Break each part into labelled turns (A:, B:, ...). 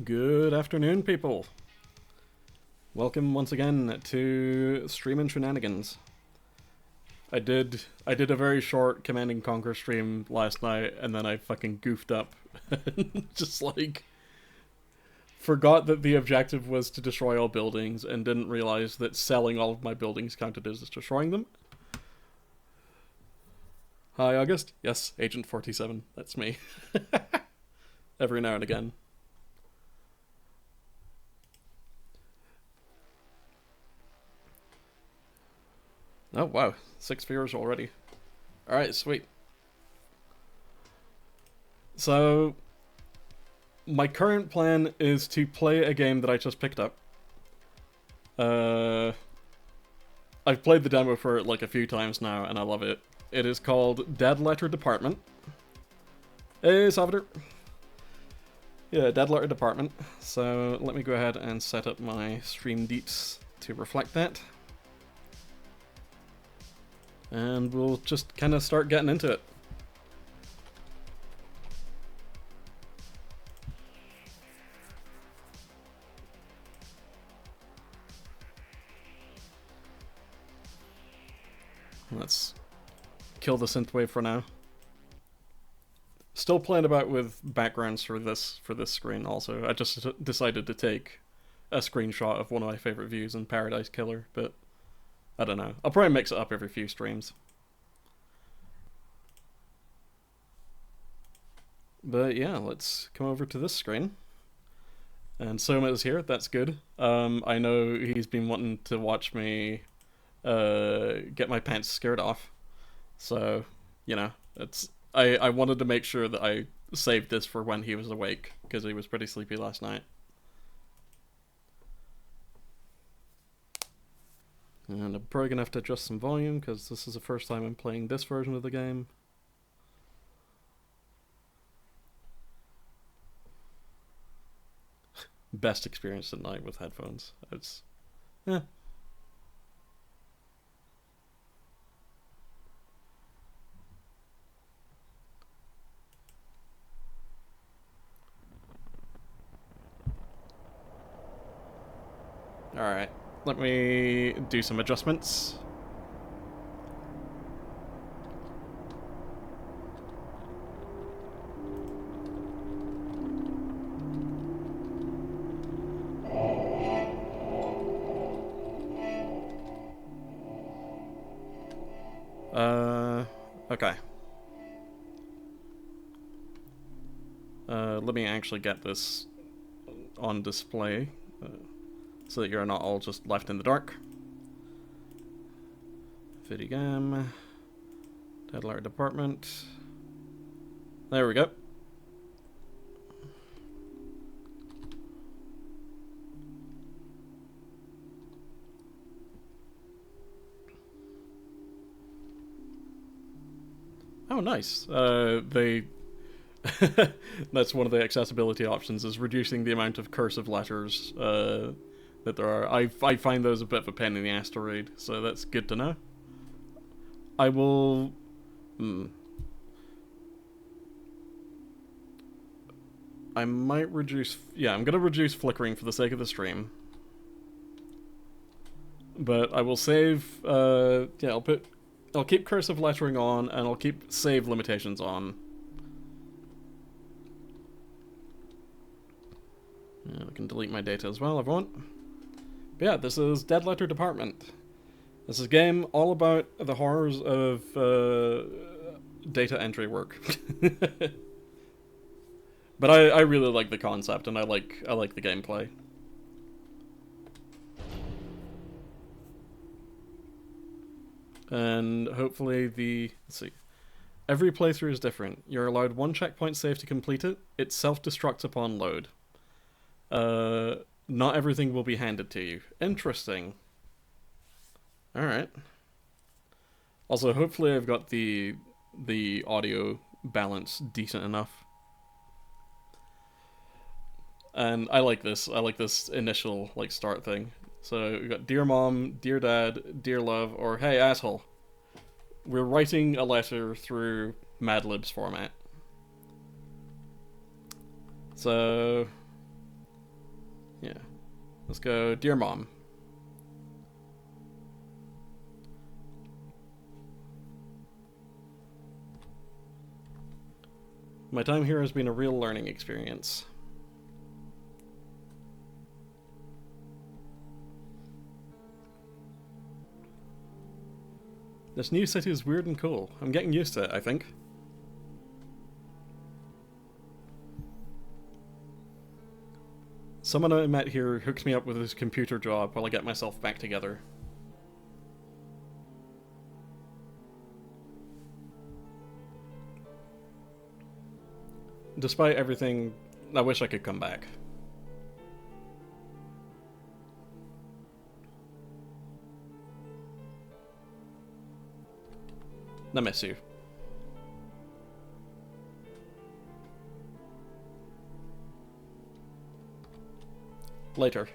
A: Good afternoon, people. Welcome once again to Streamin' Shenanigans. I did a very short Command and Conquer stream last night, and then I fucking goofed up. Just like forgot that the objective was to destroy all buildings, and didn't realize that selling all of my buildings counted as destroying them. Hi, August. Yes, Agent 47. That's me. Every now and again. Oh, wow. 6 viewers already. Alright, sweet. So, my current plan is to play a game that I just picked up. I've played the demo for it like a few times now, and I love it. It is called Dead Letter Department. Hey, Salvador. Yeah, Dead Letter Department. So, let me go ahead and set up my stream deets to reflect that. And we'll just kind of start getting into it. Let's kill the synthwave for now. Still playing about with backgrounds for this screen also. I just decided to take a screenshot of one of my favorite views in Paradise Killer, but I don't know. I'll probably mix it up every few streams. But yeah, let's come over to this screen. And Soma is here, that's good. I know he's been wanting to watch me get my pants scared off. So, you know, I wanted to make sure that I saved this for when he was awake, because he was pretty sleepy last night. And I'm probably going to have to adjust some volume, because this is the first time I'm playing this version of the game. Best experience at night with headphones. It's... yeah. Alright, let me do some adjustments. Okay. Let me actually get this on display. So that you're not all just left in the dark. Vidigam. Dead Letter Department. There we go. Oh, nice. That's one of the accessibility options, is reducing the amount of cursive letters that there are. I find those a bit of a pain in the ass to read, so that's good to know. I will... I might reduce... yeah, I'm gonna reduce flickering for the sake of the stream. But I will save... yeah, I'll keep cursive lettering on, and I'll keep save limitations on. Yeah, I can delete my data as well if I want. But yeah, this is Dead Letter Department. This is a game all about the horrors of data entry work. But I really like the concept, and I like the gameplay. And hopefully let's see. Every playthrough is different. You're allowed one checkpoint save to complete it. It self-destructs upon load. Not everything will be handed to you. Interesting. Alright. Also, hopefully I've got the audio balance decent enough. And I like this. I like this initial, like, start thing. So, we've got Dear Mom, Dear Dad, Dear Love, or Hey Asshole. We're writing a letter through Mad Libs format. So... Yeah. Let's go, Dear Mom. My time here has been a real learning experience. This new city is weird and cool. I'm getting used to it, I think. Someone I met here hooks me up with his computer job while I get myself back together. Despite everything, I wish I could come back. I miss you. Later.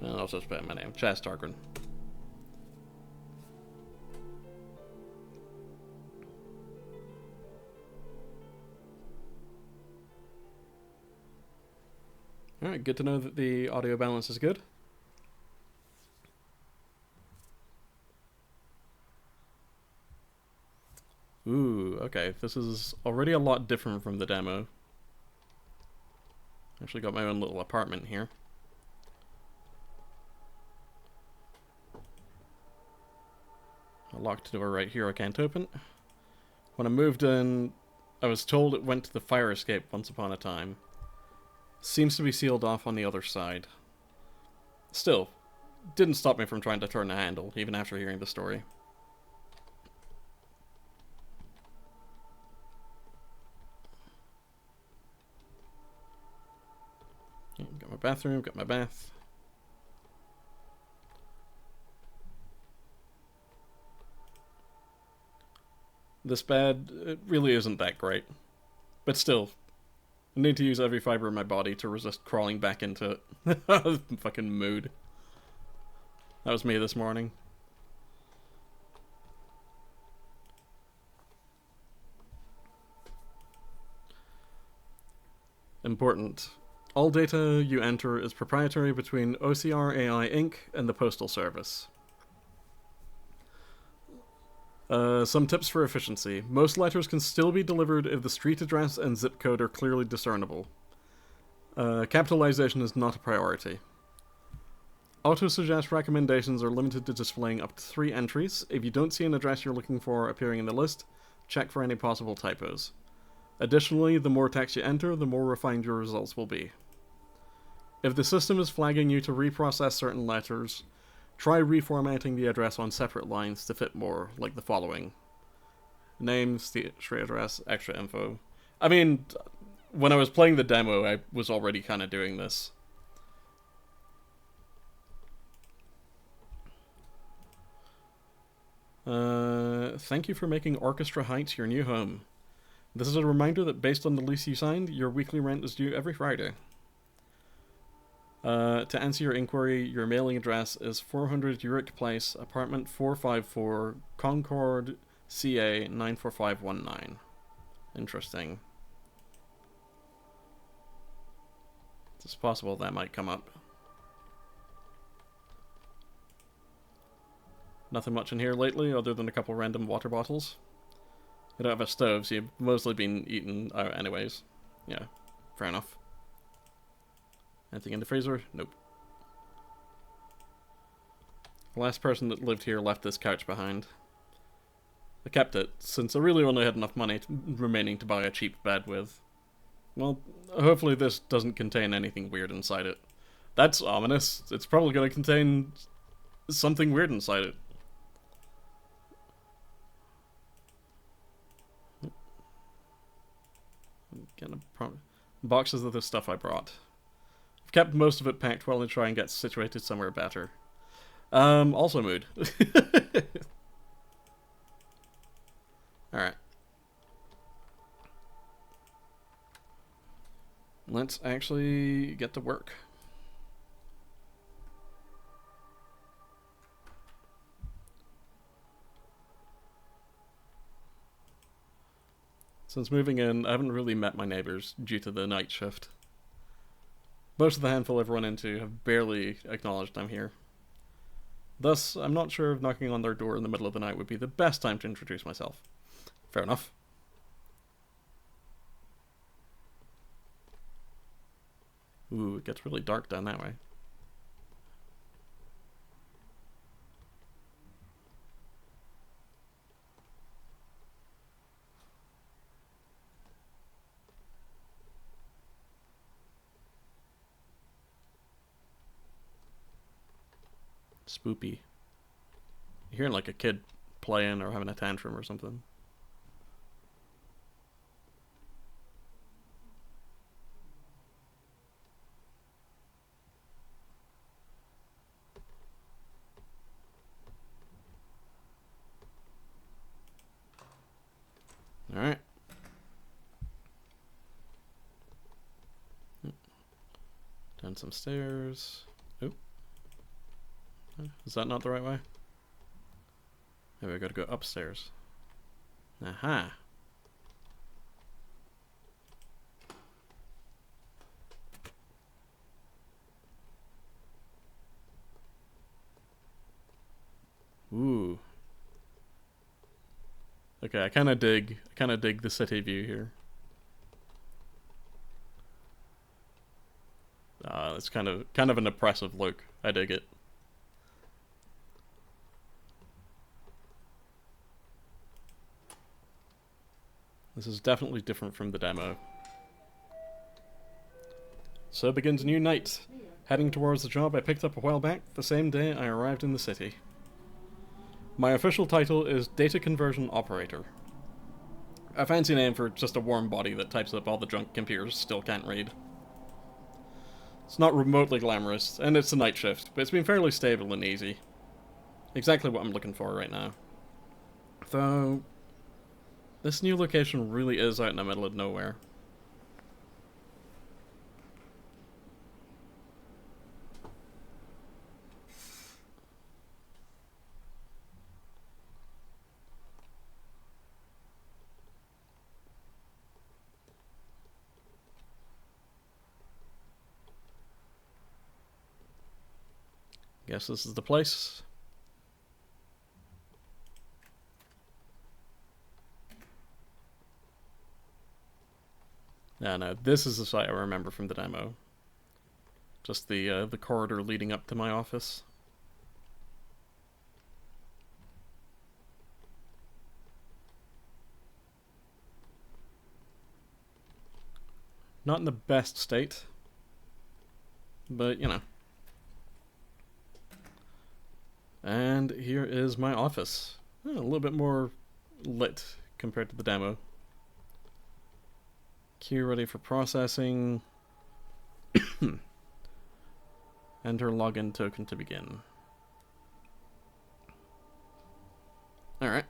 A: And I'll just spell my name. Chaz Targren. Alright, good to know that the audio balance is good. Ooh, okay. This is already a lot different from the demo. Actually got my own little apartment here. A locked door right here I can't open. When I moved in, I was told it went to the fire escape once upon a time. Seems to be sealed off on the other side. Still, didn't stop me from trying to turn the handle, even after hearing the story. Got my bathroom, got my bath. This bed, it really isn't that great. But still, I need to use every fiber in my body to resist crawling back into it. Fucking mood. That was me this morning. Important. All data you enter is proprietary between OCR AI Inc. and the Postal Service. Some tips for efficiency. Most letters can still be delivered if the street address and zip code are clearly discernible. Capitalization is not a priority. Auto-suggest recommendations are limited to displaying up to 3 entries. If you don't see an address you're looking for appearing in the list, check for any possible typos. Additionally, the more text you enter, the more refined your results will be. If the system is flagging you to reprocess certain letters, try reformatting the address on separate lines to fit more, like the following. Name, street address, extra info. I mean, when I was playing the demo, I was already kind of doing this. Thank you for making Orchestra Heights your new home. This is a reminder that based on the lease you signed, your weekly rent is due every Friday. To answer your inquiry, your mailing address is 400 Uric Place, apartment 454, Concord, CA 94519. Interesting. It's possible that might come up. Nothing much in here lately, other than a couple random water bottles. I don't have a stove, so you've mostly been eaten anyways. Yeah, fair enough. Anything in the freezer? Nope. The last person that lived here left this couch behind. I kept it, since I really only had enough money remaining to buy a cheap bed with. Well, hopefully this doesn't contain anything weird inside it. That's ominous. It's probably going to contain something weird inside it. Boxes of the stuff I brought. I've kept most of it packed while I try and get situated somewhere better. Also mood. Alright. Let's actually get to work. Since moving in, I haven't really met my neighbours due to the night shift. Most of the handful I've run into have barely acknowledged I'm here. Thus, I'm not sure if knocking on their door in the middle of the night would be the best time to introduce myself. Fair enough. Ooh, it gets really dark down that way. Spoopy. You're hearing like a kid playing or having a tantrum or something. Alright. Down some stairs. Oop. Is that not the right way? Maybe I gotta go upstairs. Aha! Ooh. Okay, I kind of dig the city view here. It's kind of an oppressive look. I dig it. This is definitely different from the demo. So begins a new night. Heading towards the job I picked up a while back, the same day I arrived in the city. My official title is Data Conversion Operator. A fancy name for just a warm body that types up all the junk computers still can't read. It's not remotely glamorous, and it's a night shift, but it's been fairly stable and easy. Exactly what I'm looking for right now. Though, this new location really is out in the middle of nowhere. Guess this is the place. No, this is the site I remember from the demo. Just the corridor leading up to my office. Not in the best state, but you know. And here is my office. A little bit more lit compared to the demo. Queue ready for processing. Enter login token to begin. Alright.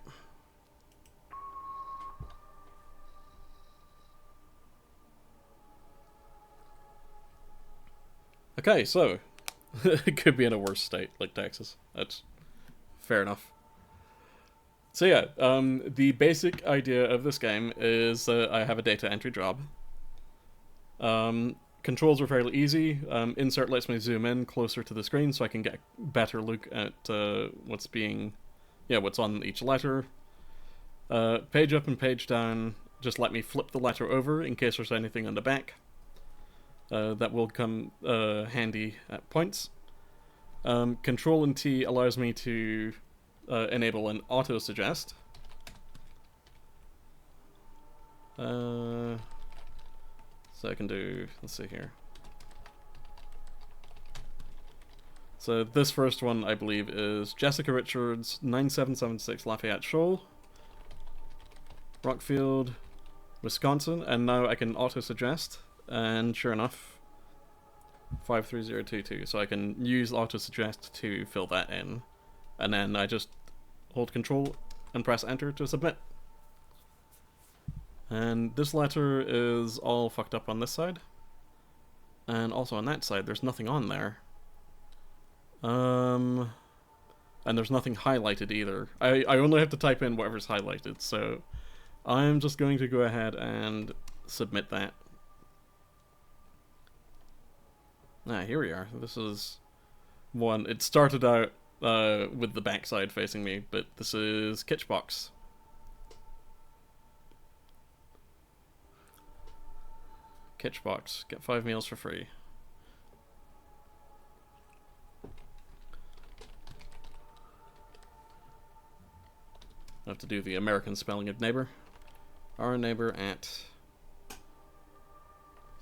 A: Okay, so it could be in a worse state, like Texas. That's fair enough. So yeah, the basic idea of this game is that I have a data entry job. Controls are fairly easy. Insert lets me zoom in closer to the screen so I can get a better look at what's on each letter. Page up and page down just let me flip the letter over in case there's anything on the back. That will come handy at points. Control and T allows me to enable an auto-suggest. So I can do, let's see here. So this first one, I believe, is Jessica Richards, 9776 Lafayette Shoal, Rockfield, Wisconsin, and now I can auto-suggest. And sure enough, 53022. So I can use auto-suggest to fill that in. And then I just hold Control and press Enter to submit. And this letter is all fucked up on this side. And also on that side, there's nothing on there. And there's nothing highlighted either. I only have to type in whatever's highlighted, so I'm just going to go ahead and submit that. Ah, here we are. This is one. It started out with the backside facing me, but this is Kitchbox. Kitchbox. Get 5 meals for free. I have to do the American spelling of neighbor. Our neighbor at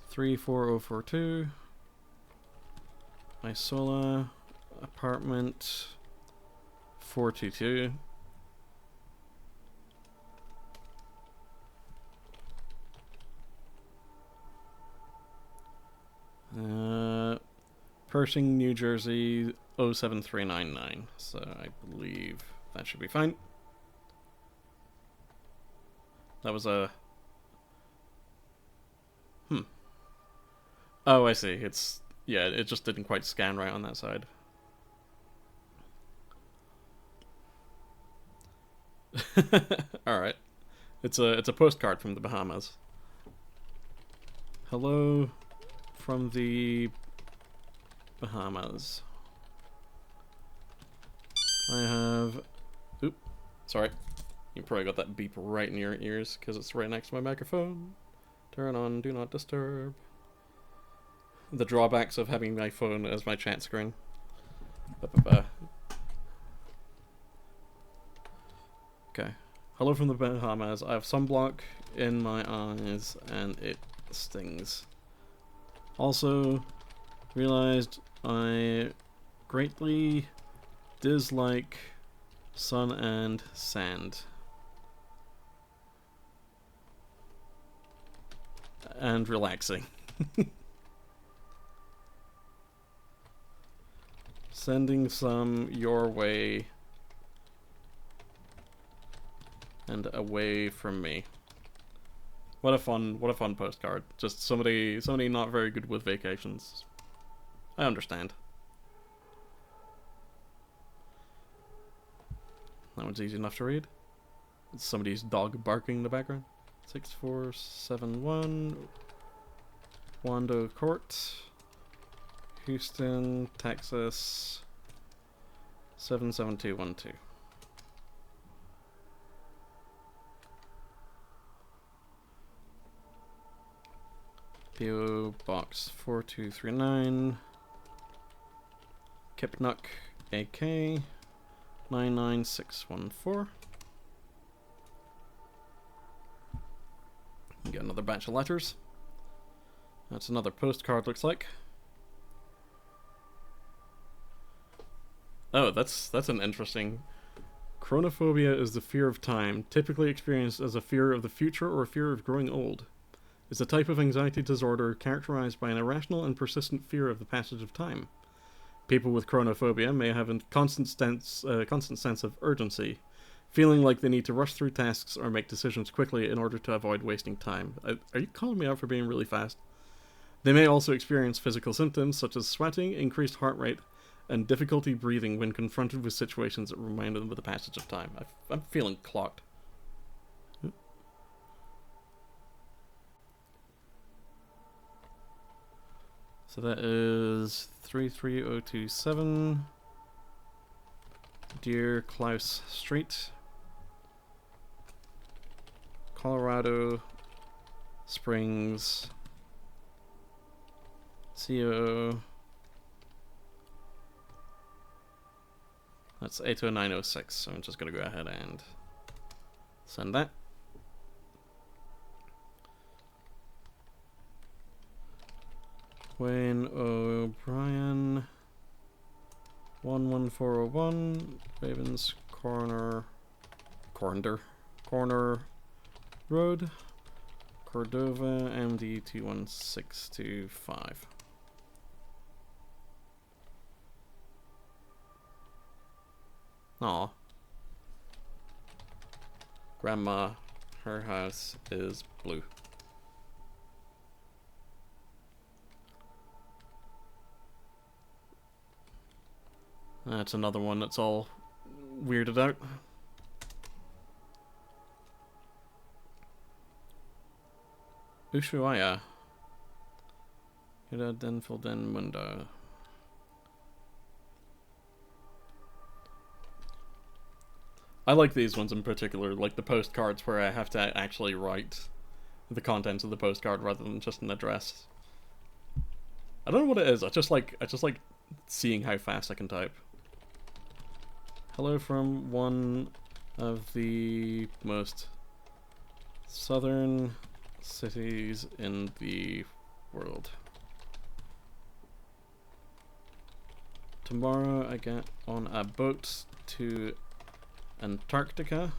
A: 34042. Isola. Apartment 422. Pershing, New Jersey 07399. So I believe that should be fine. That was a... Oh, I see. It's... Yeah, it just didn't quite scan right on that side. Alright. It's a postcard from the Bahamas. Hello from the Bahamas. I have... Oop. Sorry. You probably got that beep right in your ears because it's right next to my microphone. Turn on Do Not Disturb. The drawbacks of having my phone as my chat screen. Okay. Hello from the Bahamas. I have sunblock in my eyes and it stings. Also, realized I greatly dislike sun and sand. And relaxing. Sending some your way and away from me. What a fun postcard. Just somebody not very good with vacations. I understand. That one's easy enough to read. It's somebody's dog barking in the background. 6471 Wando Court, Houston, Texas 77212. PO Box 4239 Kipnuk AK 99614. Get another batch of letters. That's another postcard, looks like. Oh, that's an interesting. Chronophobia is the fear of time, typically experienced as a fear of the future or a fear of growing old. It's a type of anxiety disorder characterized by an irrational and persistent fear of the passage of time. People with chronophobia may have a constant sense of urgency, feeling like they need to rush through tasks or make decisions quickly in order to avoid wasting time. Are you calling me out for being really fast? They may also experience physical symptoms such as sweating, increased heart rate, and difficulty breathing when confronted with situations that remind them of the passage of time. I'm feeling clocked. So that is 33027 Dear Klaus Street, Colorado Springs, CO. That's 80906, so I'm just going to go ahead and send that. Wayne O'Brien 11401 Ravens Corner Road, Cordova, MD 21625. Aw. Grandma, her house is blue. That's another one that's all weirded out. Ushuaia. Ida den Fulden Mundo. I like these ones in particular, like the postcards where I have to actually write the contents of the postcard rather than just an address. I don't know what it is. I just like seeing how fast I can type. Hello from one of the most southern cities in the world. Tomorrow I get on a boat to Antarctica.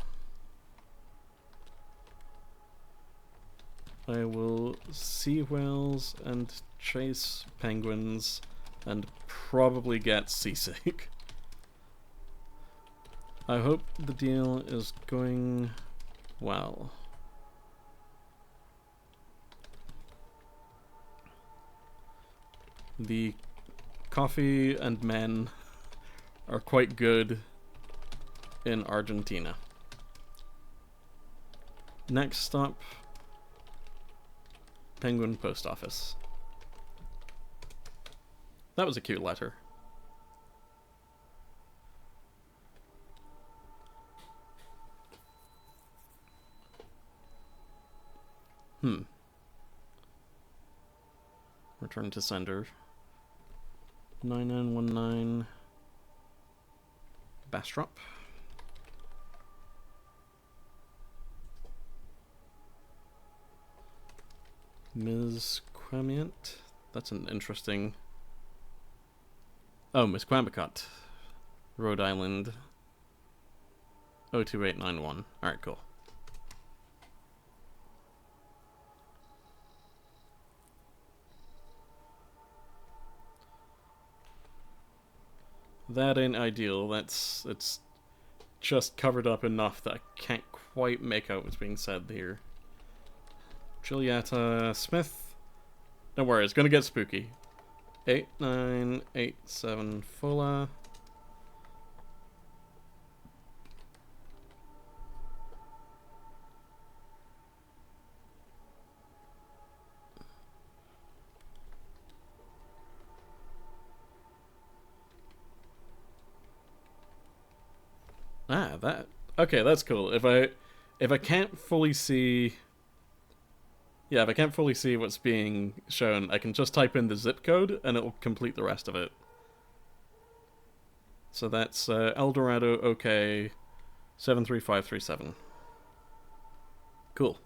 A: I will see whales and chase penguins and probably get seasick. I hope the deal is going well. The coffee and men are quite good in Argentina. Next stop, Penguin Post Office. That was a cute letter. Return to sender. 9919 Bastrop. Ms. Quamient. That's an interesting... Oh, Miss Quambicott. Rhode Island. 02891. Alright, cool. That ain't ideal. It's just covered up enough that I can't quite make out what's being said here. Julietta Smith. Don't worry, it's gonna get spooky. 8987 Fola. Okay, that's cool. If I can't fully see... Yeah, if I can't fully see what's being shown, I can just type in the zip code and it'll complete the rest of it. So that's Eldorado OK 73537. Cool.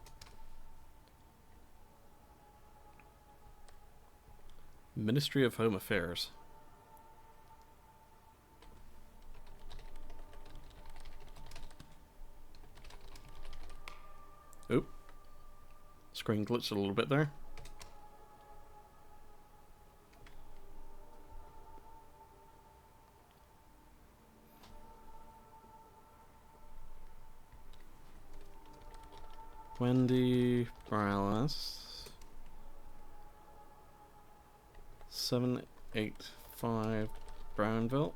A: Ministry of Home Affairs. Oop. Screen glitched a little bit there. Wendy Morales. 785 Brownville.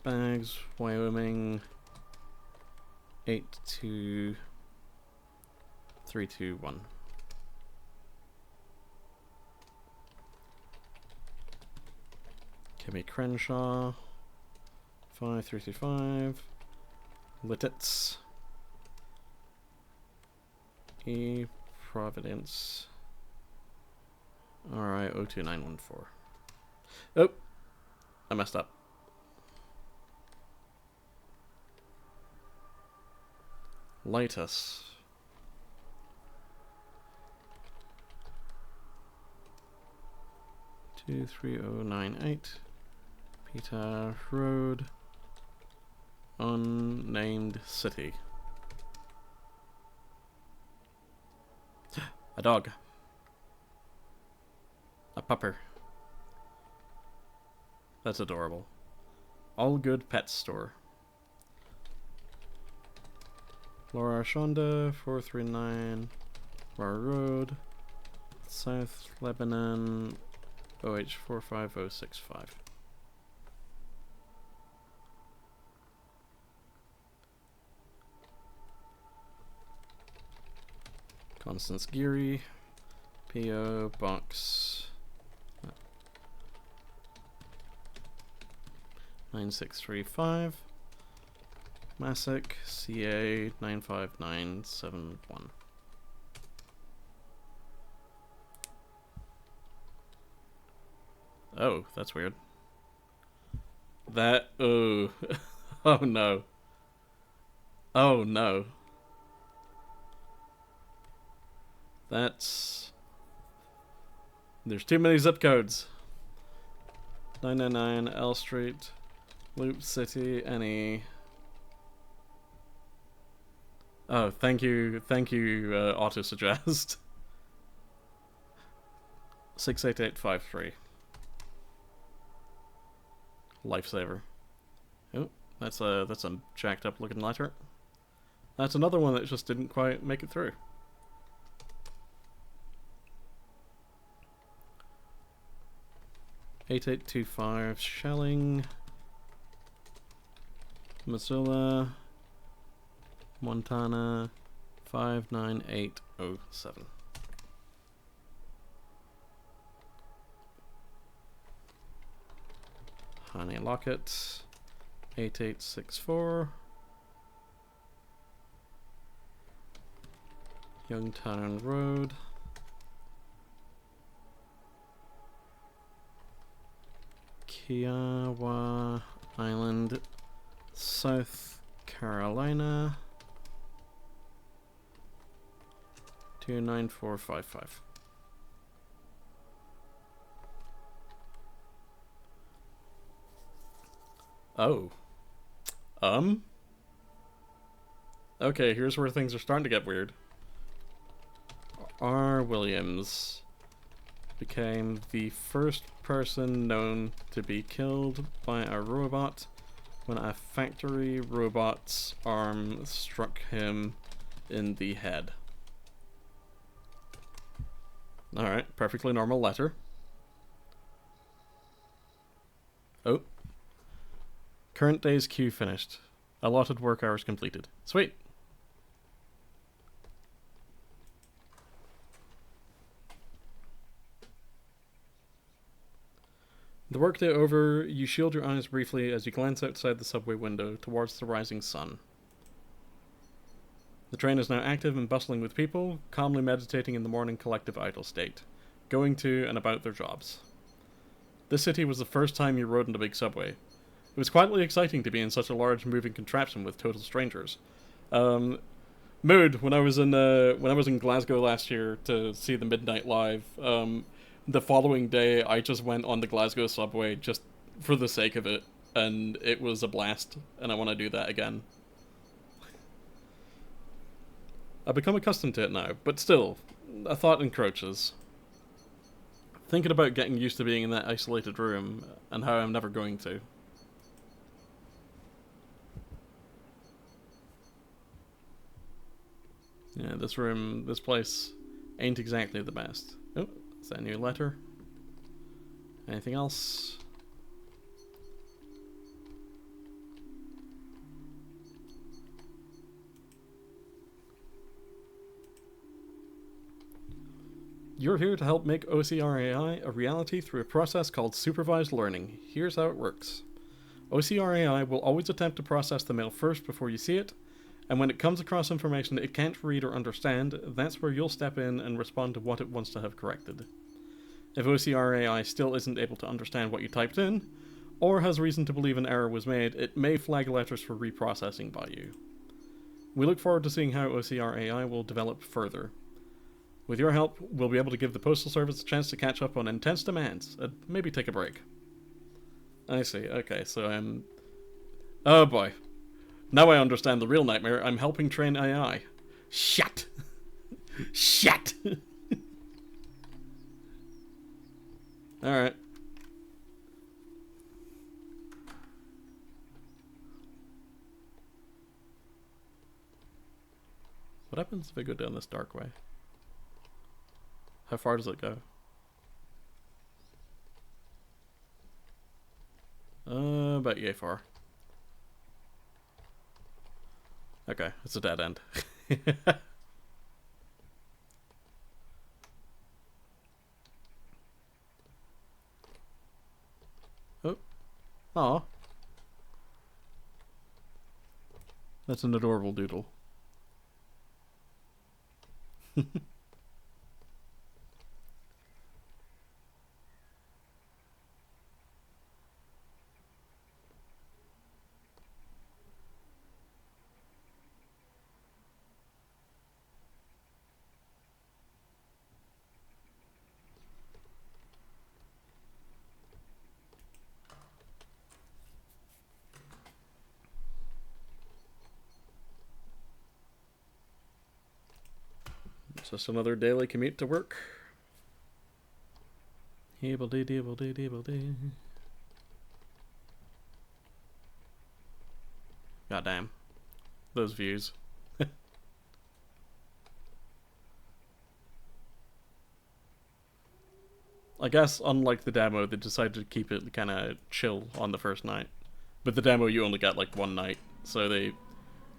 A: Bags, Wyoming. 82321. Kimmy Crenshaw. 5325. Littitz. E Providence. Alright, 02914. Oh! I messed up. Lightus. Two 3098 Peter Road. Unnamed city. A dog. A pupper. That's adorable. All Good Pet Store. Laura Shonda, 439 Bar Road, South Lebanon, OH45065. Constance Geary, P.O. Box 9635, Massic, CA 95971. Oh, that's weird. That, oh, oh no. Oh no. That's... There's too many zip codes. 999 L Street, Loop City, any... Oh, thank you, auto-suggest. 68853. Lifesaver. Oh, that's a jacked up looking letter. That's another one that just didn't quite make it through. $8825 Shelling, Missoula, Montana 59807. Honey Locket 8864. Youngtown Road. Kiowa Island, South Carolina 29455. Oh. Okay, here's where things are starting to get weird. R. Williams became the first person known to be killed by a robot when a factory robot's arm struck him in the head. Alright, perfectly normal letter. Oh. Current day's queue finished. Allotted work hours completed. Sweet. The workday over, you shield your eyes briefly as you glance outside the subway window towards the rising sun. The train is now active and bustling with people, calmly meditating in the morning collective idle state, going to and about their jobs. This city was the first time you rode in a big subway. It was quietly exciting to be in such a large moving contraption with total strangers. Mood, when I was in Glasgow last year to see the Midnight Live, the following day I just went on the Glasgow subway just for the sake of it, and it was a blast, and I want to do that again. I've become accustomed to it now, but still, a thought encroaches. Thinking about getting used to being in that isolated room, and how I'm never going to. Yeah, this place ain't exactly the best. Oh, is that a new letter? Anything else? You're here to help make OCR AI a reality through a process called supervised learning. Here's how it works. OCR AI will always attempt to process the mail first before you see it, and when it comes across information it can't read or understand, that's where you'll step in and respond to what it wants to have corrected. If OCR AI still isn't able to understand what you typed in, or has reason to believe an error was made, it may flag letters for reprocessing by you. We look forward to seeing how OCR AI will develop further. With your help, we'll be able to give the Postal Service a chance to catch up on intense demands, and maybe take a break. I see, okay, so I'm... Oh boy. Now I understand the real nightmare. I'm helping train AI. Shit! Shit! Alright. What happens if I go down this dark way? How far does it go? About yay far. Okay, it's a dead end. Aw. That's an adorable doodle. Just another daily commute to work. Heeble-dee-deeble-dee-deeble-dee. Goddamn. Those views. I guess, unlike the demo, they decided to keep it kind of chill on the first night. But the demo, you only get like one night, so they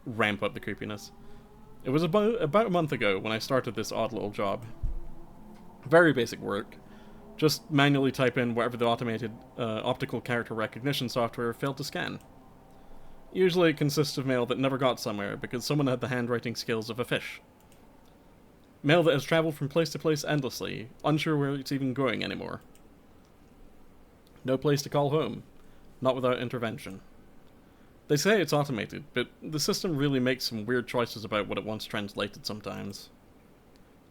A: ramp up the creepiness. It was about a month ago when I started this odd little job. Very basic work. Just manually type in whatever the automated optical character recognition software failed to scan. Usually it consists of mail that never got somewhere because someone had the handwriting skills of a fish. Mail that has travelled from place to place endlessly, unsure where it's even going anymore. No place to call home. Not without intervention. They say it's automated, but the system really makes some weird choices about what it wants translated sometimes.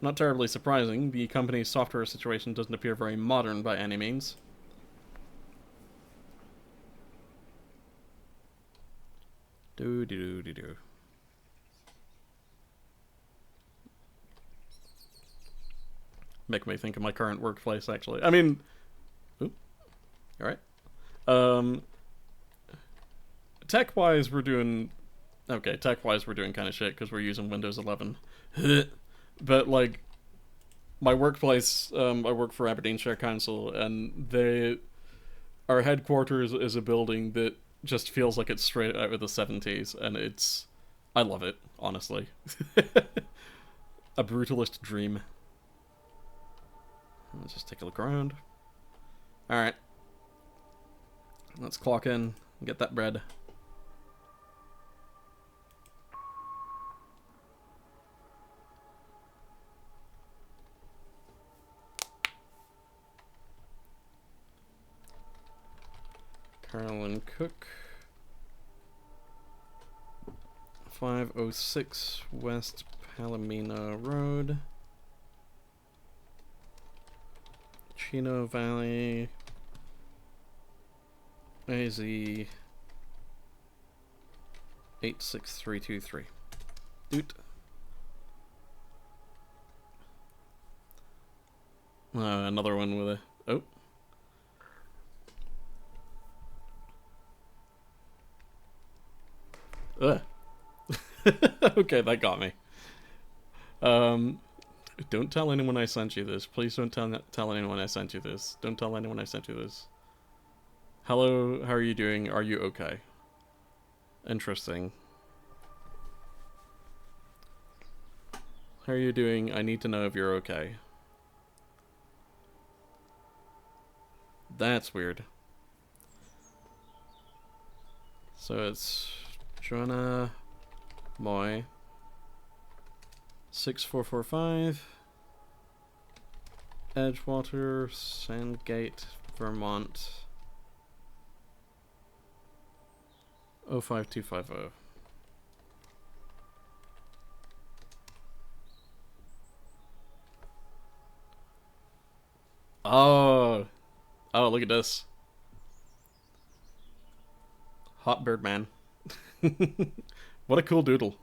A: Not terribly surprising, the company's software situation doesn't appear very modern by any means. Do. Make me think of my current workplace, actually. I mean... Oop. Alright. Tech-wise, we're doing... Okay, tech-wise, we're doing kind of shit, because we're using Windows 11. But, like, my workplace, I work for Aberdeenshire Council, and our headquarters is a building that just feels like it's straight out of the 70s, and it's... I love it, honestly. A brutalist dream. Let's just take a look around. Alright. Let's clock in and get that bread. Carolyn Cook. 506 West Palomino Road. Chino Valley, AZ 86323. Doot. Another one with a... Oh. Ugh. Okay, that got me. Don't tell anyone I sent you this. Please don't tell anyone I sent you this. Don't tell anyone I sent you this. Hello, how are you doing? Are you okay? Interesting. How are you doing? I need to know if you're okay. That's weird. So it's Joanna Moy 6445 Edgewater, Sandgate, Vermont 05250. Oh, look at this. Hot Bird Man. What a cool doodle.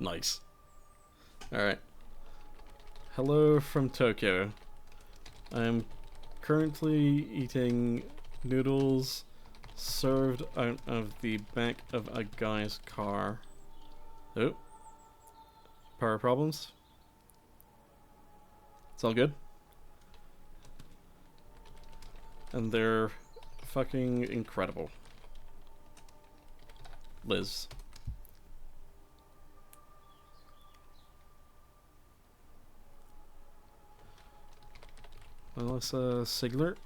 A: Nice. Alright. Hello from Tokyo. I am currently eating noodles served out of the back of a guy's car. Oh. Power problems? It's all good. And they're fucking incredible. Liz. Melissa Sigler.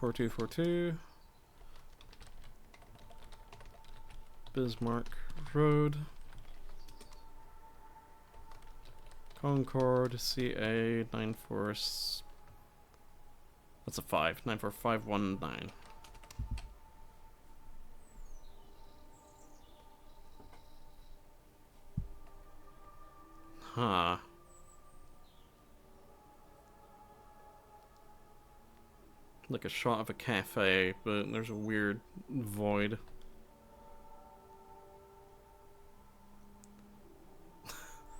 A: 4242. Bismarck Road. Concord, CA 94. That's a 5. 94519. Huh. Like a shot of a cafe, but there's a weird void.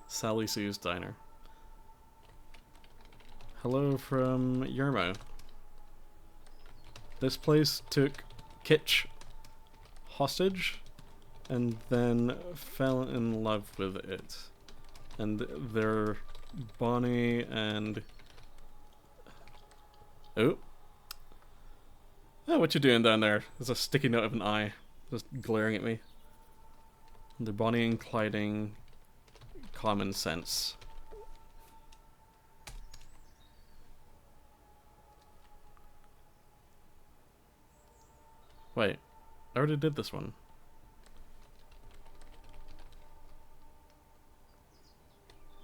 A: Sally Sue's Diner. Hello from Yermo. This place took Kitsch hostage and then fell in love with it. And they're Bonnie and... Oh, what you doing down there? There's a sticky note of an eye just glaring at me. They're Bonnie and Clyding common sense. Wait, I already did this one.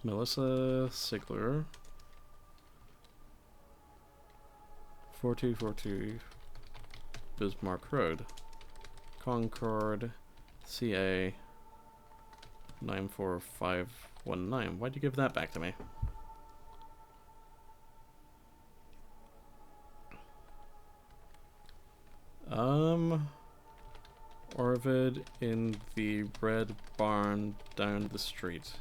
A: Melissa Sigler. 4242 Bismarck Road. Concord, CA 94519. Why'd you give that back to me? Orvid in the red barn down the street.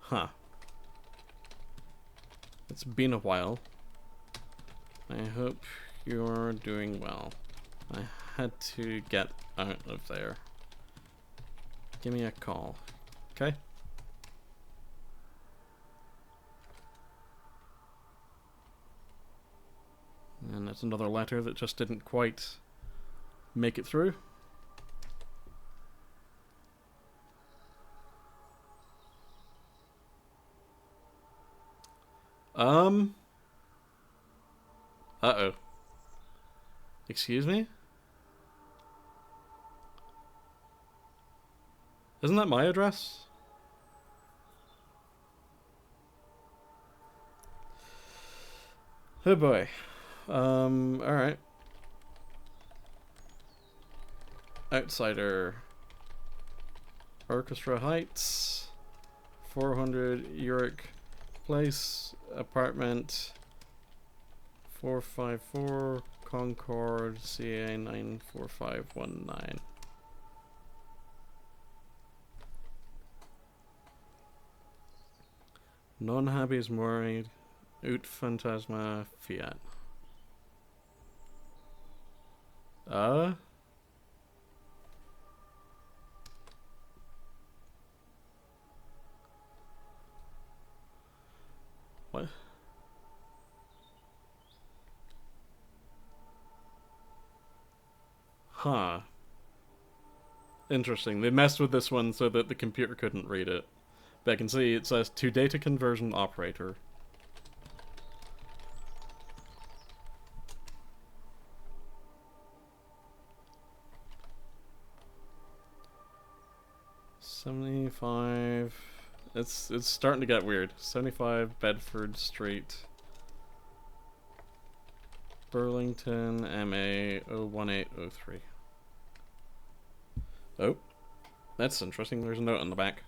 A: Huh. It's been a while. I hope you're doing well. I had to get out of there. Give me a call, okay? And that's another letter that just didn't quite make it through. Uh-oh. Excuse me? Isn't that my address? Oh boy. Alright. Outsider. Orchestra Heights. 400 Uric Place. Apartment. 454 Concord, CA 94519. Non-happy is worried. Ut Phantasma Fiat. What? Huh. Interesting. They messed with this one so that the computer couldn't read it. But I can see it says to data conversion operator. $75. It's starting to get weird. 75 Bedford Street. Burlington, MA 01803. Oh, that's interesting. There's a note on the back.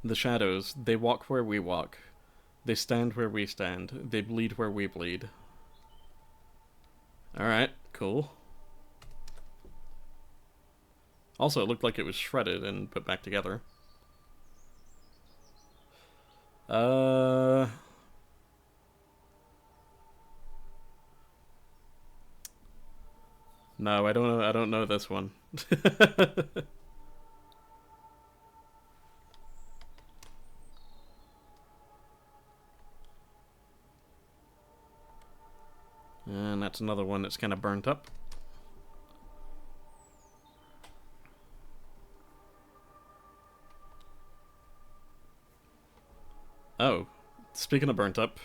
A: The shadows, they walk where we walk. They stand where we stand. They bleed where we bleed. Alright, cool. Also, it looked like it was shredded and put back together. No, I don't know this one. And that's another one that's kind of burnt up. Oh, speaking of burnt up,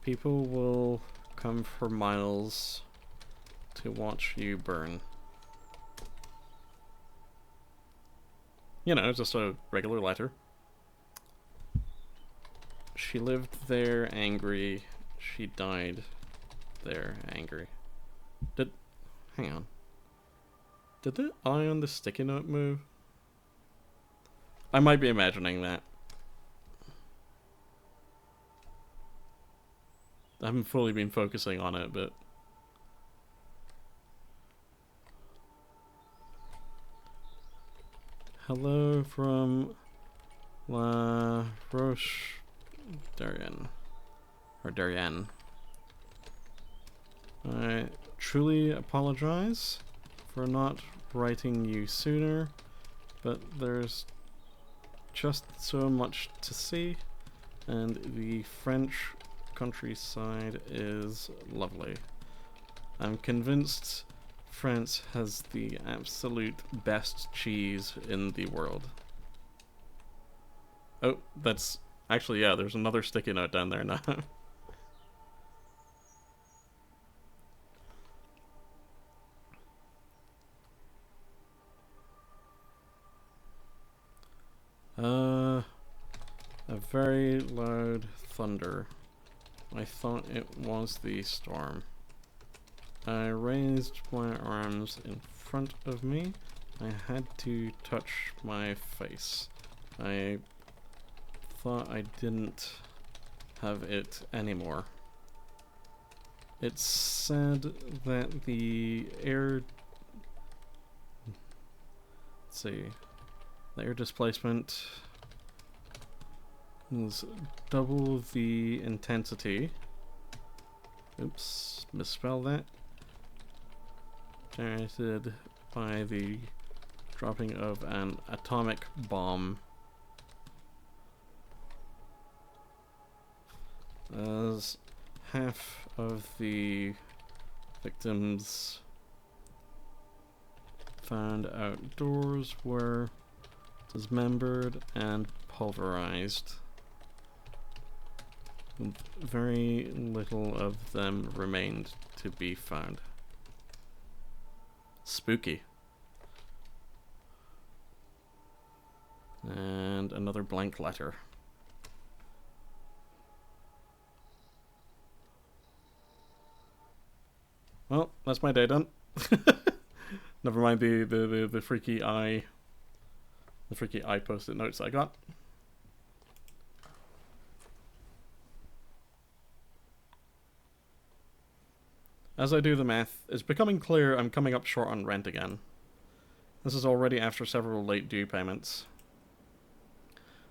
A: people will come for miles to watch you burn. You know, just a regular letter. She lived there angry. She died there angry. Hang on. Did the eye on the sticky note move? I might be imagining that. I haven't fully been focusing on it, but... Hello from La Roche Darien. Or Darien. I truly apologize for not writing you sooner, but there's just so much to see, and the French countryside is lovely. I'm convinced France has the absolute best cheese in the world. Oh, that's... Actually, yeah, there's another sticky note down there now. A very loud thunder. I thought it was the storm. I raised my arms in front of me. I had to touch my face. I thought I didn't have it anymore. It's said that the air... Let's see. The air displacement is double the intensity. Oops, misspelled that. Generated by the dropping of an atomic bomb. As half of the victims found outdoors were dismembered and pulverized. Very little of them remained to be found. Spooky. And another blank letter. Well, that's my day done. Never mind the freaky eye. The freaky eye post-it notes I got. As I do the math, it's becoming clear I'm coming up short on rent again. This is already after several late due payments.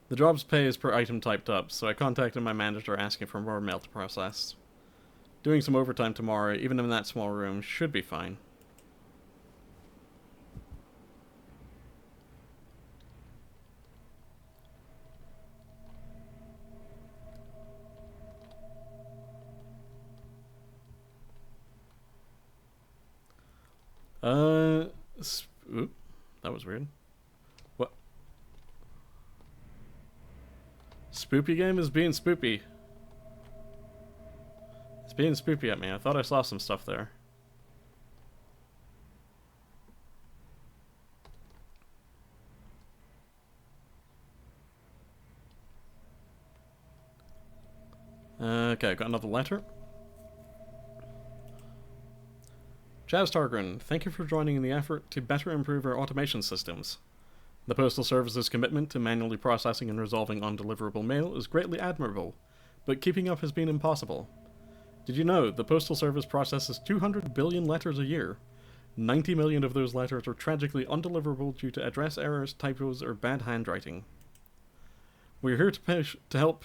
A: The job's pay is per item typed up, so I contacted my manager asking for more mail to process. Doing some overtime tomorrow, even in that small room, should be fine. Oop, that was weird. What? Spoopy game is being spoopy. It's being spoopy at me. I thought I saw some stuff there. Okay, got another letter. Jazz Targren, thank you for joining in the effort to better improve our automation systems. The Postal Service's commitment to manually processing and resolving undeliverable mail is greatly admirable, but keeping up has been impossible. Did you know the Postal Service processes 200 billion letters a year? 90 million of those letters are tragically undeliverable due to address errors, typos, or bad handwriting. We're here to help...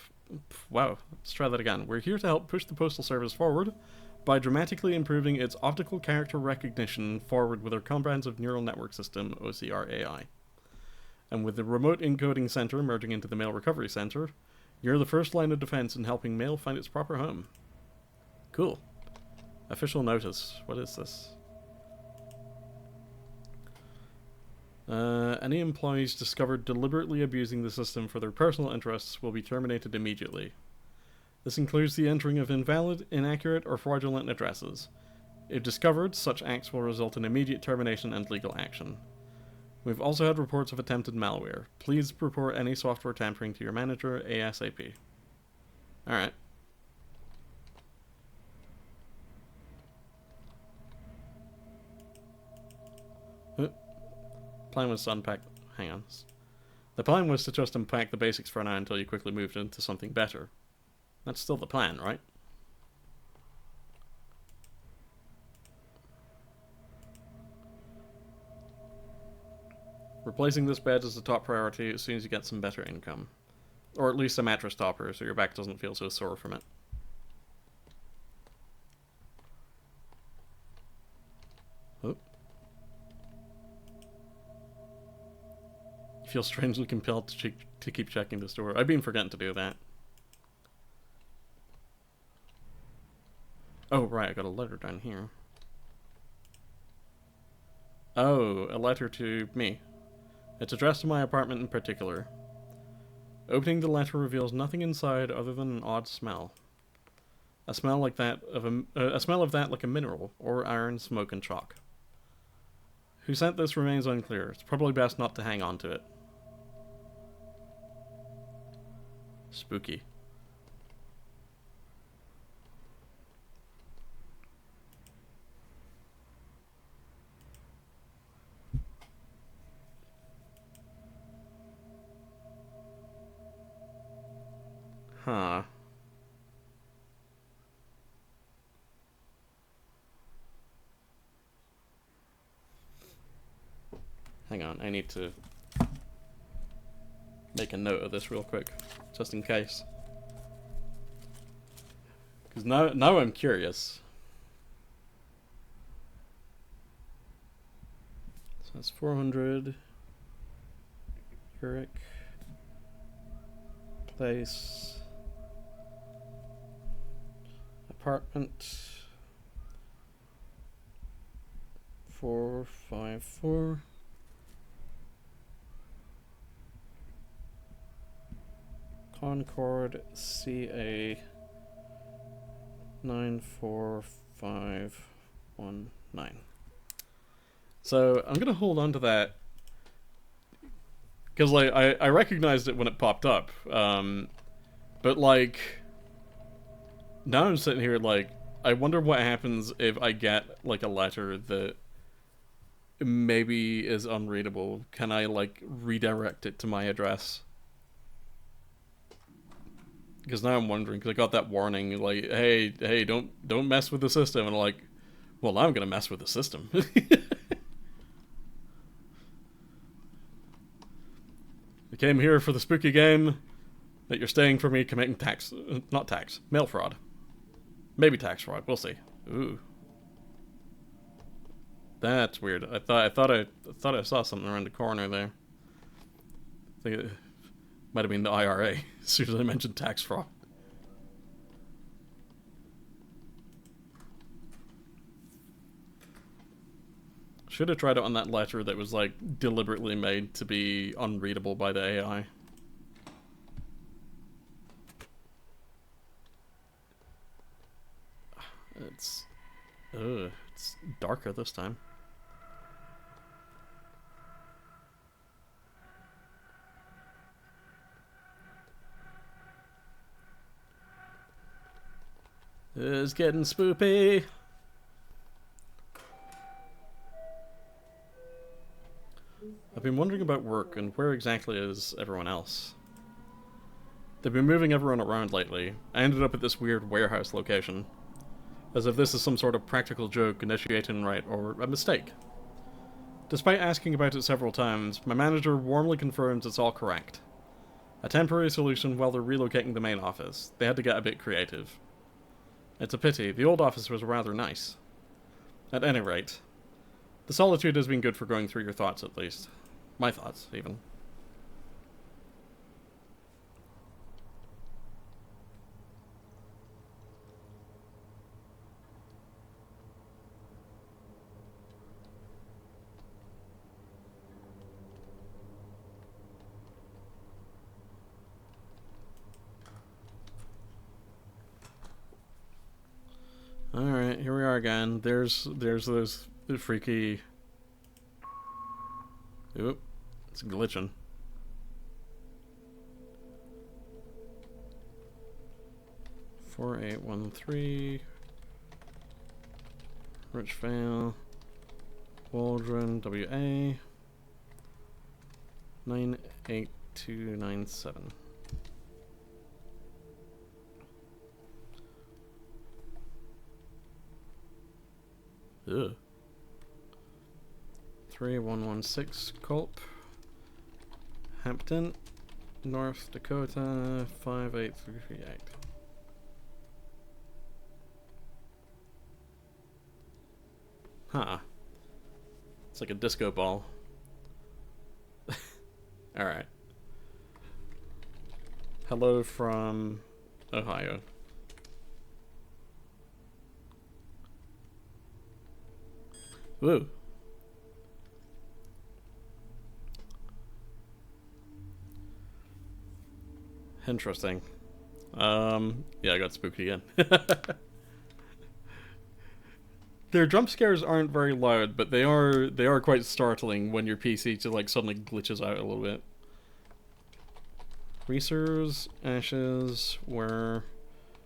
A: Wow, let's try that again. We're here to help push the Postal Service forward by dramatically improving its optical character recognition forward with our comprehensive neural network system, OCR AI. And with the Remote Encoding Center merging into the Mail Recovery Center, You're the first line of defense in helping mail find its proper home. Cool. Official notice. What is this? Any employees discovered deliberately abusing the system for their personal interests will be terminated immediately. This includes the entering of invalid, inaccurate, or fraudulent addresses. If discovered, such acts will result in immediate termination and legal action. We've also had reports of attempted malware. Please report any software tampering to your manager ASAP. Alright. Plan was to unpack... Hang on. The plan was to just unpack the basics for now until you quickly moved into something better. That's still the plan, right? Replacing this bed is the top priority as soon as you get some better income. Or at least a mattress topper so your back doesn't feel so sore from it. Oh. You feel strangely compelled to keep checking this door. I've been forgetting to do that. Oh, right, I got a letter down here. Oh, a letter to me. It's addressed to my apartment in particular. Opening the letter reveals nothing inside other than an odd smell. A smell like that like a mineral, or iron, smoke, and chalk. Who sent this remains unclear. It's probably best not to hang on to it. Spooky. Huh. Hang on, I need to make a note of this real quick, just in case. Because now I'm curious. So that's 400. Uric. Place. Apartment 454. Concord CA 94519. So I'm gonna hold on to that because like I recognized it when it popped up, but like now I'm sitting here like I wonder what happens if I get like a letter that maybe is unreadable. Can I like redirect it to my address? Because now I'm wondering, because I got that warning, like, hey, don't mess with the system, and I'm like, well, now I'm gonna mess with the system. I came here for the spooky game that you're staying for me committing mail fraud. Maybe tax fraud, we'll see. Ooh. That's weird. I thought I saw something around the corner there. I think it might have been the IRA, as soon as I mentioned tax fraud. Should have tried it on that letter that was like deliberately made to be unreadable by the AI. It's darker this time. It's getting spoopy. I've been wondering about work and where exactly is everyone else. They've been moving everyone around lately. I ended up at this weird warehouse location. As if this is some sort of practical joke initiating right or a mistake. Despite asking about it several times, my manager warmly confirms it's all correct. A temporary solution while they're relocating the main office. They had to get a bit creative. It's a pity, the old office was rather nice. At any rate, the solitude has been good for going through your thoughts at least. My thoughts, even. again. There's those freaky... Oop. It's glitching. Four, 8, 1, 3. Richvale. Waldron, WA. 98297. Ugh. 3116 Culp. Hampton, North Dakota 58338. Huh. It's like a disco ball. Alright. Hello from Ohio. Woo. Interesting. Yeah, I got spooked again. Their jump scares aren't very loud, but they are quite startling when your PC just like suddenly glitches out a little bit. Reeser's ashes were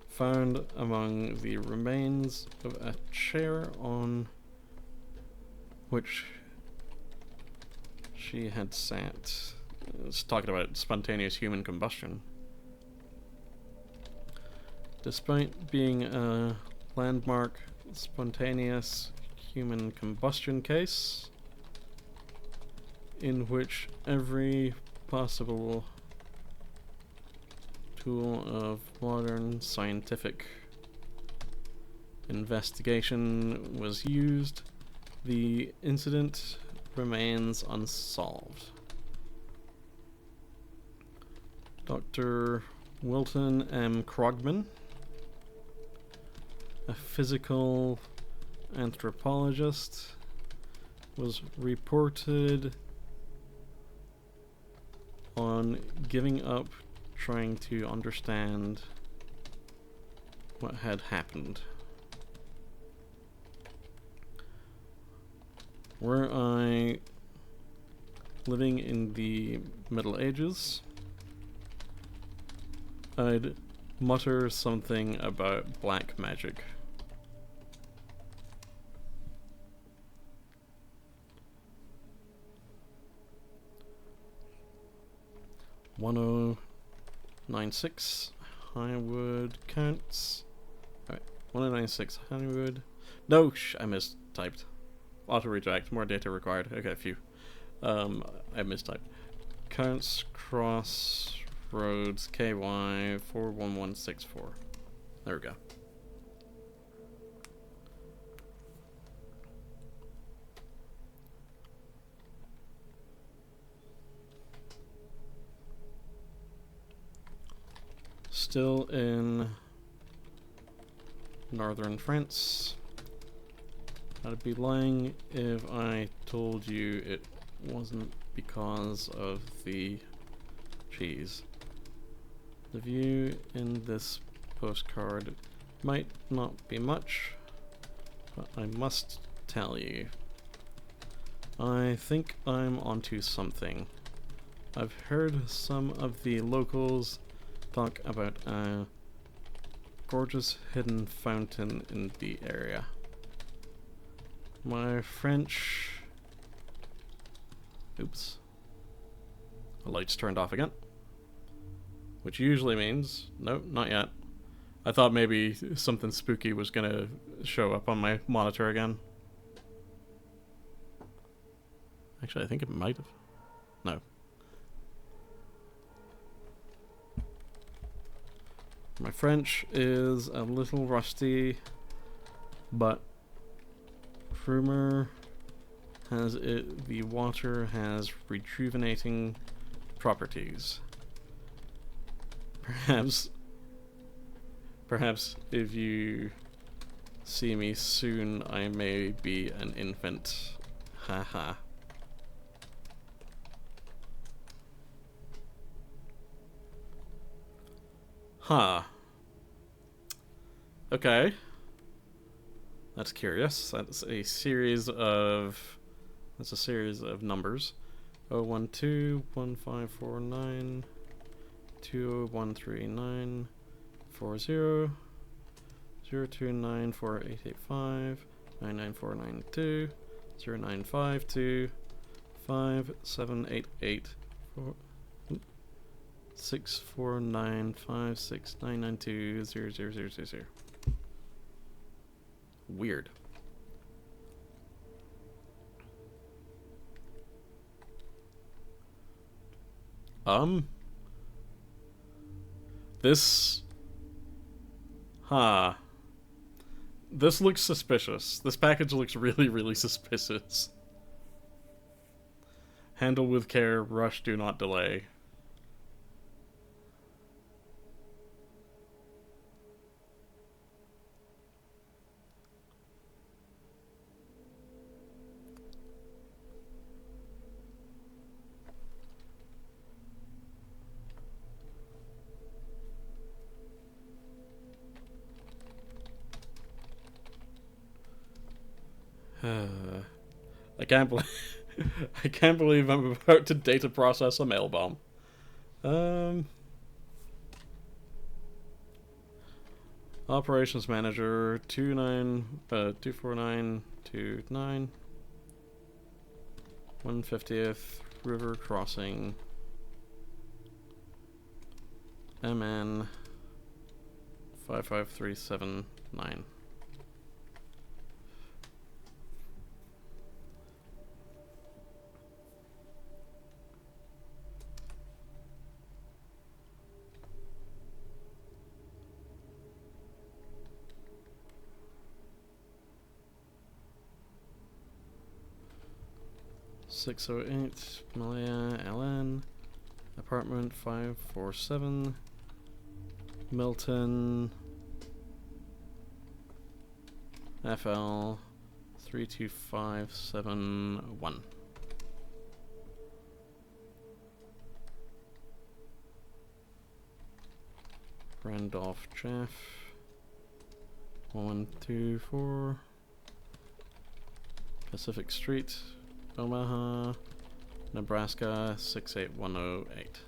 A: found among the remains of a chair on which she had sat. It's talking about spontaneous human combustion. Despite being a landmark spontaneous human combustion case in which every possible tool of modern scientific investigation was used, the incident remains unsolved. Dr. Wilton M. Krogman, a physical anthropologist, was reported on giving up trying to understand what had happened. Were I living in the Middle Ages, I'd mutter something about black magic. $1096 Highwood counts. Alright, 1096 Highwood. No, I mistyped. Auto redirect, more data required. Okay, phew. I mistyped. Counts Crossroads KY 41164. There we go. Still in northern France. I'd be lying if I told you it wasn't because of the cheese. The view in this postcard might not be much, but I must tell you. I think I'm onto something. I've heard some of the locals talk about a gorgeous hidden fountain in the area. My French... Oops. The lights turned off again. Which usually means... Nope, not yet. I thought maybe something spooky was gonna show up on my monitor again. Actually, I think it might have. No. My French is a little rusty, but rumor has it the water has rejuvenating properties. Perhaps if you see me soon, I may be an infant. Haha. Huh. Okay. That's curious. That's a series of numbers. 0121549 20139 40 0294885 99492 0952 5788 6495699200000. Weird. This... Huh. This looks suspicious. This package looks really, really suspicious. Handle with care, rush, do not delay. I can't believe I can't believe I'm about to data process a mail bomb. Operations manager 24929 150th River Crossing MN 55379. .608 Malaya LN apartment 547 Milton FL 32571. Randolph Jeff 124 Pacific Street, Omaha, Nebraska 68108.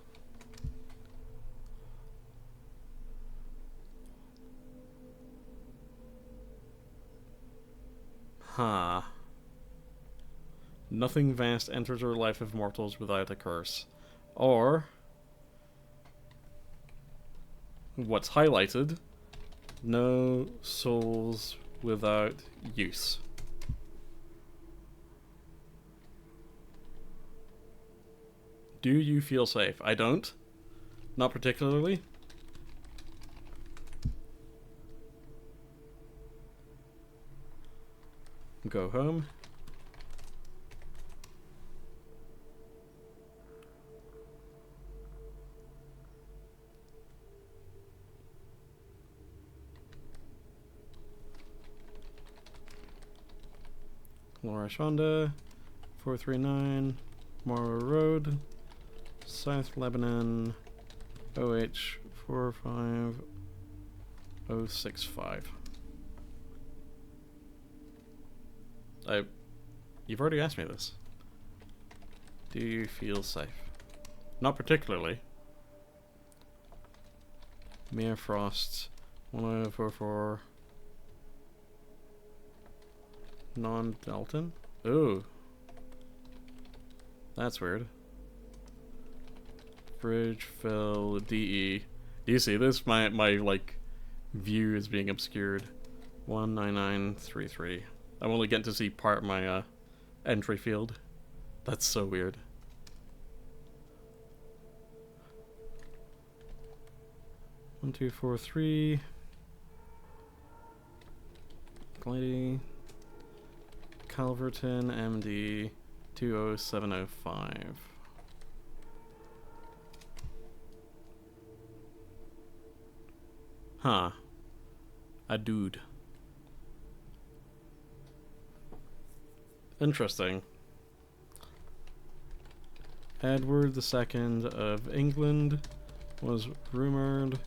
A: Huh. Nothing vast enters our life of mortals without a curse. Or, what's highlighted, no souls without use. Do you feel safe? I don't. Not particularly. Go home. Laura Shonda, 439 Morrow Road, South Lebanon, OH 45065. You've already asked me this. Do you feel safe? Not particularly. Mia Frost, 1044. Non-Dalton? Ooh. That's weird. Bridgeville, DE. Do you see this? My like, view is being obscured. 19933. I'm only getting to see part of my, entry field. That's so weird. One, two, four, three. Lady. Calverton, MD 20705. Huh. A dude. Interesting. Edward II of England was rumored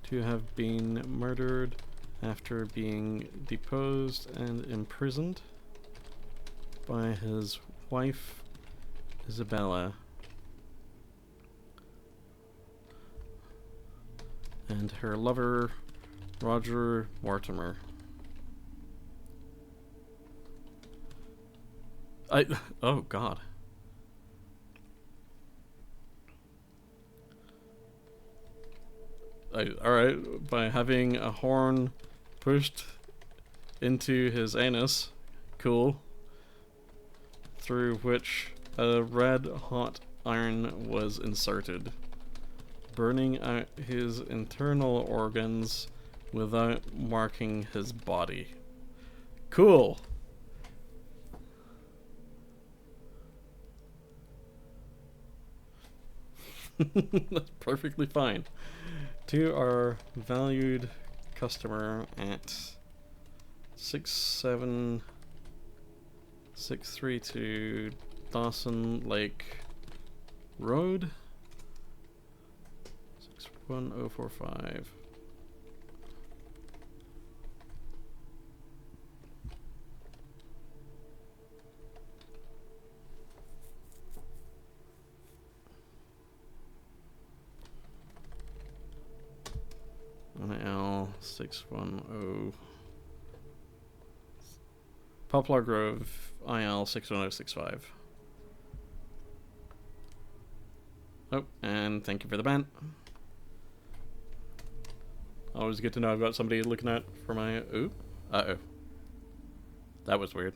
A: to have been murdered after being deposed and imprisoned by his wife, Isabella, and her lover, Roger Mortimer. Oh God. Alright, by having a horn pushed into his anus, cool, through which a red hot iron was inserted, burning out his internal organs without marking his body. Cool! That's perfectly fine. To our valued customer at 67632 Dawson Lake Road, 61045. IL 610 Poplar Grove, IL 61065. Oh, and thank you for the ban. Always good to know I've got somebody looking out for my... Ooh. Uh-oh. That was weird.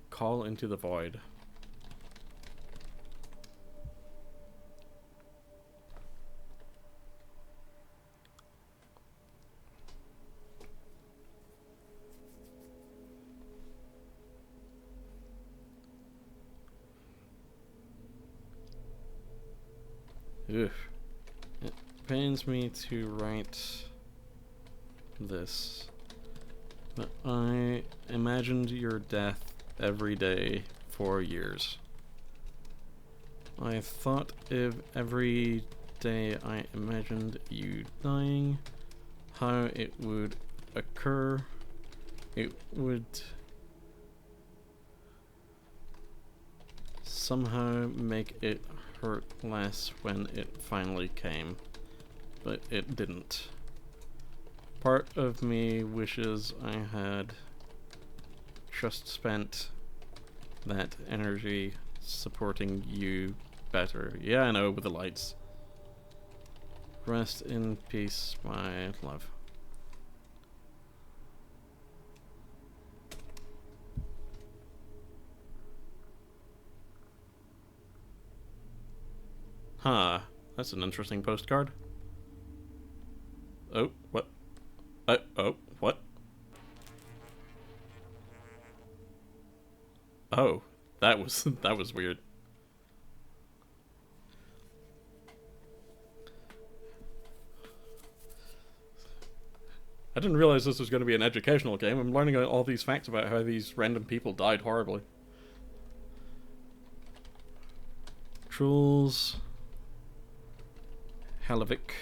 A: Call into the void. Ugh. It pains me to write this, but I imagined your death every day for years. I thought if every day I imagined you dying, how it would occur, it would somehow make it hurt less when it finally came, but it didn't. Part of me wishes I had just spent that energy supporting you better. Yeah, I know, with the lights. Rest in peace, my love. Huh, that's an interesting postcard. Oh, what? Oh, what? Oh, that was that was weird. I didn't realize this was going to be an educational game. I'm learning all these facts about how these random people died horribly. Truls Helvik,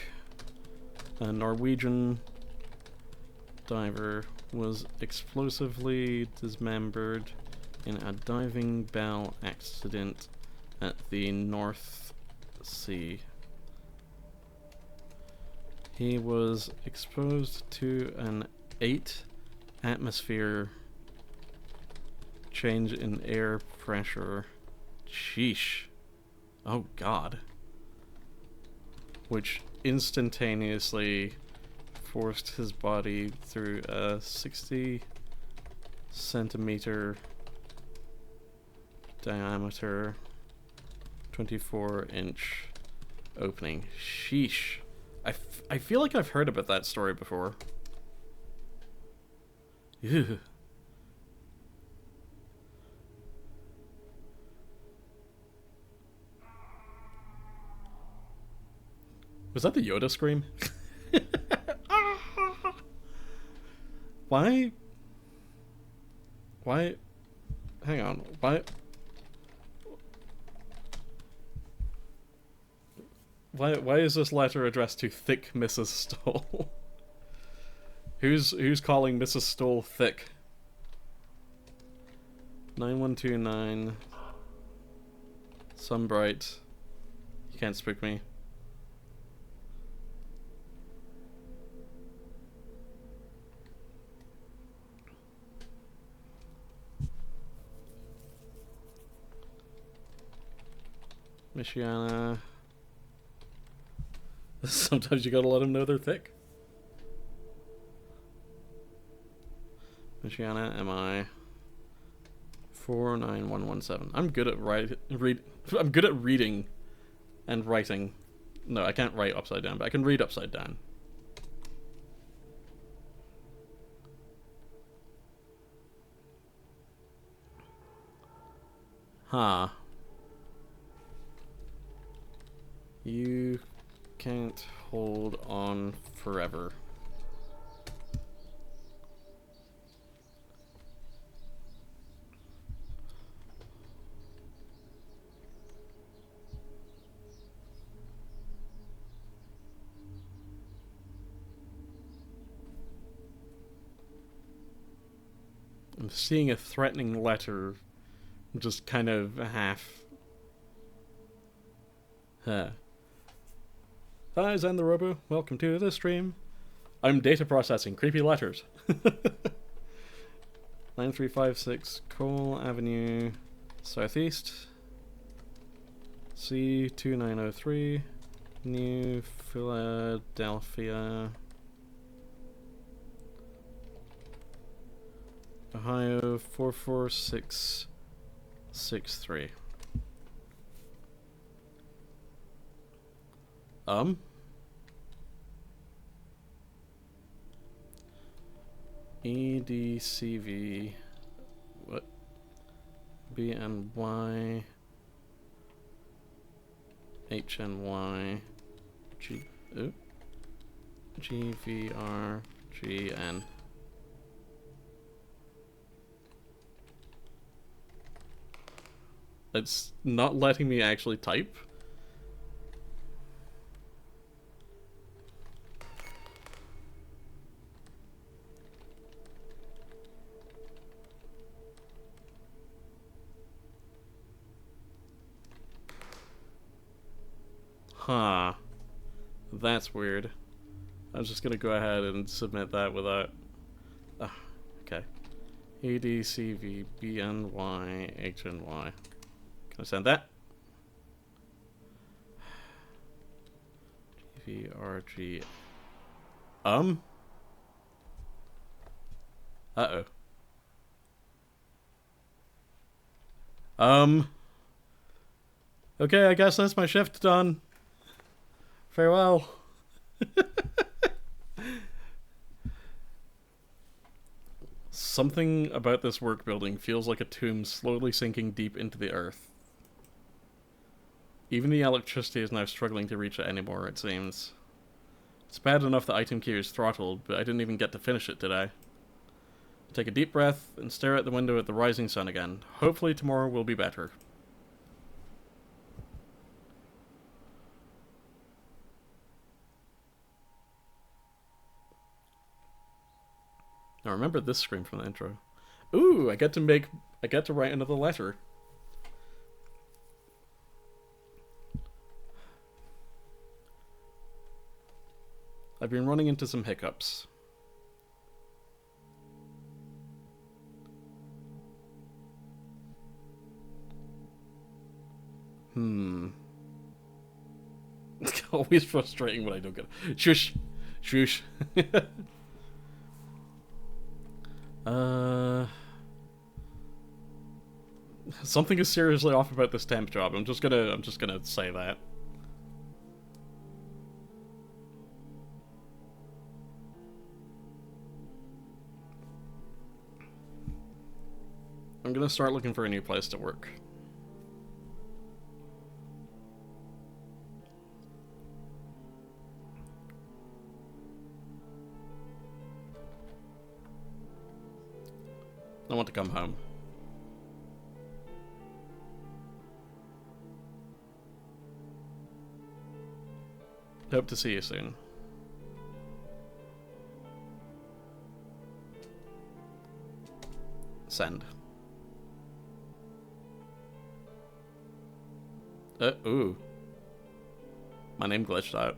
A: a Norwegian diver, was explosively dismembered in a diving bell accident at the North Sea. He was exposed to an 8 atmosphere change in air pressure. Sheesh. Oh God. Which instantaneously forced his body through a 60 centimeter diameter, 24-inch opening. Sheesh. I feel like I've heard about that story before. Ew. Was that the Yoda scream? Why? Hang on. Why? Why is this letter addressed to thick Mrs. Stoll? Who's calling Mrs. Stoll thick? 9129 Sunbright. You can't spook me. Michiana. Sometimes you gotta let them know they're thick. Michiana, MI 49117. I'm good at I'm good at reading and writing. No, I can't write upside down, but I can read upside down. Huh. You can't hold on forever. I'm seeing a threatening letter, just kind of half. Huh. Hi, Zen the Robo. Welcome to the stream. I'm data processing creepy letters. 9356 Cole Avenue Southeast. C2903 New Philadelphia, Ohio 44663. EDCV, what? BNY, HNY, GVRGN. It's not letting me actually type. Huh. That's weird. I'm just gonna go ahead and submit that without... okay. ADCVBNYHNY. Can I send that? GVRG. Uh-oh. Okay, I guess that's my shift done. Farewell. Something about this work building feels like a tomb slowly sinking deep into the earth. Even the electricity is now struggling to reach it anymore, it seems. It's bad enough the item queue is throttled, but I didn't even get to finish it today. Take a deep breath and stare out the window at the rising sun again. Hopefully tomorrow will be better. Now remember this screen from the intro. Ooh, I get to write another letter. I've been running into some hiccups. Always frustrating when I don't get it. Shush! Shush! Something is seriously off about this temp job. I'm just gonna say that. I'm gonna start looking for a new place to work. I want to come home. Hope to see you soon. Send. Ooh. My name glitched out.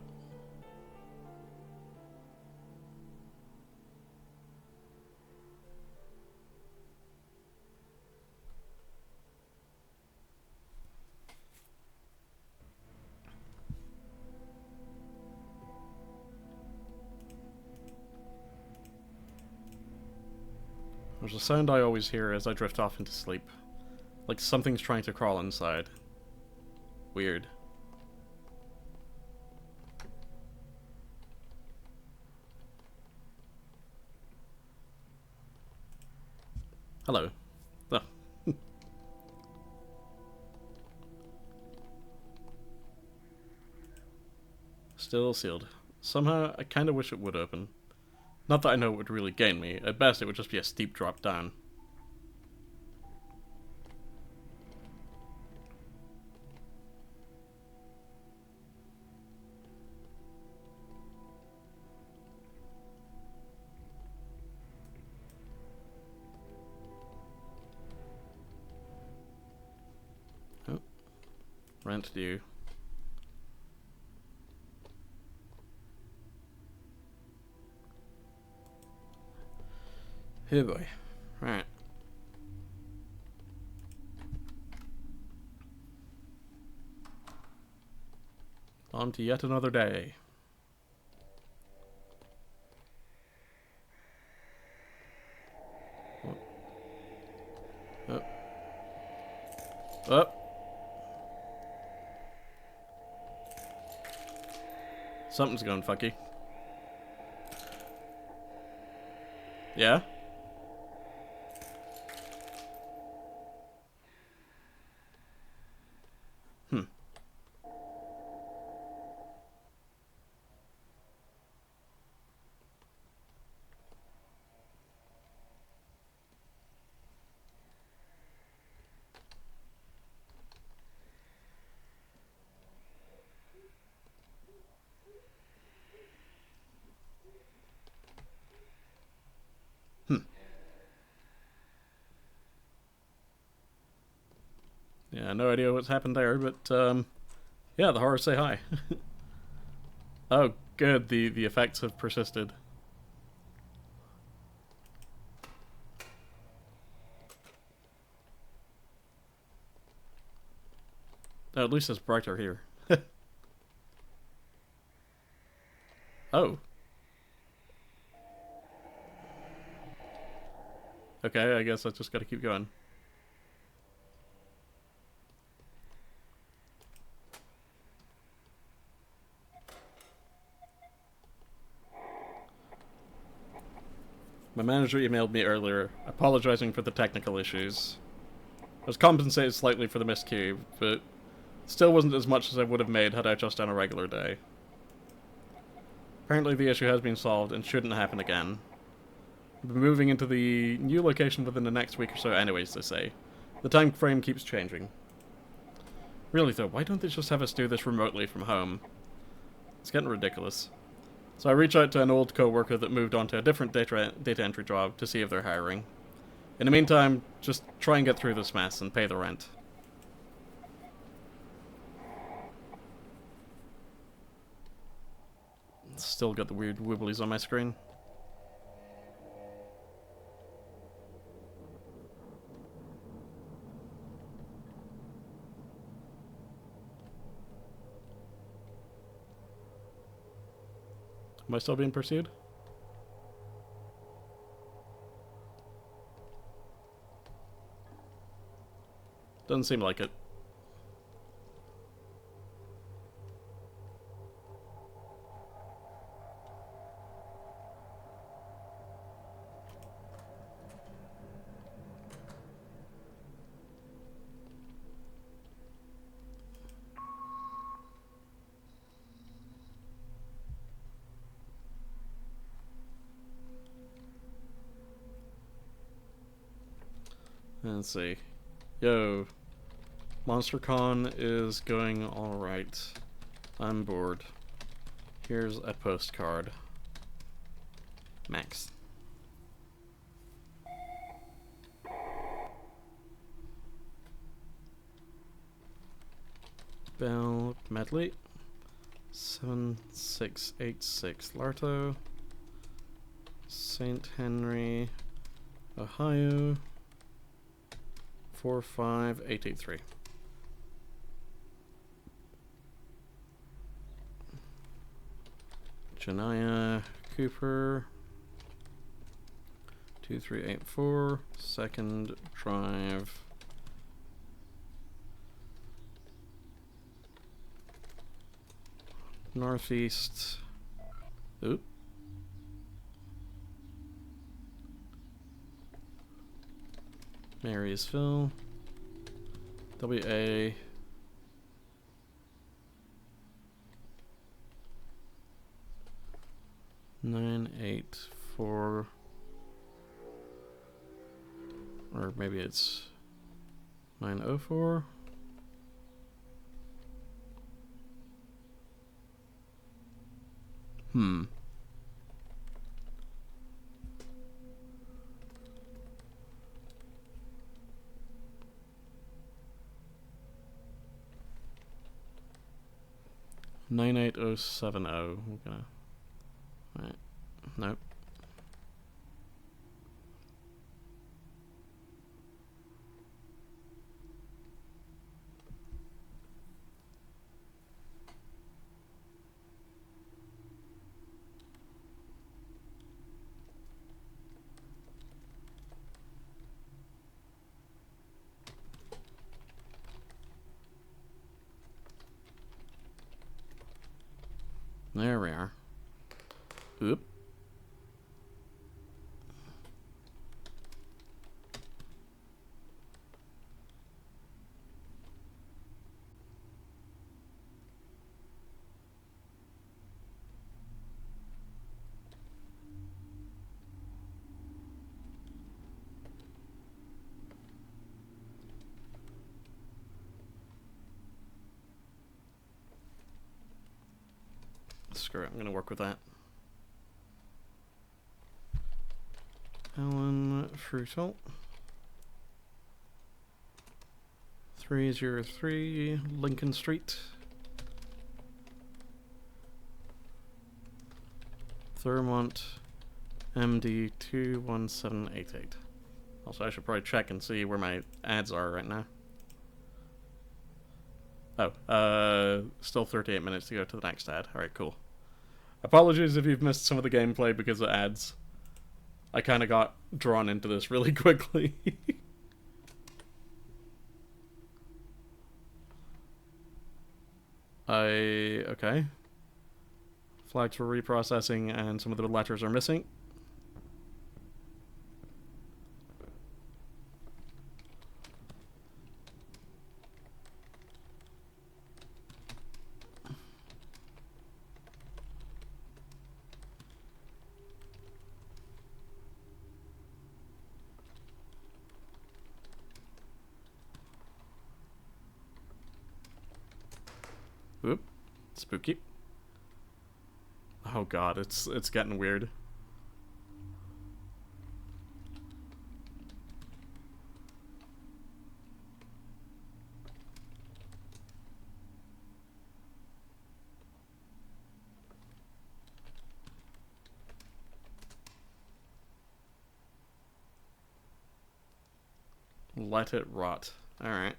A: There's a sound I always hear as I drift off into sleep. Like something's trying to crawl inside. Weird. Hello. Oh. Still sealed. Somehow, I kinda wish it would open. Not that I know it would really gain me. At best, it would just be a steep drop down. Oh. Rent due. Oh boy. Right. On to yet another day. Oh. Oh. Something's going fucky. Yeah? Yeah, no idea what's happened there, but, yeah, the horrors say hi. Oh, good, the effects have persisted. Oh, at least it's brighter here. Oh. Okay, I guess I just gotta keep going. My manager emailed me earlier, apologizing for the technical issues. I was compensated slightly for the miscue, but still wasn't as much as I would have made had I just done a regular day. Apparently the issue has been solved and shouldn't happen again. We'll be moving into the new location within the next week or so anyways, they say. The time frame keeps changing. Really though, why don't they just have us do this remotely from home? It's getting ridiculous. So I reach out to an old co-worker that moved on to a different data entry job to see if they're hiring. In the meantime, just try and get through this mess and pay the rent. Still got the weird wibblies on my screen. Am I still being pursued? Doesn't seem like it. Let's see. Yo. MonsterCon is going alright. I'm bored. Here's a postcard. Max. Bell Medley. 7686 Larto. St. Henry, Ohio. 45883. Janaya Cooper. 2384. Second Drive. Northeast. Oop. Marysville. WA. Nine eight four, or maybe it's 904. Hmm. Nine 98070. We're gonna. Right. Nope. There we are. Oop. Screw it, I'm gonna work with that. Alan Frutal. 303 Lincoln Street. Thurmont MD 21788. Also, I should probably check and see where my ads are right now. Oh, still 38 minutes to go to the next ad. Alright, cool. Apologies if you've missed some of the gameplay because of ads. I kind of got drawn into this really quickly. Okay. Flags for reprocessing and some of the letters are missing. Oop. Spooky. Oh god, it's getting weird. Let it rot. Alright.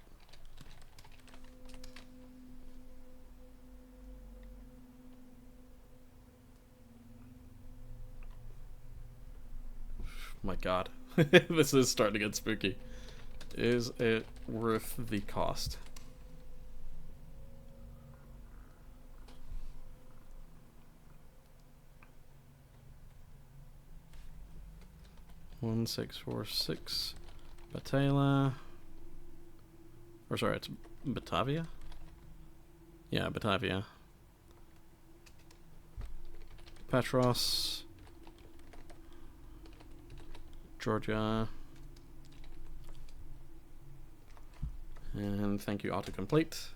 A: My god. This is starting to get spooky. Is it worth the cost? One 646 Batala. Or sorry, it's Batavia? Yeah, Batavia. Petros. Georgia. And thank you, autocomplete.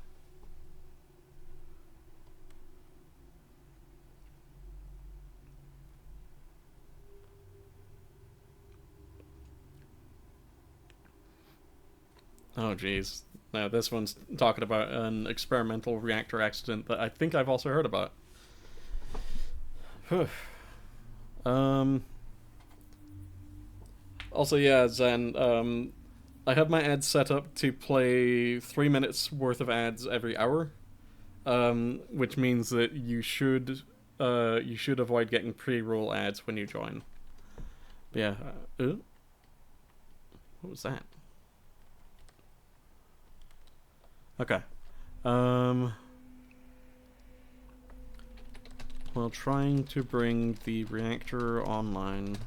A: Oh, jeez. Now, this one's talking about an experimental reactor accident that I think I've also heard about. um. Also, yeah, Zen. I have my ads set up to play 3 minutes worth of ads every hour, which means that you should avoid getting pre-roll ads when you join. But yeah, what was that? Okay. While trying to bring the reactor online,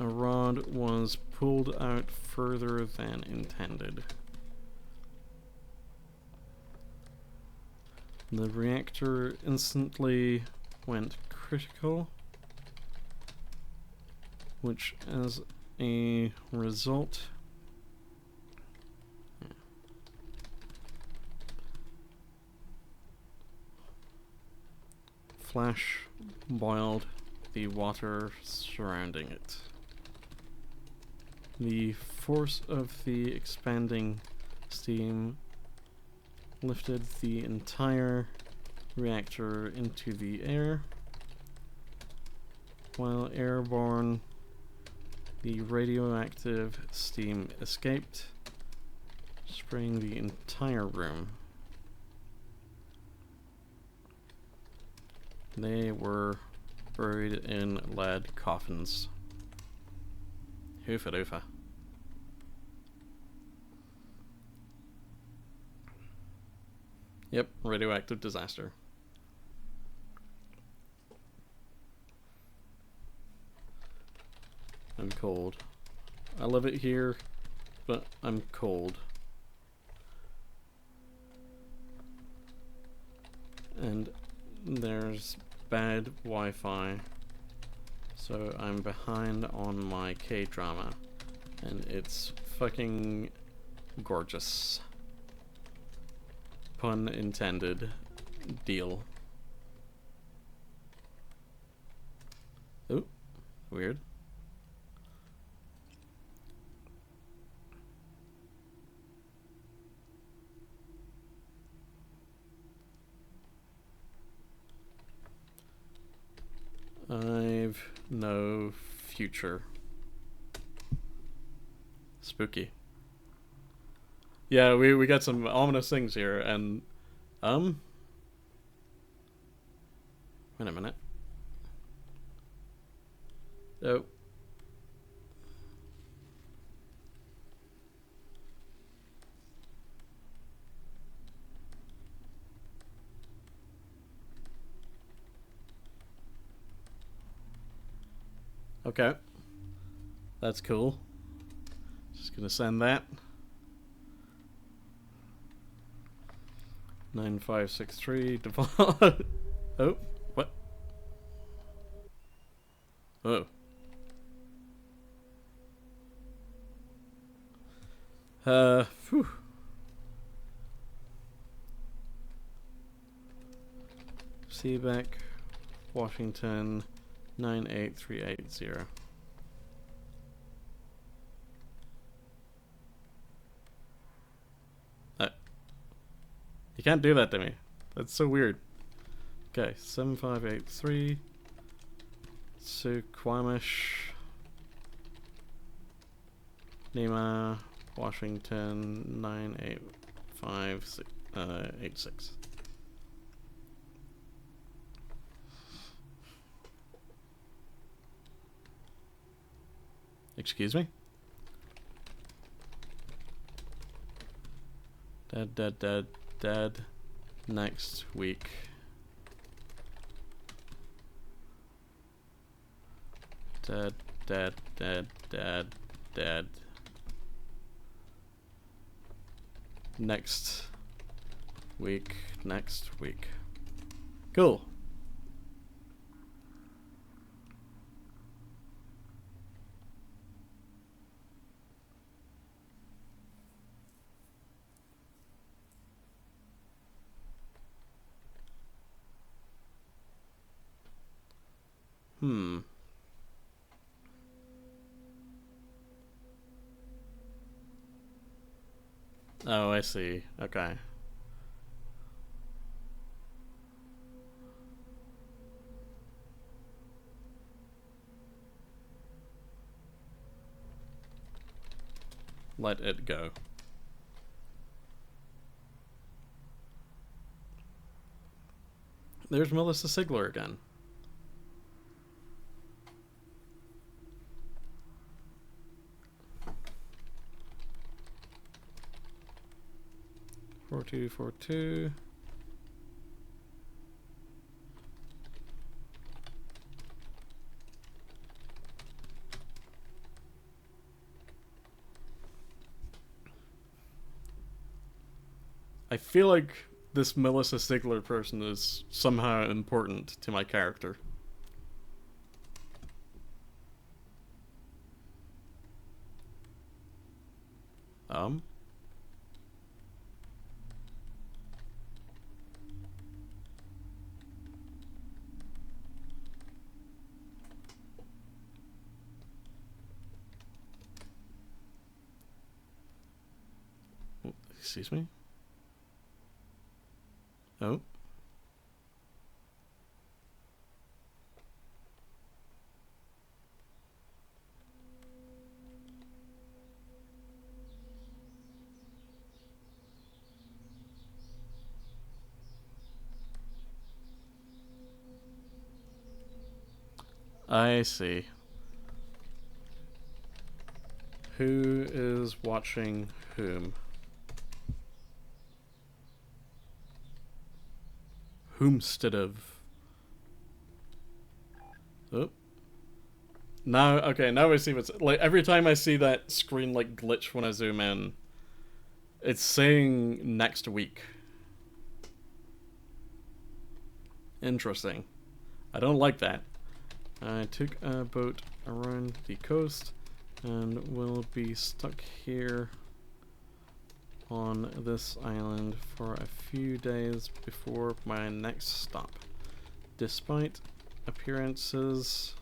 A: a rod was pulled out further than intended. The reactor instantly went critical, which as a result flash boiled the water surrounding it. The force of the expanding steam lifted the entire reactor into the air. While airborne, the radioactive steam escaped, spraying the entire room. They were buried in lead coffins. Hoofa doofa. Yep, radioactive disaster. I'm cold. I love it here, but I'm cold. And there's bad Wi-Fi, so I'm behind on my K-drama, and it's fucking gorgeous. Pun intended. Deal. Ooh, weird. I've no future. Spooky. Yeah, we got some ominous things here, and wait a minute. Oh. Okay. That's cool. Just gonna send that. 9563 default. Oh, what? Oh. Phew. Seabeck, Washington, 98380. You can't do that to me. That's so weird. Okay, 7583. Suquamish. Nema, Washington, 98586. Excuse me? Dead. Next week. Dead. Next week. Cool. Oh, I see. Okay. Let it go. There's Melissa Sigler again. Four two 4-2. I feel like this Melissa Sigler person is somehow important to my character. Um. Excuse me? Oh. I see. Who is watching whom? Whomstead of. Oh. Now, okay, now I see what's. Like, every time I see that screen, like, glitch when I zoom in, it's saying next week. Interesting. I don't like that. I took a boat around the coast and will be stuck here on this island for a few days before my next stop. Despite appearances,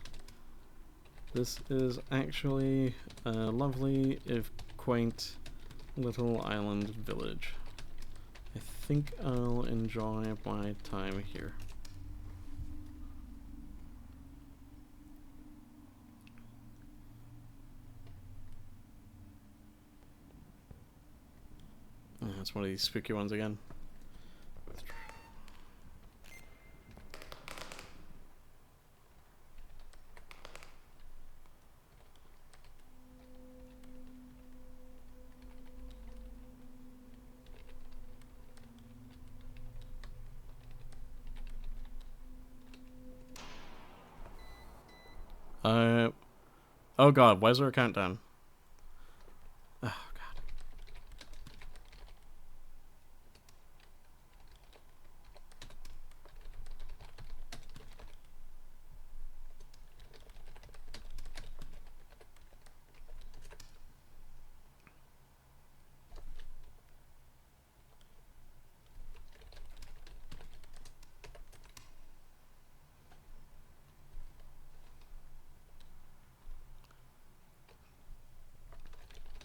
A: this is actually a lovely, if quaint, little island village. I think I'll enjoy my time here. That's one of these spooky ones again. Oh god, why is there a countdown? Oh god.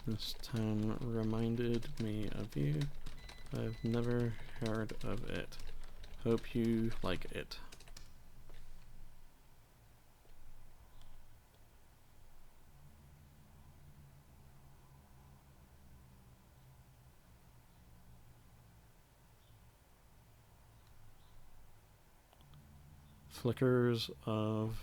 A: This town reminded me of you. I've never heard of it. Hope you like it. Flickers of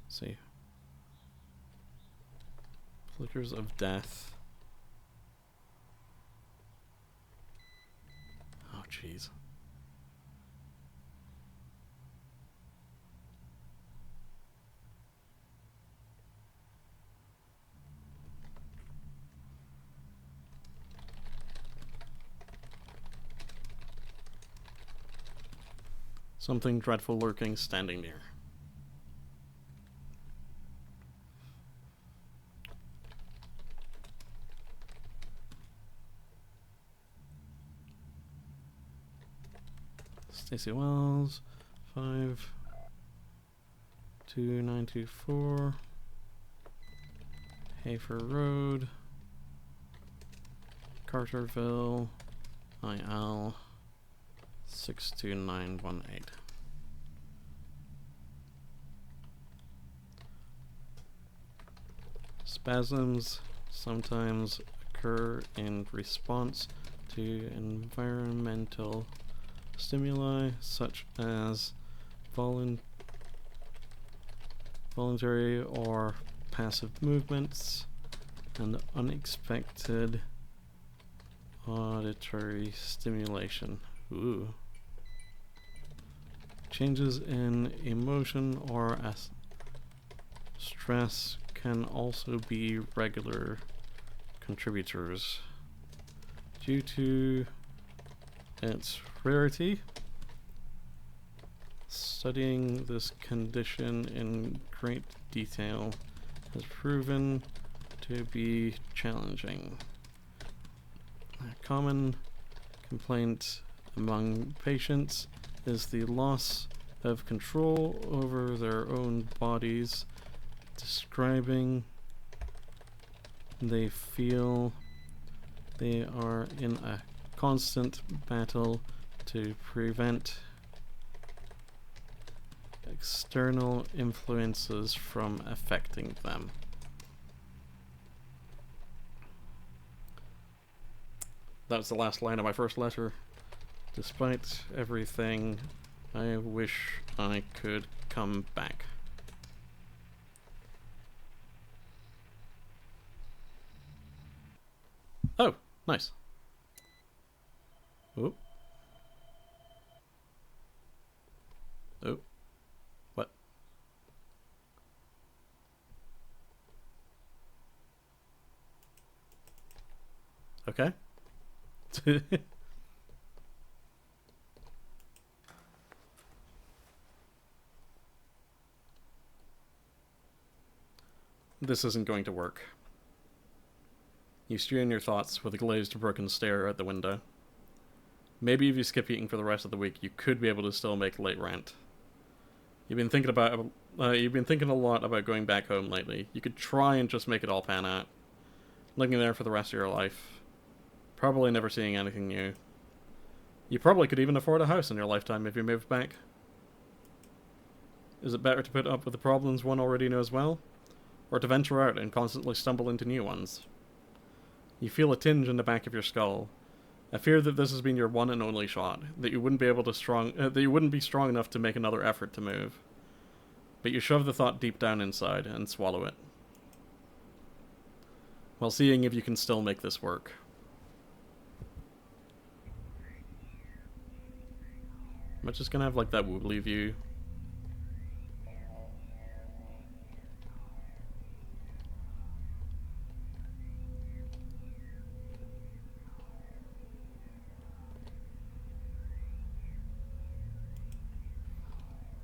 A: see. Flickers of death. Oh jeez. Something dreadful lurking, standing near. Stacey Wells, 5. 2924 Hafer Road, Carterville, IL 62918. Spasms sometimes occur in response to environmental stimuli such as voluntary or passive movements and unexpected auditory stimulation. Ooh. Changes in emotion or stress can also be regular contributors. Due to its rarity, studying this condition in great detail has proven to be challenging. A common complaint among patients is the loss of control over their own bodies, describing they feel they are in a constant battle to prevent external influences from affecting them. That was the last line of my first letter. Despite everything, I wish I could come back. Oh, nice. Oh. Oh. What? Okay. This isn't going to work. You stew in your thoughts with a glazed, broken stare at the window. Maybe if you skip eating for the rest of the week, you could be able to still make late rent. You've been thinking a lot about going back home lately. You could try and just make it all pan out. Living there for the rest of your life. Probably never seeing anything new. You probably could even afford a house in your lifetime if you moved back. Is it better to put up with the problems one already knows well? Or to venture out and constantly stumble into new ones? You feel a tinge in the back of your skull. A fear that this has been your one and only shot, that you wouldn't be strong enough to make another effort to move. But you shove the thought deep down inside and swallow it, while seeing if you can still make this work. Am I just gonna have like that wobbly view?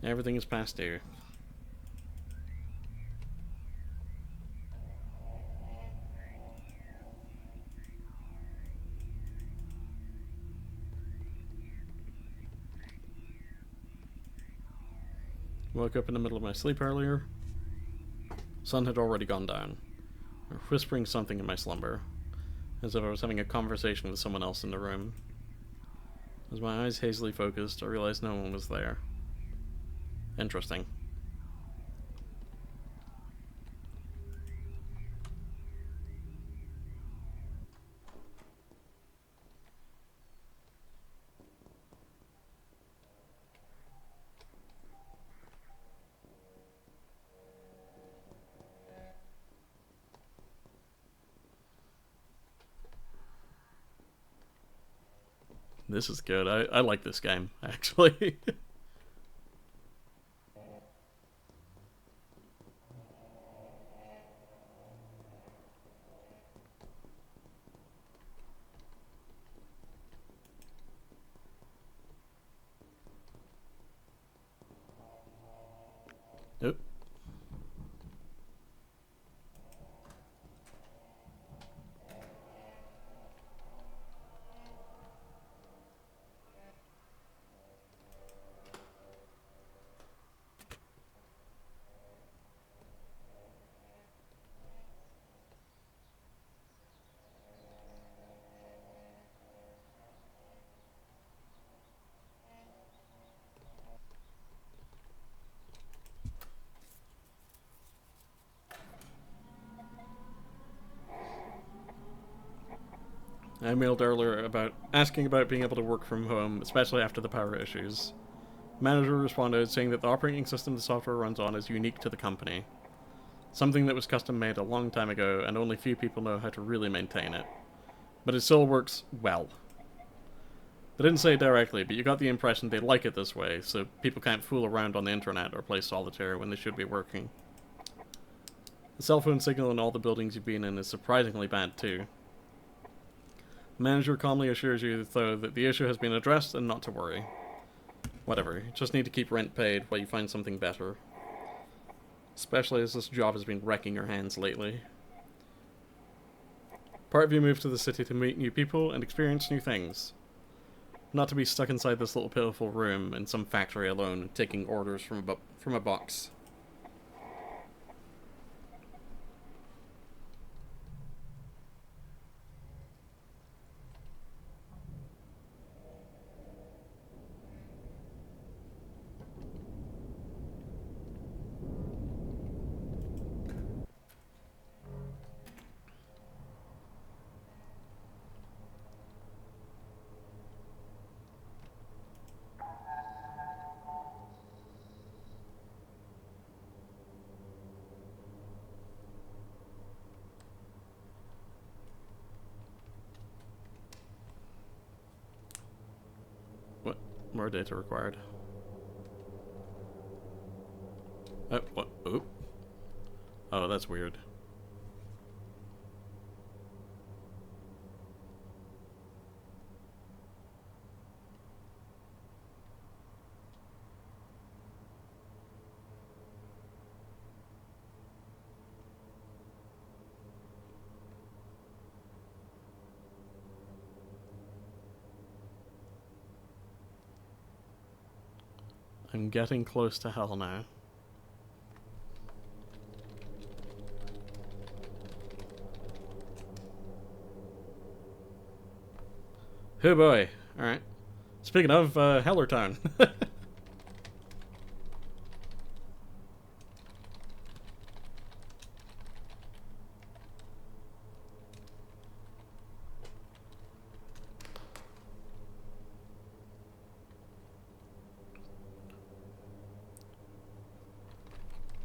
A: Everything is past due. Woke up in the middle of my sleep earlier. Sun had already gone down, whispering something in my slumber, as if I was having a conversation with someone else in the room. As my eyes hazily focused, I realized no one was there. Interesting. This is good. I like this game, actually. Oop. I mailed earlier about asking about being able to work from home, especially after the power issues. Manager responded saying that the operating system the software runs on is unique to the company. Something that was custom made a long time ago and only few people know how to really maintain it. But it still works well. They didn't say it directly, but you got the impression they like it this way, so people can't fool around on the internet or play solitaire when they should be working. The cell phone signal in all the buildings you've been in is surprisingly bad too. The manager calmly assures you, though, that the issue has been addressed and not to worry. Whatever, you just need to keep rent paid while you find something better. Especially as this job has been wrecking your hands lately. Part of you moved to the city to meet new people and experience new things. Not to be stuck inside this little pitiful room in some factory alone, taking orders from a box. What? More data required. Oh, what? Oh. Oh, that's weird. I'm getting close to hell now. Oh boy. Alright. Speaking of, Hellertown.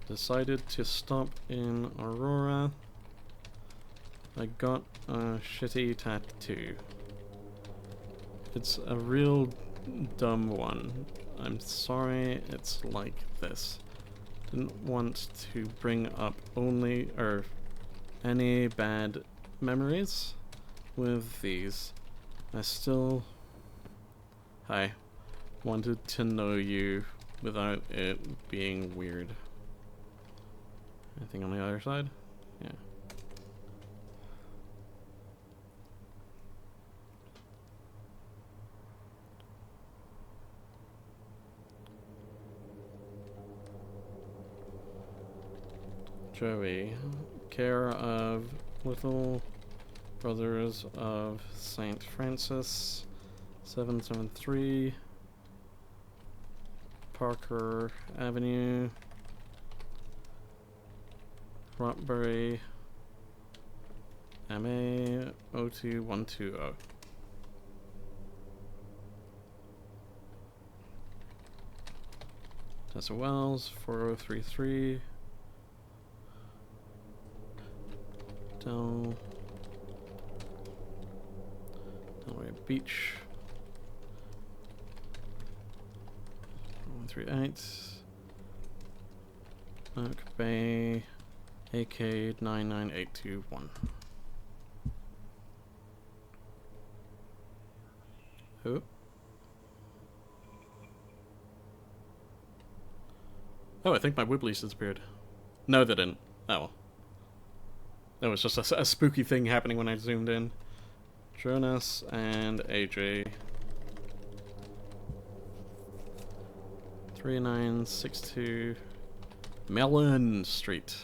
A: Decided to stop in Aurora. I got a shitty tattoo. It's a real dumb one. I'm sorry it's like this. Didn't want to bring up any bad memories with these. I wanted to know you without it being weird. Anything on the other side? Yeah. Joey, care of Little Brothers of St. Francis, 773 Parker Avenue, Rotbury, MA 02120. Tessa Wells, 4033. Delray Beach, 138. Oak Bay, AK 99821. Who? Oh, I think my Wibblies disappeared. No, they didn't. Oh well. That was just a spooky thing happening when I zoomed in. Jonas and AJ. 3962 Mellon Street.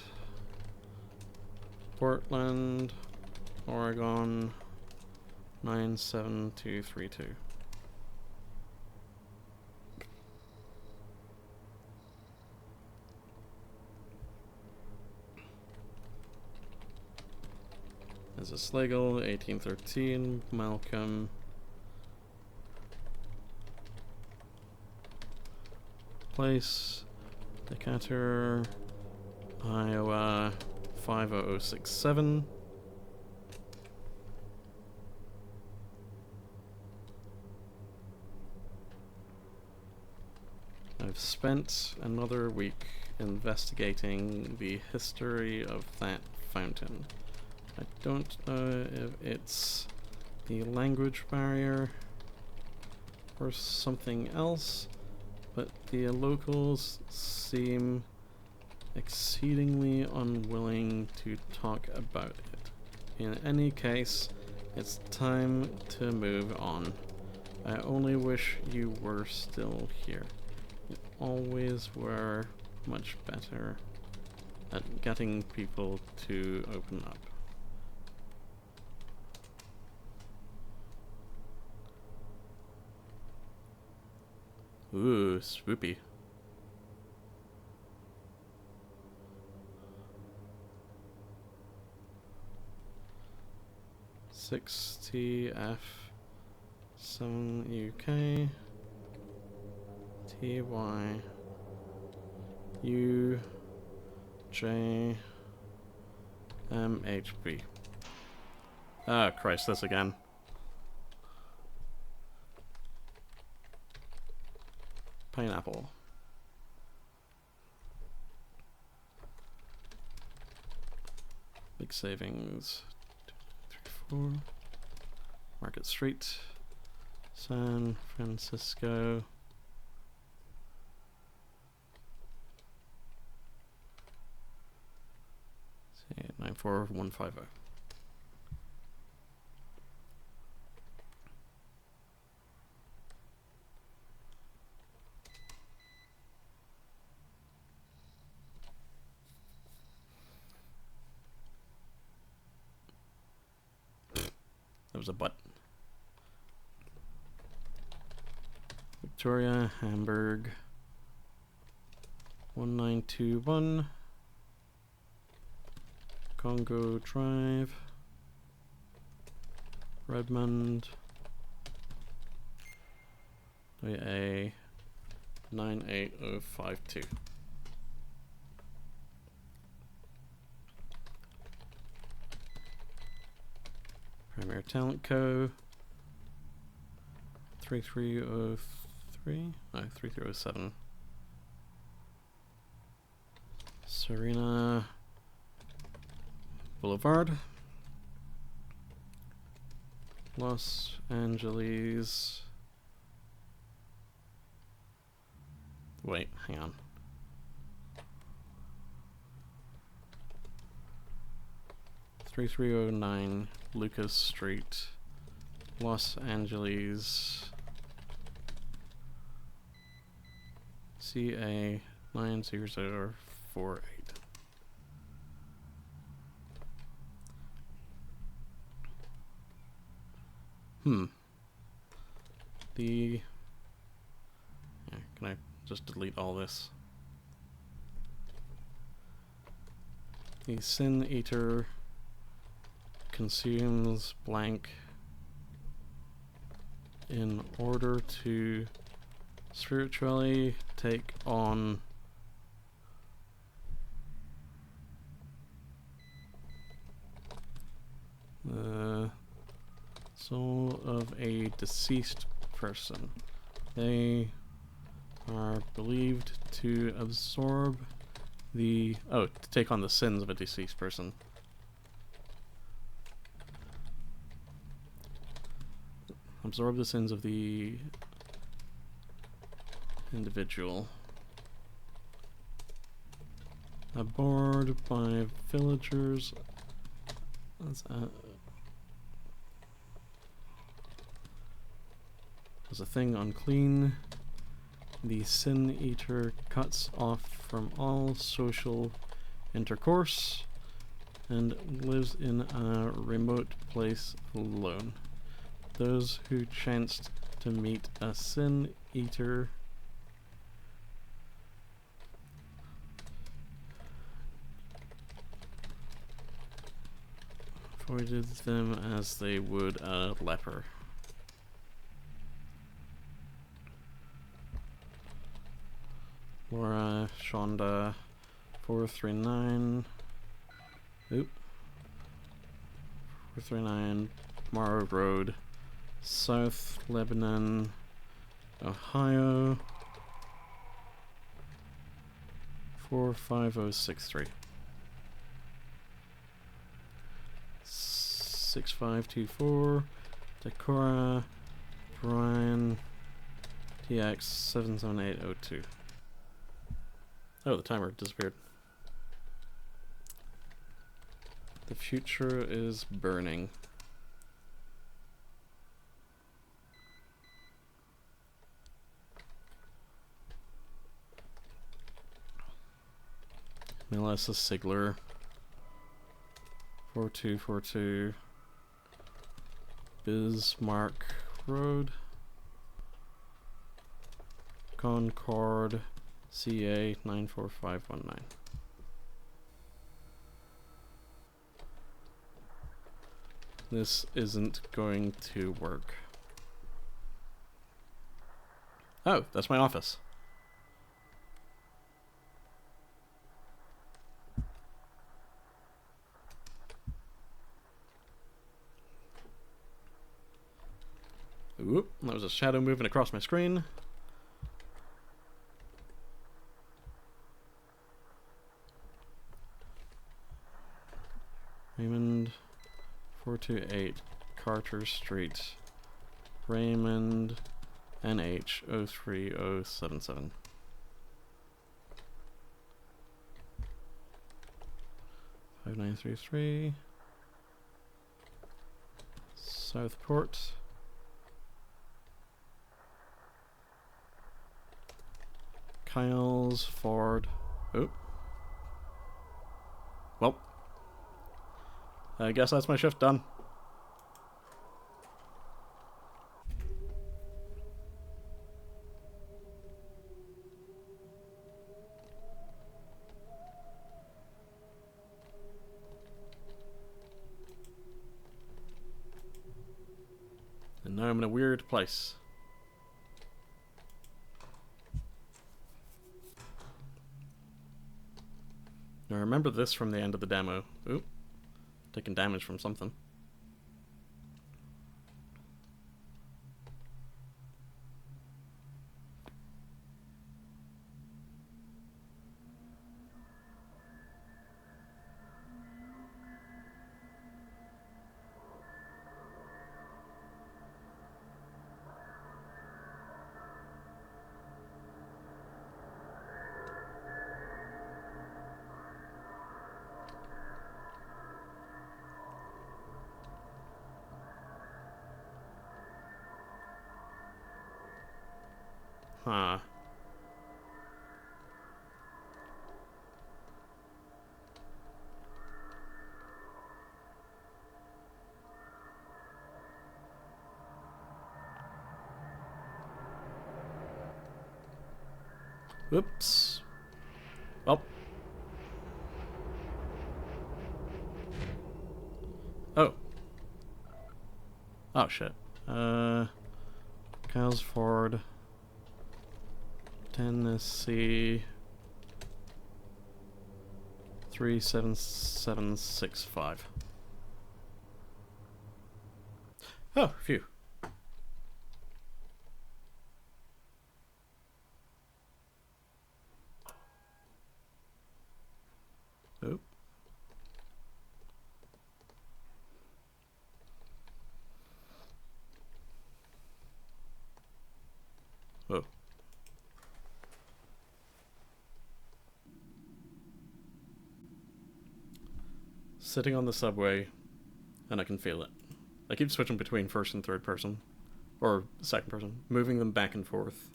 A: Portland, Oregon 97232. There's a Schlegel, 1813, Malcolm. Place, Decatur, Iowa, 50067. I've spent another week investigating the history of that fountain. I don't know if it's the language barrier or something else, but the locals seem exceedingly unwilling to talk about it. In any case, it's time to move on. I only wish you were still here. You always were much better at getting people to open up. Ooh, swoopy. Six TF 7 UK TY U J MHB. Ah, Christ, this again. Pineapple. Big savings. 2, 3, 4. Market Street. San Francisco. 94150. That was a butt. Victoria, Hamburg. 1921. Congo Drive. Redmond. A 98052. Premier Talent Co. 3303. No, 3307. Serena Boulevard. Los Angeles. Wait, hang on. (3309) Lucas Street, Los Angeles, CA 90048. Can I just delete all this? The Sin Eater consumes blank in order to spiritually take on the soul of a deceased person. They are believed to absorb to take on the sins of a deceased person. Absorb the sins of the individual. Abhorred by villagers. As a thing unclean, the Sin Eater cuts off from all social intercourse and lives in a remote place alone. Those who chanced to meet a Sin Eater Avoided them as they would a leper. Laura, Shonda, 439. Oop. 439 Morrow Road, South Lebanon, Ohio. 45063. 6524 Decorah, Brian, TX 77802. Oh, the timer disappeared. The future is burning. Melissa Sigler, 4242 Bismarck Road, Concord, CA 94519. This isn't going to work. Oh, that's my office. Oop, that was a shadow moving across my screen. Raymond, 428 Carter Street, Raymond, NH 03077. Five 933 Southport. Kyle's Ford. Oh. Well, I guess that's my shift done. And now I'm in a weird place. Now I remember this from the end of the demo. Oop. Taking damage from something. Huh. Oops. Well. Oh. Oh shit. Kyle's Ford. Tennessee 37765. Oh, phew. Oh. Oh. Sitting on the subway, and I can feel it. I keep switching between first and third person, or second person, moving them back and forth.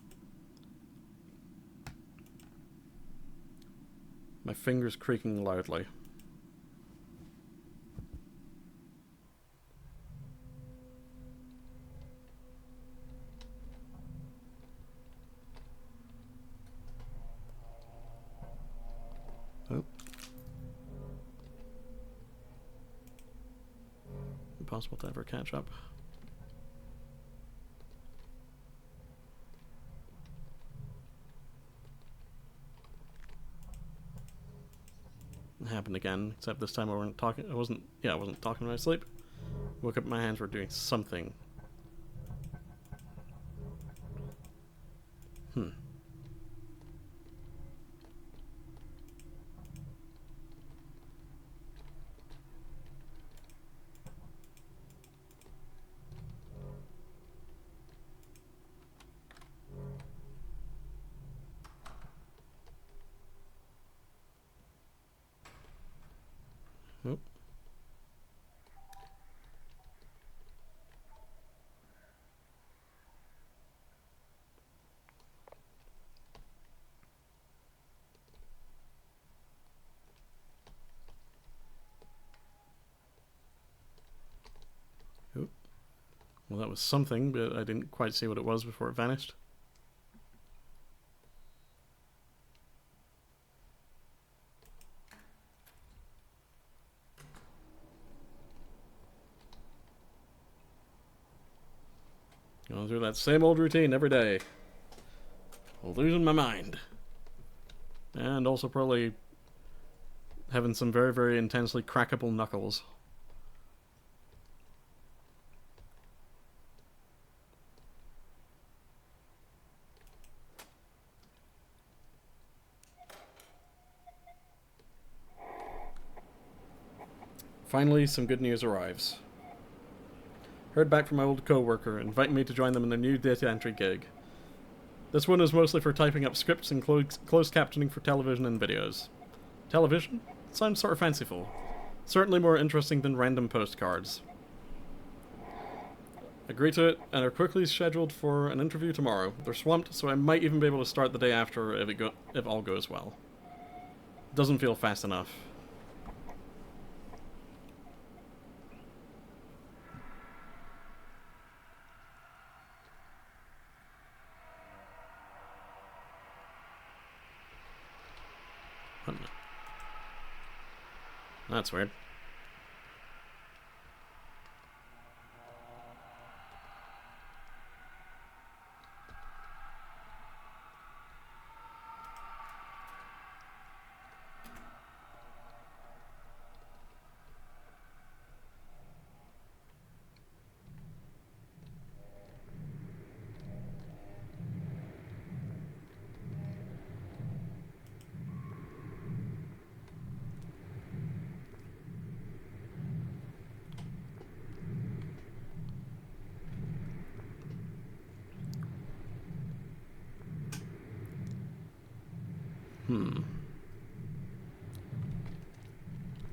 A: My fingers creaking loudly. Oh. impossible to ever catch up. It happened again, except this time I wasn't talking. I wasn't talking in my sleep. Woke up, my hands were doing something. Oh. Oh. Well, that was something, but I didn't quite see what it was before it vanished. Going through that same old routine every day. Losing my mind. And also probably having some very, very intensely crackable knuckles. Finally, some good news arrives. Heard back from my old co-worker, inviting me to join them in their new data entry gig. This one is mostly for typing up scripts and closed captioning for television and videos. Television? Sounds sort of fanciful. Certainly more interesting than random postcards. Agree to it, and are quickly scheduled for an interview tomorrow. They're swamped, so I might even be able to start the day after if all goes well. Doesn't feel fast enough. That's weird.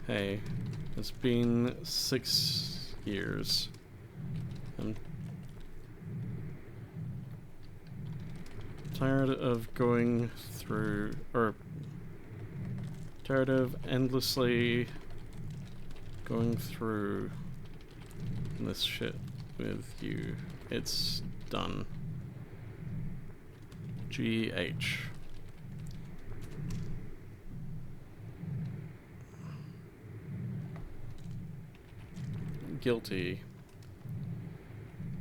A: Hey, it's been 6 years. I'm tired of going through, or tired of endlessly going through this shit with you. It's done. GH. Guilty.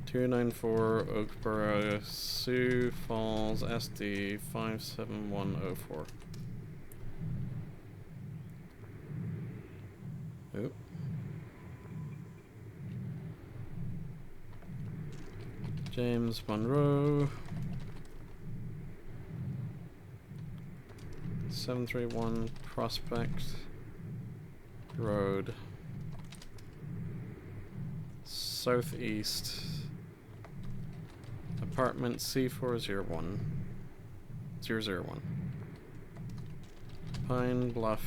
A: 294 Oakborough, Sioux Falls, SD 57104. Oh. James Monroe. 731 Prospect Road. Southeast. Apartment C401. 001. Pine Bluff.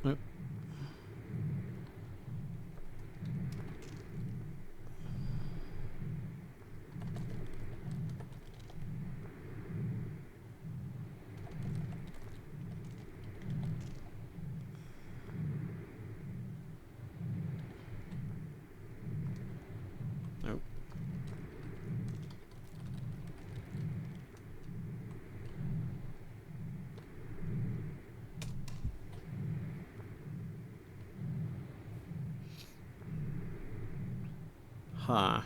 A: Oh. Huh.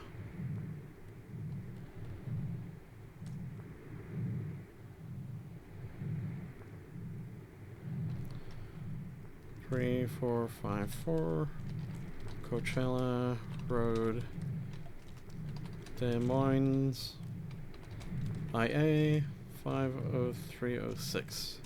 A: Three, 4, 5, 4. Coachella Road. Des Moines. IA 50306.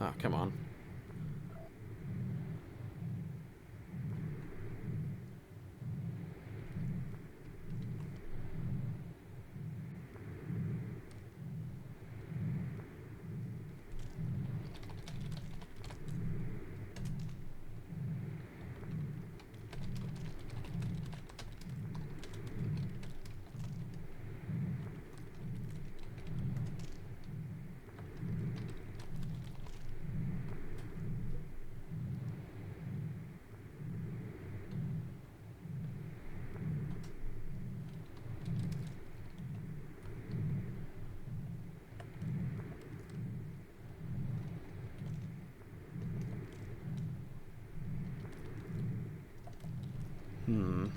A: Oh, come on. Hmm.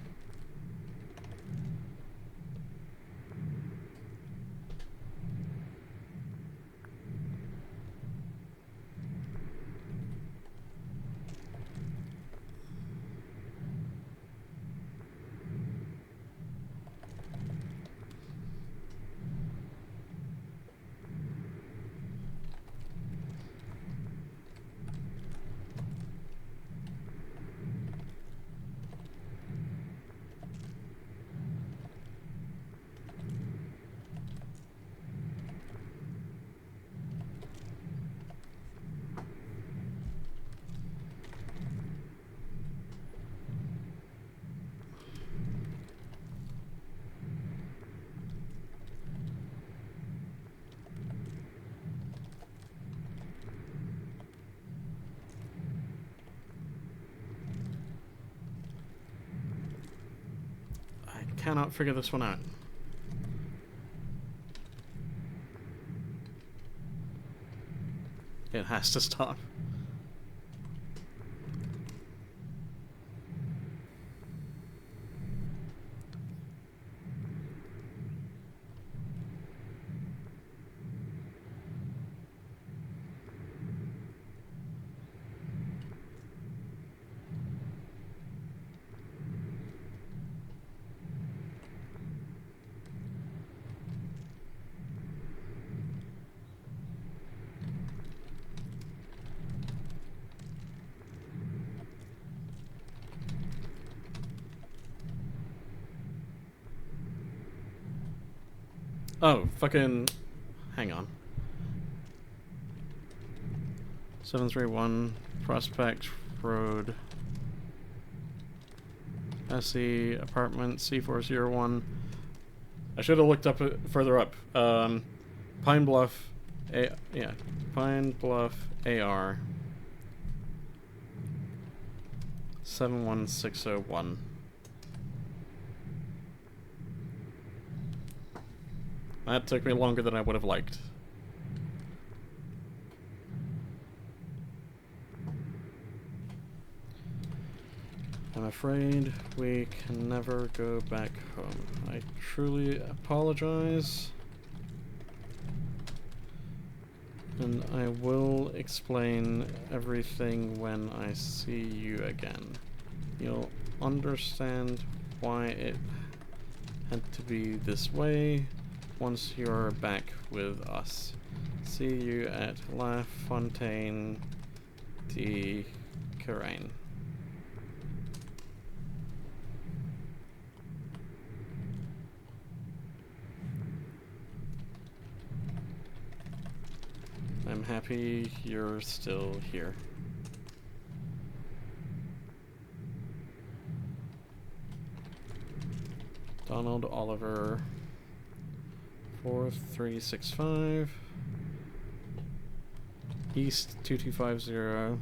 A: I cannot figure this one out. It has to stop. Oh, fucking... Hang on. 731 Prospect Road. SE Apartment C401. I should have looked up further up. Pine Bluff... yeah. Pine Bluff AR. 71601. That took me longer than I would have liked. I'm afraid we can never go back home. I truly apologize. And I will explain everything when I see you again. You'll understand why it had to be this way once you're back with us. See you at La Fontaine de Carrain. I'm happy you're still here. Donald Oliver 4365. East 2250.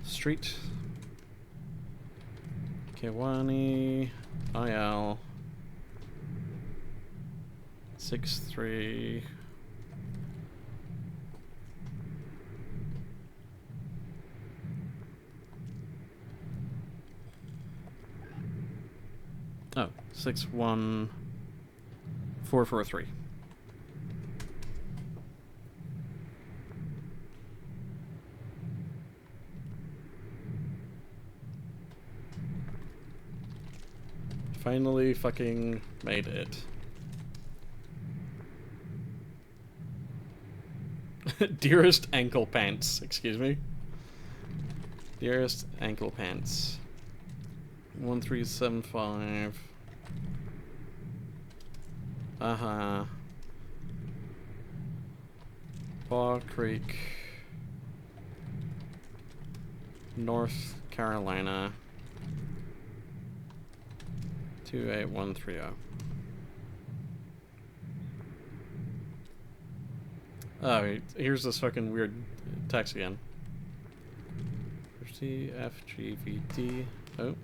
A: Street. Kiwani. IL. 63. Oh, 61443. Finally fucking made it. Dearest ankle pants, excuse me. Dearest ankle pants. 1375. Paw Creek, North Carolina, 28130. Oh, here's this fucking weird text again. 50 FGVD. Oh.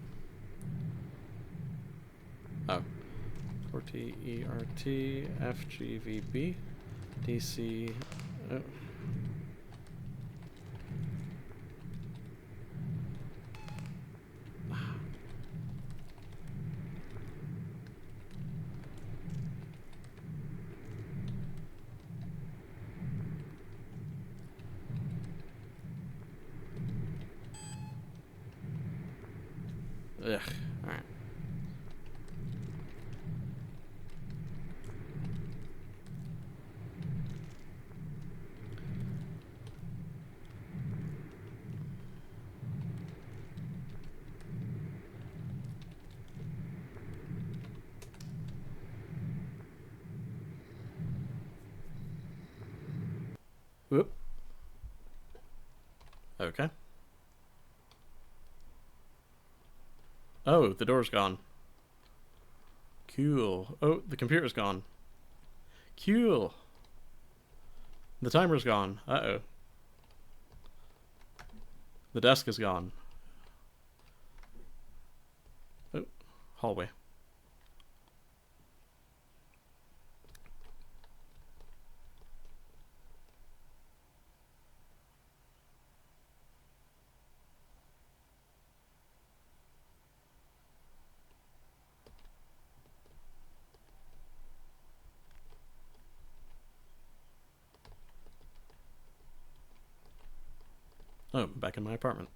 A: Oh. 40 ERT FGVB DC. Oh. Ugh. Alright. Whoop. Okay. Oh, the door's gone. Cool. Oh, the computer's gone. Cool. The timer's gone. Uh-oh. The desk is gone. Oh, hallway. Oh, back in my apartment.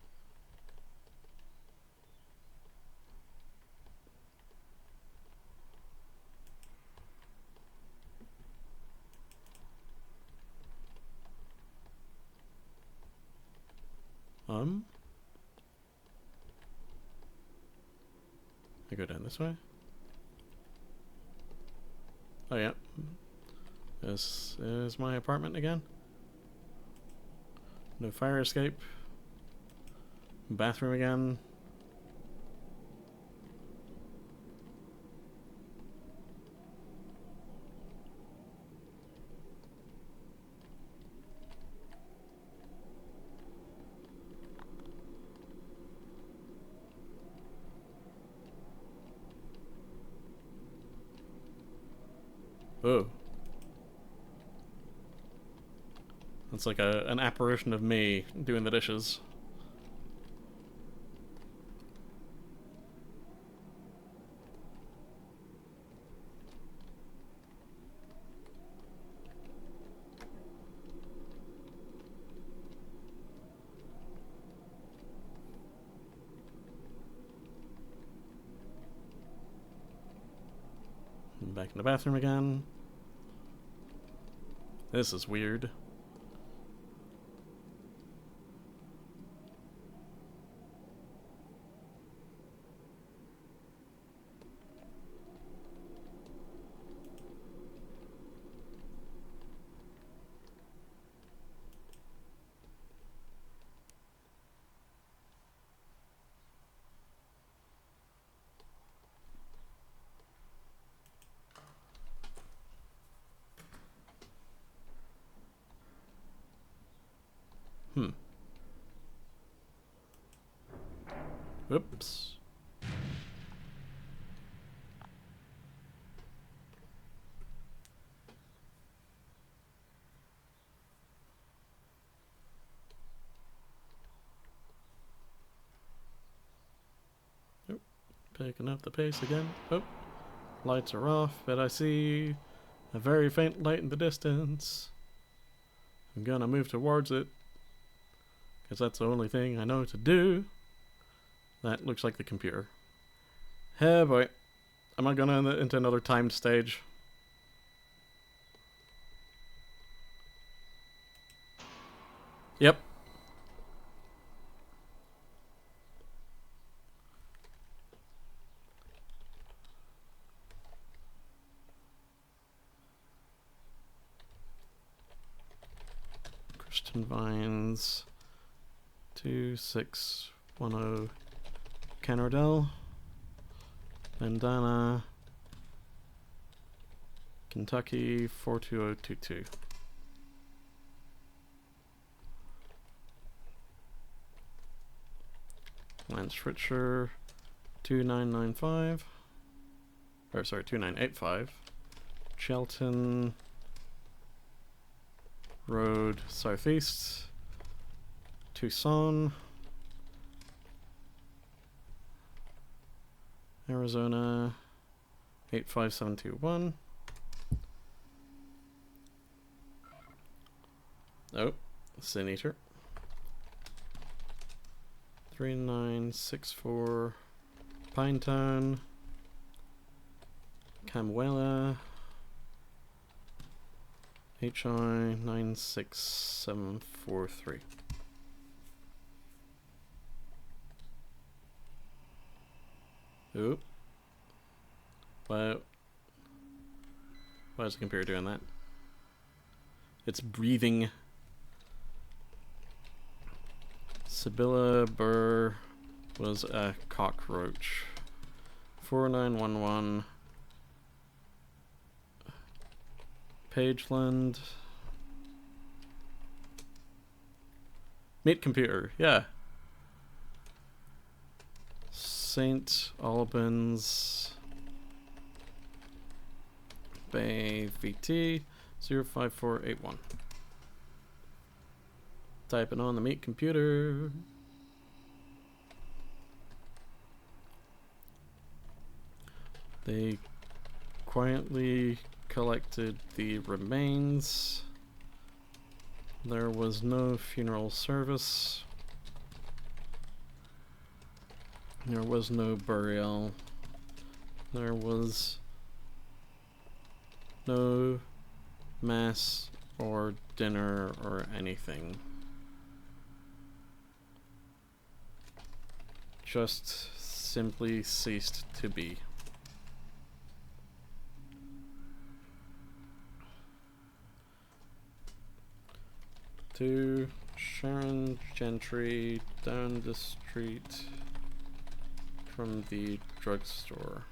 A: I go down this way. Oh yeah. This is my apartment again. No fire escape. Bathroom again. Oh. That's like an apparition of me doing the dishes. Back in the bathroom again. This is weird. Oops. Oh, picking up the pace again. Oh, lights are off, but I see a very faint light in the distance. I'm gonna move towards it, because that's the only thing I know to do. That looks like the computer. Hey boy. Am I going into another timed stage? Yep. Christian Vines 2610 Canardell Bandana Kentucky 42022. Lance Fritcher 2995. Or sorry, 2985. Shelton Road Southeast. Tucson. Arizona 85721. Oh, Sin Eater. 3964 Pinetown. Camuela. HI 96743. Oop. Why is the computer doing that? It's breathing. Sibylla Burr was a cockroach. 4911. Pageland. Meet computer, yeah. St. Albans Bay VT 05481. Typing on the meet computer. They quietly collected the remains. There was no funeral service. There was no burial. There was no mass or dinner or anything. Just simply ceased to be. To Sharon Gentry down the street from the drugstore.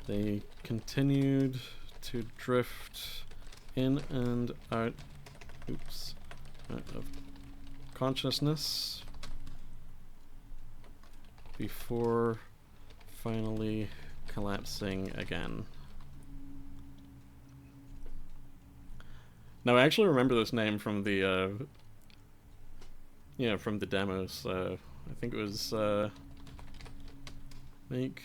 A: They continued to drift in and out, out of consciousness before finally collapsing again. Now I actually remember this name from the from the demos. I think it was Make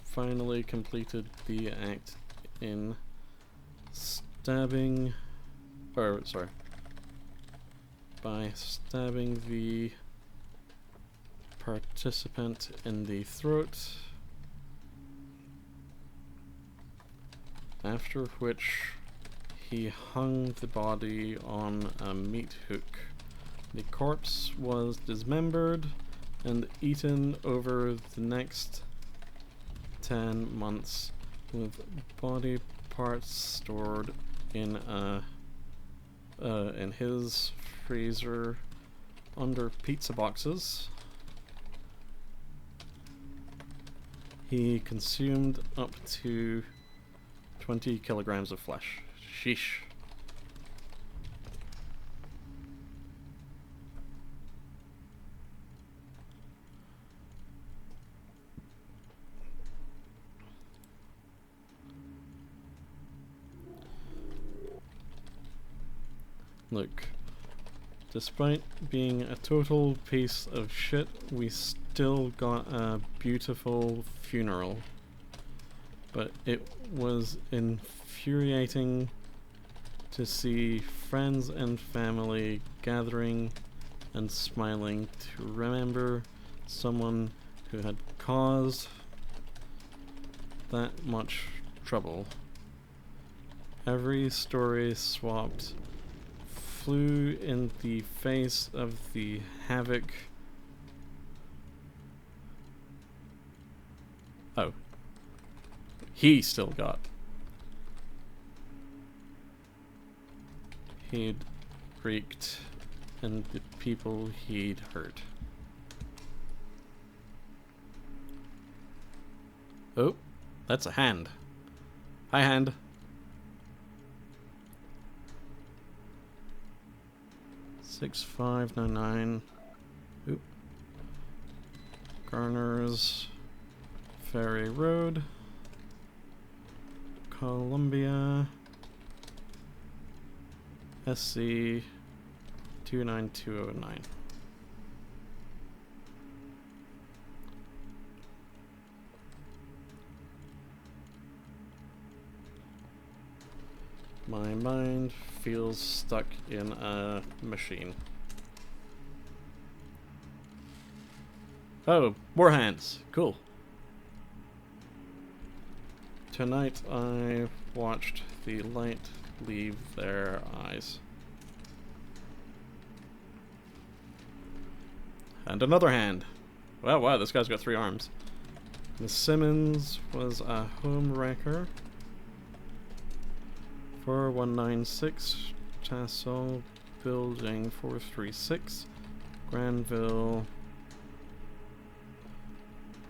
A: finally completed the act in stabbing, or sorry, by stabbing the participant in the throat, after which he hung the body on a meat hook. The corpse was dismembered and eaten over the next 10 months, with body parts stored in in his freezer under pizza boxes. He consumed up to 20 kilograms of flesh. Sheesh. Look, despite being a total piece of shit, we still got a beautiful funeral. But it was infuriating to see friends and family gathering and smiling to remember someone who had caused that much trouble. Every story swapped flew in the face of the havoc. Oh. He still got. He'd wreaked and the people he'd hurt. Oh, that's a hand. Hi, hand. $6,599. Oop. Garner's Ferry Road, Columbia, SC 29209. My mind feels stuck in a machine. Oh, more hands. Cool. Tonight I watched the light leave their eyes. And another hand. Wow, this guy's got 3 arms. Miss Simmons was a home wrecker. 4196 Tassel Building 436 Granville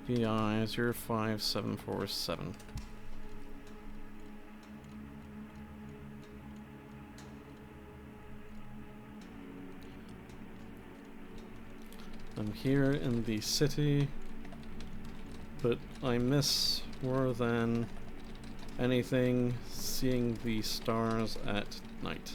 A: VI 05747. I'm here in the city, but I miss more than anything seeing the stars at night.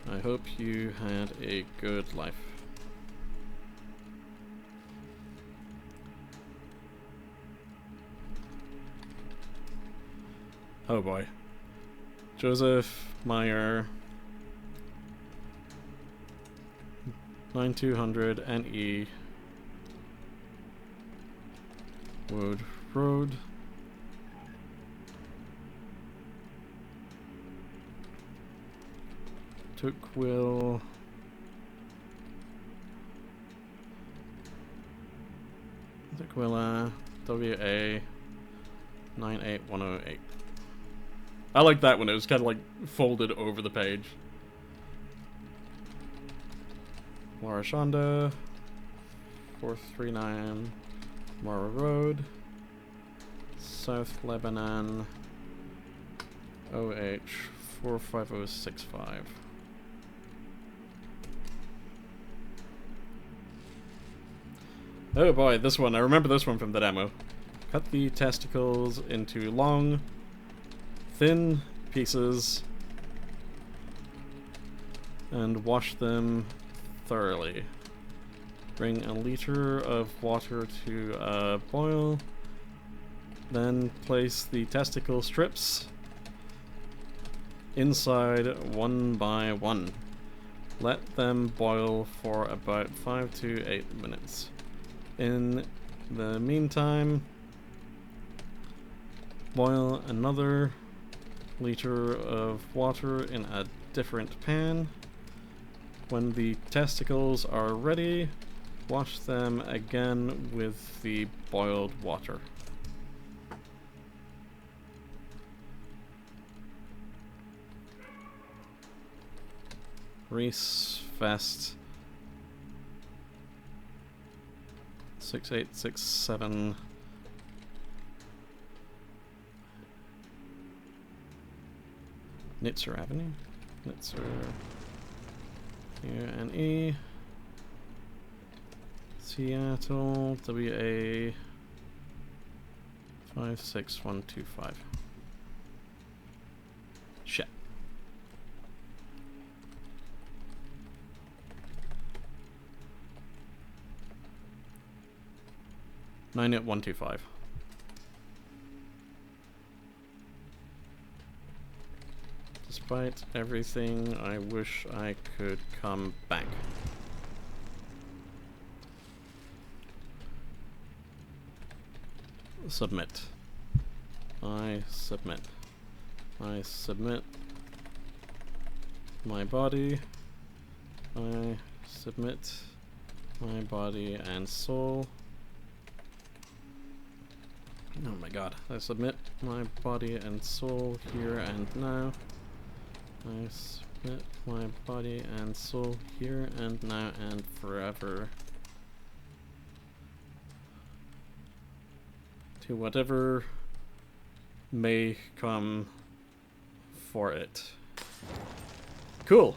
A: I hope you had a good life. Oh boy. Joseph Meyer 9200 NE Wood Road. Tookwell WA 98108. I like that when it was kind of like folded over the page. Laura Shonda 439 Mara Road, South Lebanon, OH 45065. Oh boy, this one. I remember this one from the demo. Cut the testicles into long, thin pieces and wash them thoroughly. Bring a liter of water to a boil, then place the testicle strips inside one by one. Let them boil for about 5 to 8 minutes. In the meantime, boil another liter of water in a different pan. When the testicles are ready, wash them again with the boiled water. Reese Vest 6867 Nitzer Avenue. Nitzer. U-N-E. Seattle. W-A. 56125. Shit. Nine at 125. Despite everything, I wish I could come back. Submit. I submit. I submit my body. I submit my body and soul. Oh my god. I submit my body and soul here and now. I submit my body and soul here and now and forever. To whatever may come for it. Cool.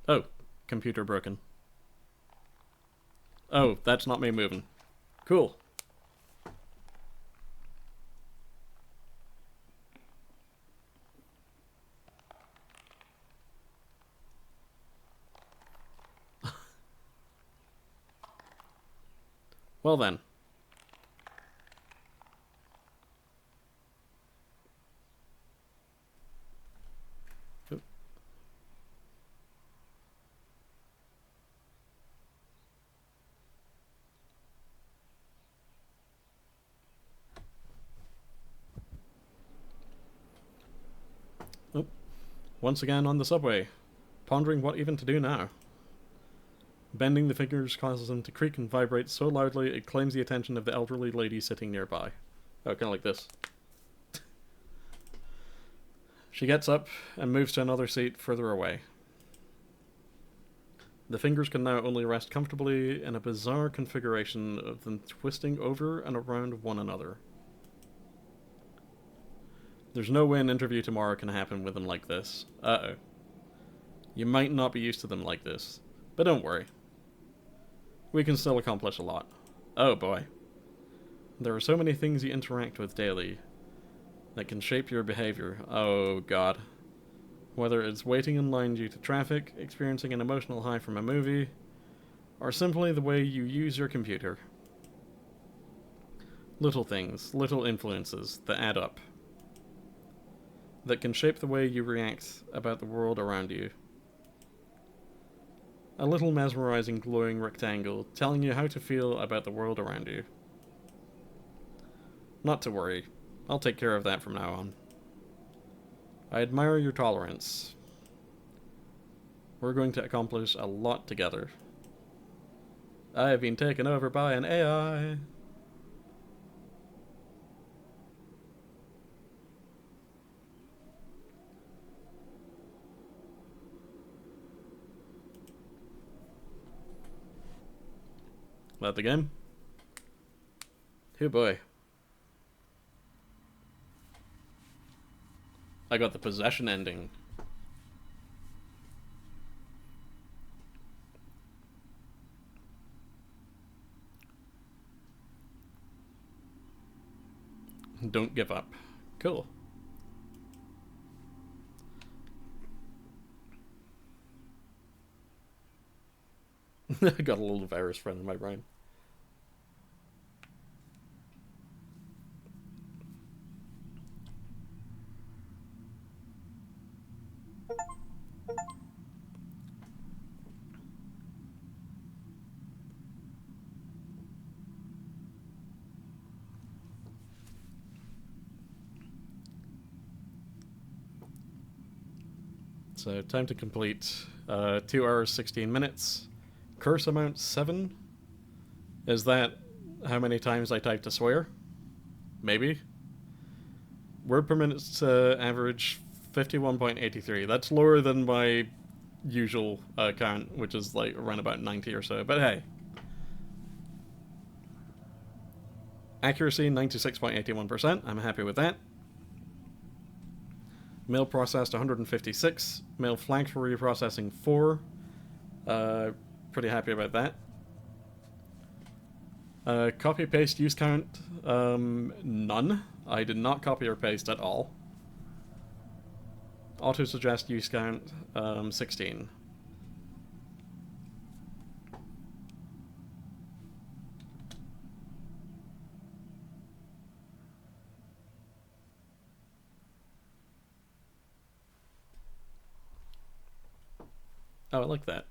A: Oh, computer broken. Oh, that's not me moving. Cool. Well then. Oop. Oop. Once again on the subway, pondering what even to do now. Bending the fingers causes them to creak and vibrate so loudly it claims the attention of the elderly lady sitting nearby. Oh, kind of like this. She gets up and moves to another seat further away. The fingers can now only rest comfortably in a bizarre configuration of them twisting over and around one another. There's no way an interview tomorrow can happen with them like this. Uh-oh. You might not be used to them like this, but don't worry. We can still accomplish a lot. Oh boy. There are so many things you interact with daily that can shape your behavior. Oh god. Whether it's waiting in line due to traffic, experiencing an emotional high from a movie, or simply the way you use your computer. Little things, little influences that add up. That can shape the way you react about the world around you. A little mesmerizing glowing rectangle telling you how to feel about the world around you. Not to worry, I'll take care of that from now on. I admire your tolerance. We're going to accomplish a lot together. I have been taken over by an AI. That the game? Oh boy. I got the possession ending. Don't give up. Cool. I got a little virus friend in my brain. So time to complete 2 hours 16 minutes. Curse amount 7. Is that how many times I typed a swear? Maybe. Word per minute average 51.83. That's lower than my usual count, which is like around about 90 or so. But hey. Accuracy 96.81%. I'm happy with that. Mail processed 156. Mail flagged for reprocessing 4. Pretty happy about that. Copy paste use count, none. I did not copy or paste at all. Auto suggest use count, 16. Oh, I like that.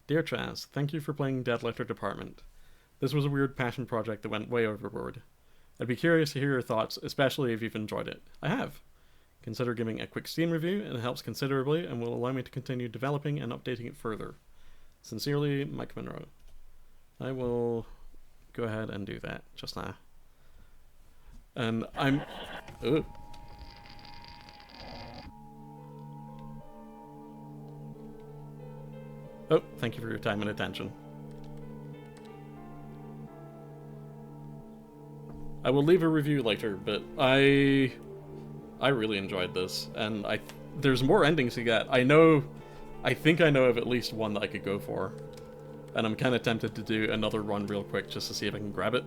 A: Dear Chaz, thank you for playing Dead Letter Department. This was a weird passion project that went way overboard. I'd be curious to hear your thoughts, especially if you've enjoyed it. I have. Consider giving a quick Steam review, it helps considerably and will allow me to continue developing and updating it further. Sincerely, Mike Monroe. I will go ahead and do that just now. And I'm... Ooh. Oh, thank you for your time and attention. I will leave a review later, but I really enjoyed this, and there's more endings to get. I think I know of at least one that I could go for, and I'm kind of tempted to do another run real quick just to see if I can grab it.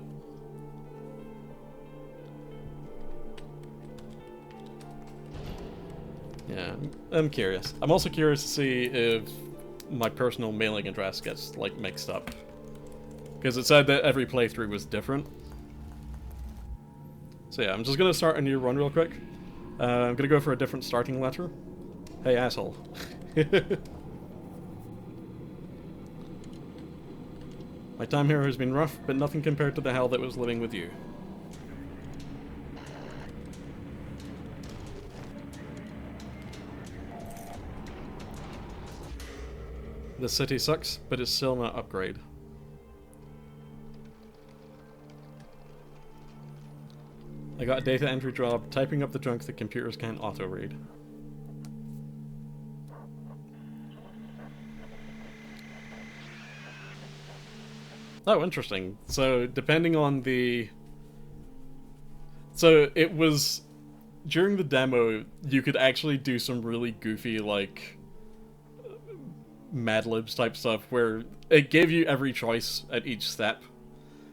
A: Yeah, I'm curious. I'm also curious to see if my personal mailing address gets, like, mixed up. Because it said that every playthrough was different. So yeah, I'm just gonna start a new run real quick. I'm gonna go for a different starting letter. Hey, asshole. My time here has been rough, but nothing compared to the hell that was living with you. The city sucks, but it's still an upgrade. I got a data entry job, typing up the junk that computers can't auto-read. Oh, interesting. So, depending on the... So, it was... During the demo, you could actually do some really goofy, like... Mad Libs type stuff, where it gave you every choice at each step.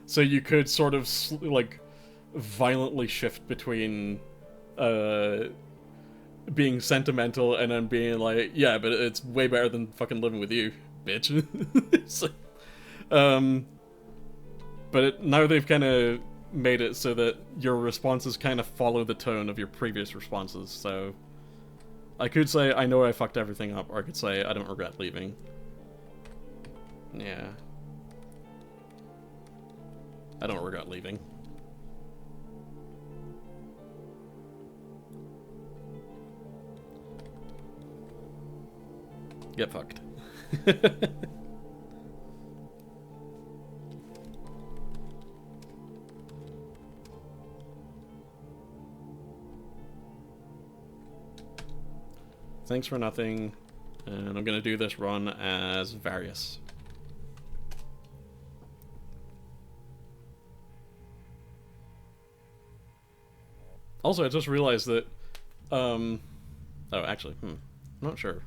A: So you could sort of, like... violently shift between being sentimental and then being like, yeah, but it's way better than fucking living with you, bitch. So, but now they've kind of made it so that your responses kind of follow the tone of your previous responses, so I could say, I know I fucked everything up, or I could say, I don't regret leaving. Yeah. I don't regret leaving. Get fucked. Thanks for nothing, and I'm gonna do this run as Various. Also, I just realized that, oh, actually, I'm not sure.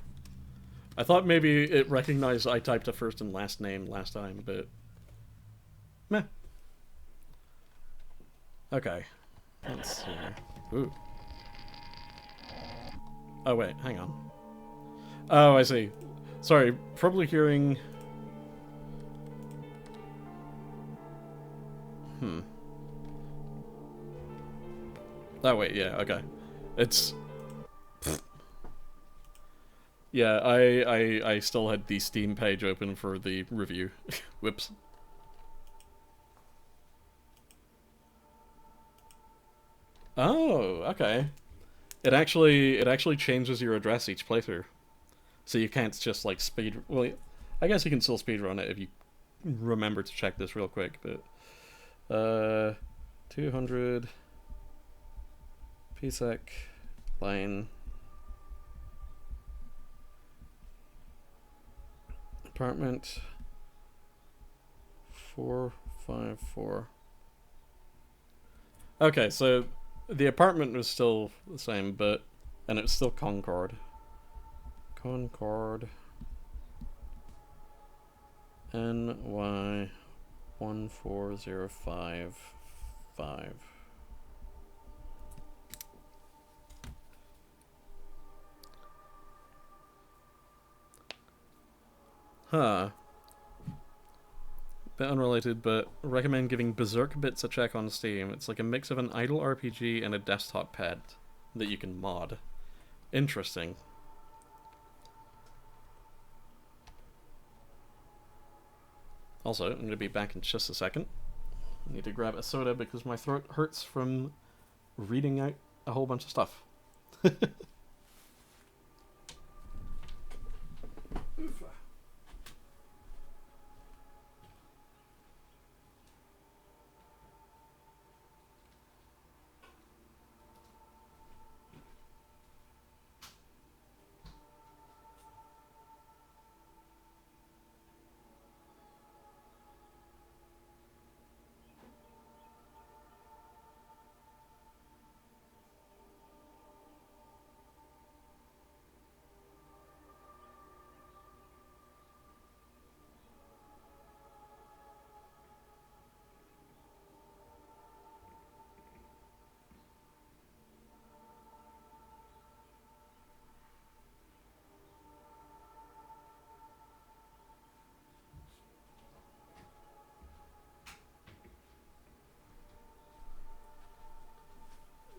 A: I thought maybe it recognized I typed a first and last name last time, but... Meh. Okay. Let's see. Ooh. Oh, wait, hang on. Oh, I see. Sorry, probably hearing... Oh, wait, yeah, okay. It's... Yeah, I still had the Steam page open for the review. Whoops. Oh, okay. It actually changes your address each playthrough. So you can't just like speed... Well, I guess you can still speedrun it if you remember to check this real quick, but... 200... PSEC... Line... Apartment 454. Okay, so the apartment was still the same, but... And it's still Concord. Concord. NY 14055. Huh. Bit unrelated, but recommend giving Berserk Bits a check on Steam. It's like a mix of an idle RPG and a desktop pad that you can mod. Interesting. Also, I'm going to be back in just a second. I need to grab a soda because my throat hurts from reading out a whole bunch of stuff.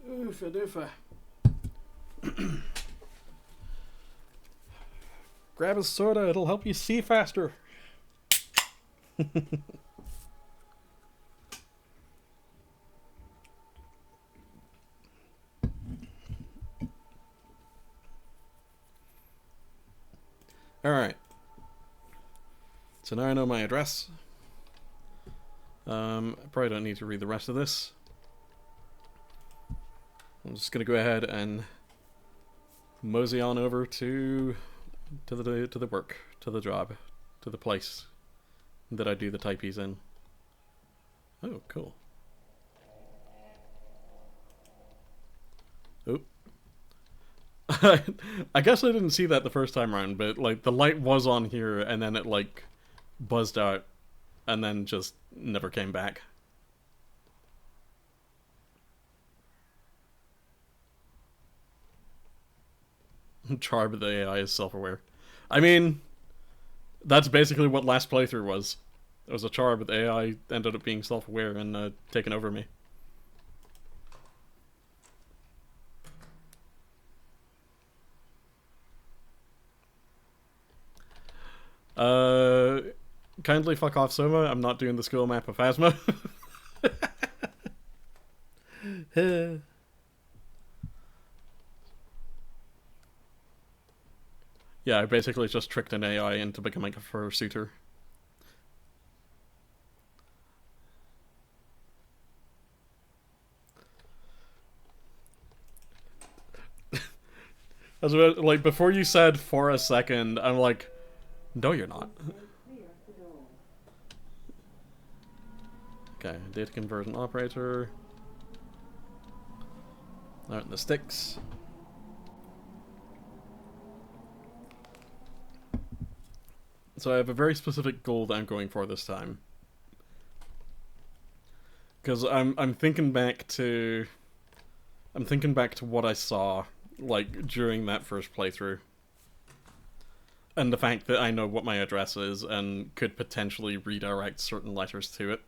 A: Oofa doofa. Grab a soda, it'll help you see faster. Alright. So now I know my address. I probably don't need to read the rest of this. I'm just gonna go ahead and mosey on over to the work, to the job, to the place that I do the typeys in. Oh, cool. Oh. I guess I didn't see that the first time around, but like the light was on here and then it like buzzed out and then just never came back. Char, but the AI is self-aware. I mean, that's basically what last playthrough was. It was a char, but the AI ended up being self-aware and taking over me. Kindly fuck off, Soma. I'm not doing the school map of Phasma. Yeah, I basically just tricked an AI into becoming a fursuiter. As well, like, before you said for a second, I'm like, no you're not. Okay, data conversion operator. Out in the sticks. So I have a very specific goal that I'm going for this time. Because I'm thinking back to what I saw like during that first playthrough. And the fact that I know what my address is and could potentially redirect certain letters to it.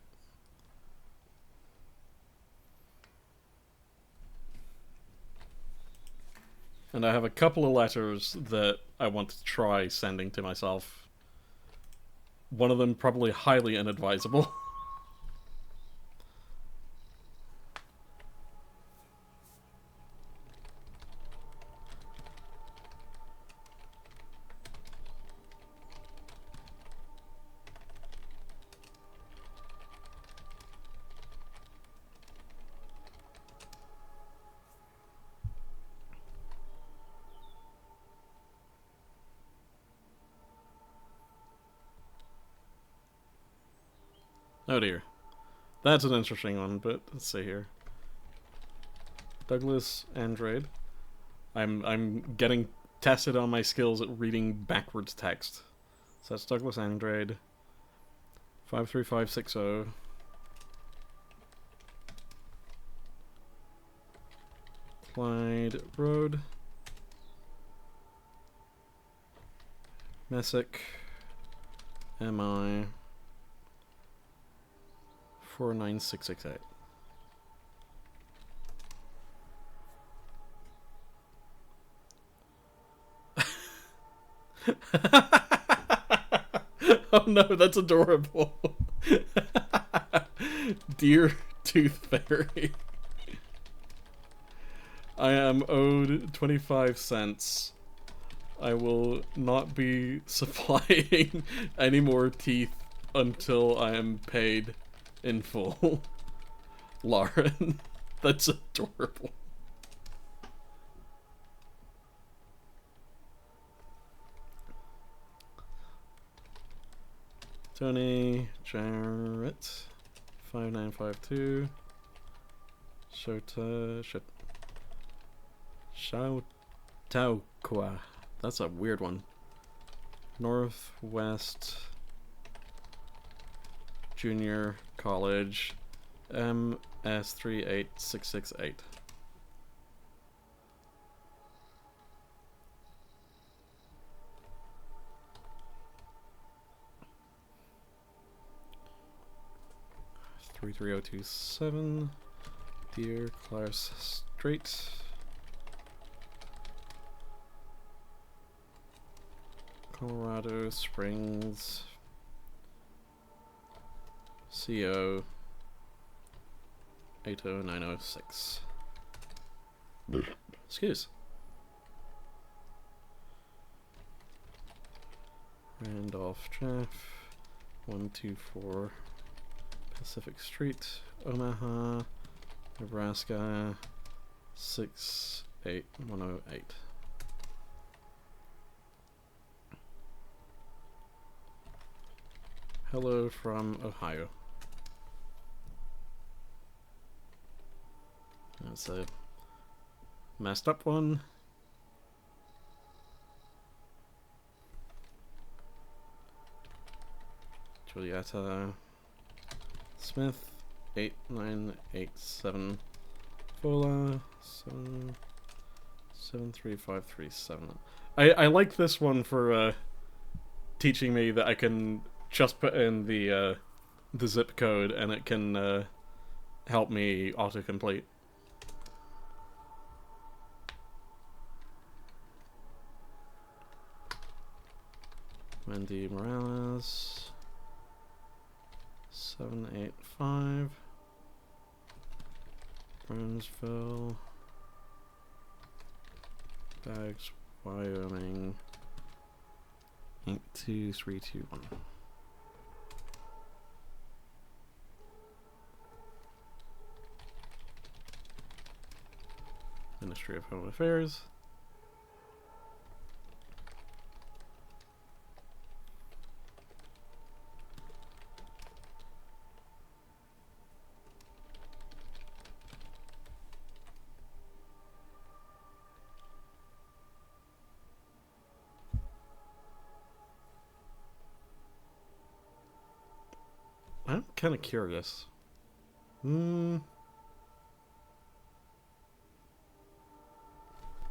A: And I have a couple of letters that I want to try sending to myself. One of them probably highly inadvisable. Oh dear. That's an interesting one, but let's see here. Douglas Andrade. I'm getting tested on my skills at reading backwards text. So that's Douglas Andrade. 53560. Clyde Road. Messick. MI. 49668. Oh no, that's adorable. Dear Tooth Fairy, I am owed 25 cents. I will not be supplying any more teeth until I am paid in full. Lauren, that's adorable. Tony Jarrett, 5952. Chautauqua. That's a weird one. Northwest Junior College, MS38668. Three 3027. Dear Claris Strait. Colorado Springs. CO 80906. Excuse. Randolph Jeff. 124 Pacific Street, Omaha, Nebraska 68108. Hello from Ohio. That's a messed up one. Julietta Smith 8987. Fola 73537. I like this one for teaching me that I can just put in the zip code and it can help me autocomplete. Wendy Morales 785. Burnsville, Bags, Wyoming 82321. Ministry of Home Affairs. I'm kind of curious. Yeah,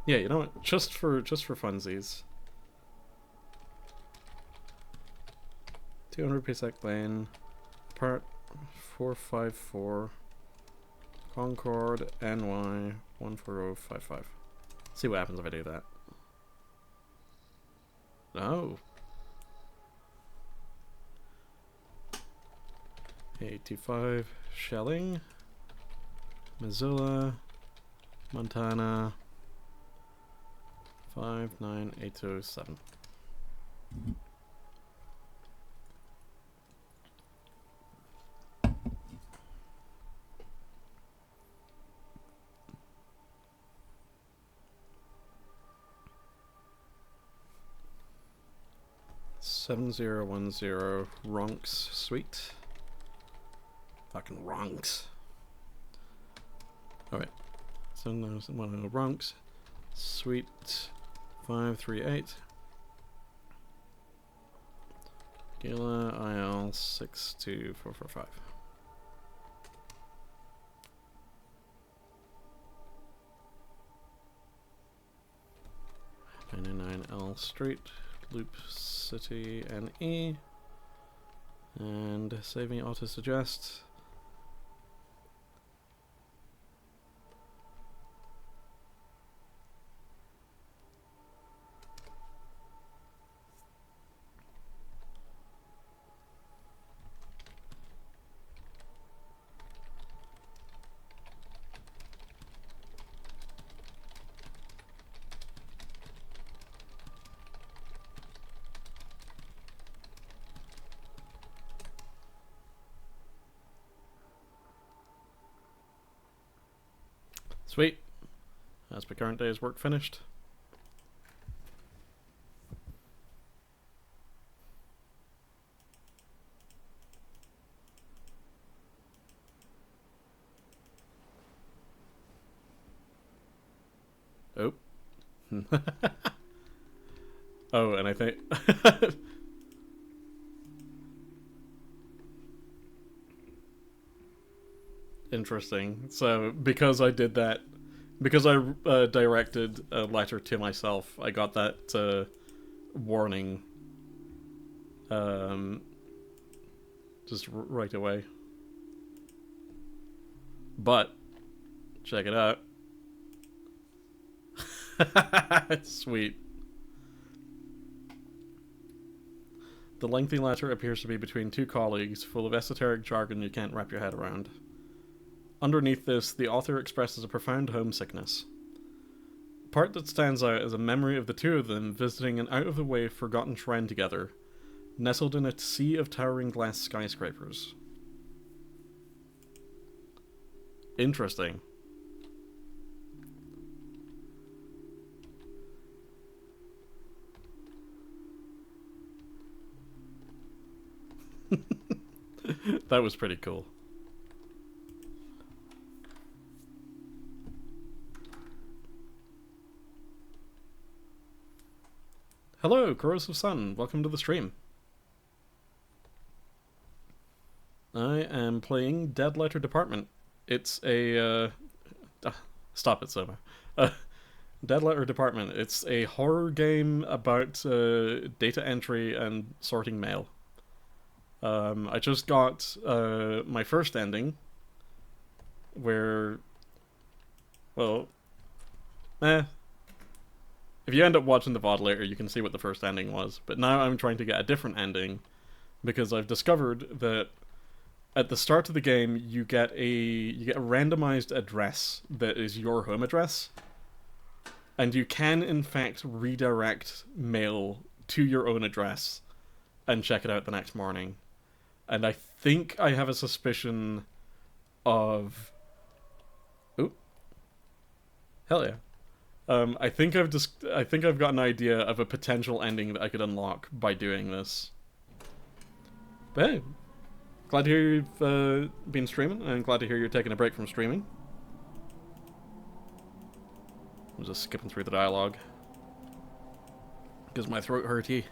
A: you know what? Just for funsies. 200 Pesach Lane, Part 454, Concord, NY 14055. See what happens if I do that. Oh. 825 Shelling, Missoula, Montana 59807. $7010 Ronks Suite. Fucking wrongs. Alright. So now one of the wrongs. Sweet. 538. Gila IL 62445. 99 L Street, Loop City NE, and save me auto suggest. Sweet. That's my current day's work finished. Oh. Oh, and I think... Interesting. So, because I did that, because I directed a letter to myself, I got that warning just right away. But, check it out. Sweet. The lengthy letter appears to be between two colleagues, full of esoteric jargon you can't wrap your head around. Underneath this, the author expresses a profound homesickness. The part that stands out is a memory of the two of them visiting an out-of-the-way forgotten shrine together, nestled in a sea of towering glass skyscrapers. Interesting. That was pretty cool. Hello, Corrosive Sun. Welcome to the stream. I am playing Dead Letter Department. It's a... stop it, Soma. Dead Letter Department. It's a horror game about data entry and sorting mail. I just got my first ending, where... Well... If you end up watching the VOD later, you can see what the first ending was. But now I'm trying to get a different ending, because I've discovered that at the start of the game, you get a randomized address that is your home address, and you can in fact redirect mail to your own address and check it out the next morning. And I think I have a suspicion of... Ooh. Hell yeah. I think I've got an idea of a potential ending that I could unlock by doing this. But hey, glad to hear you've been streaming, and glad to hear you're taking a break from streaming. I'm just skipping through the dialogue because my throat hurty.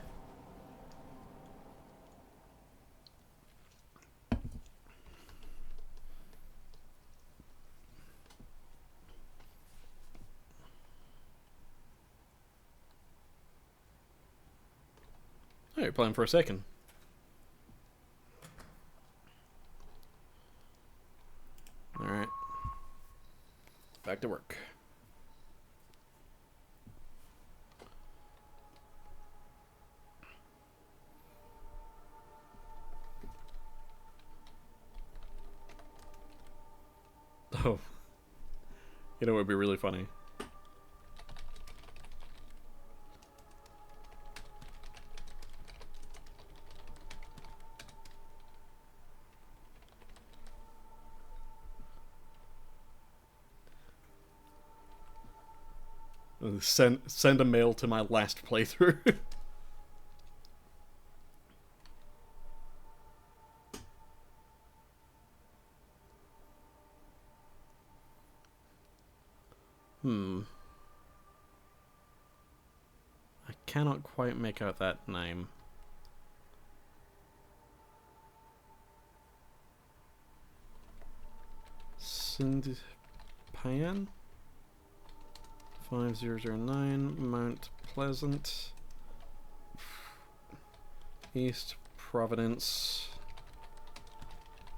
A: Oh, you're playing for a second. Alright. Back to work. Oh. You know what would be really funny? Send a mail to my last playthrough. I cannot quite make out that name. Sindpayan? 5009, Mount Pleasant, East Providence,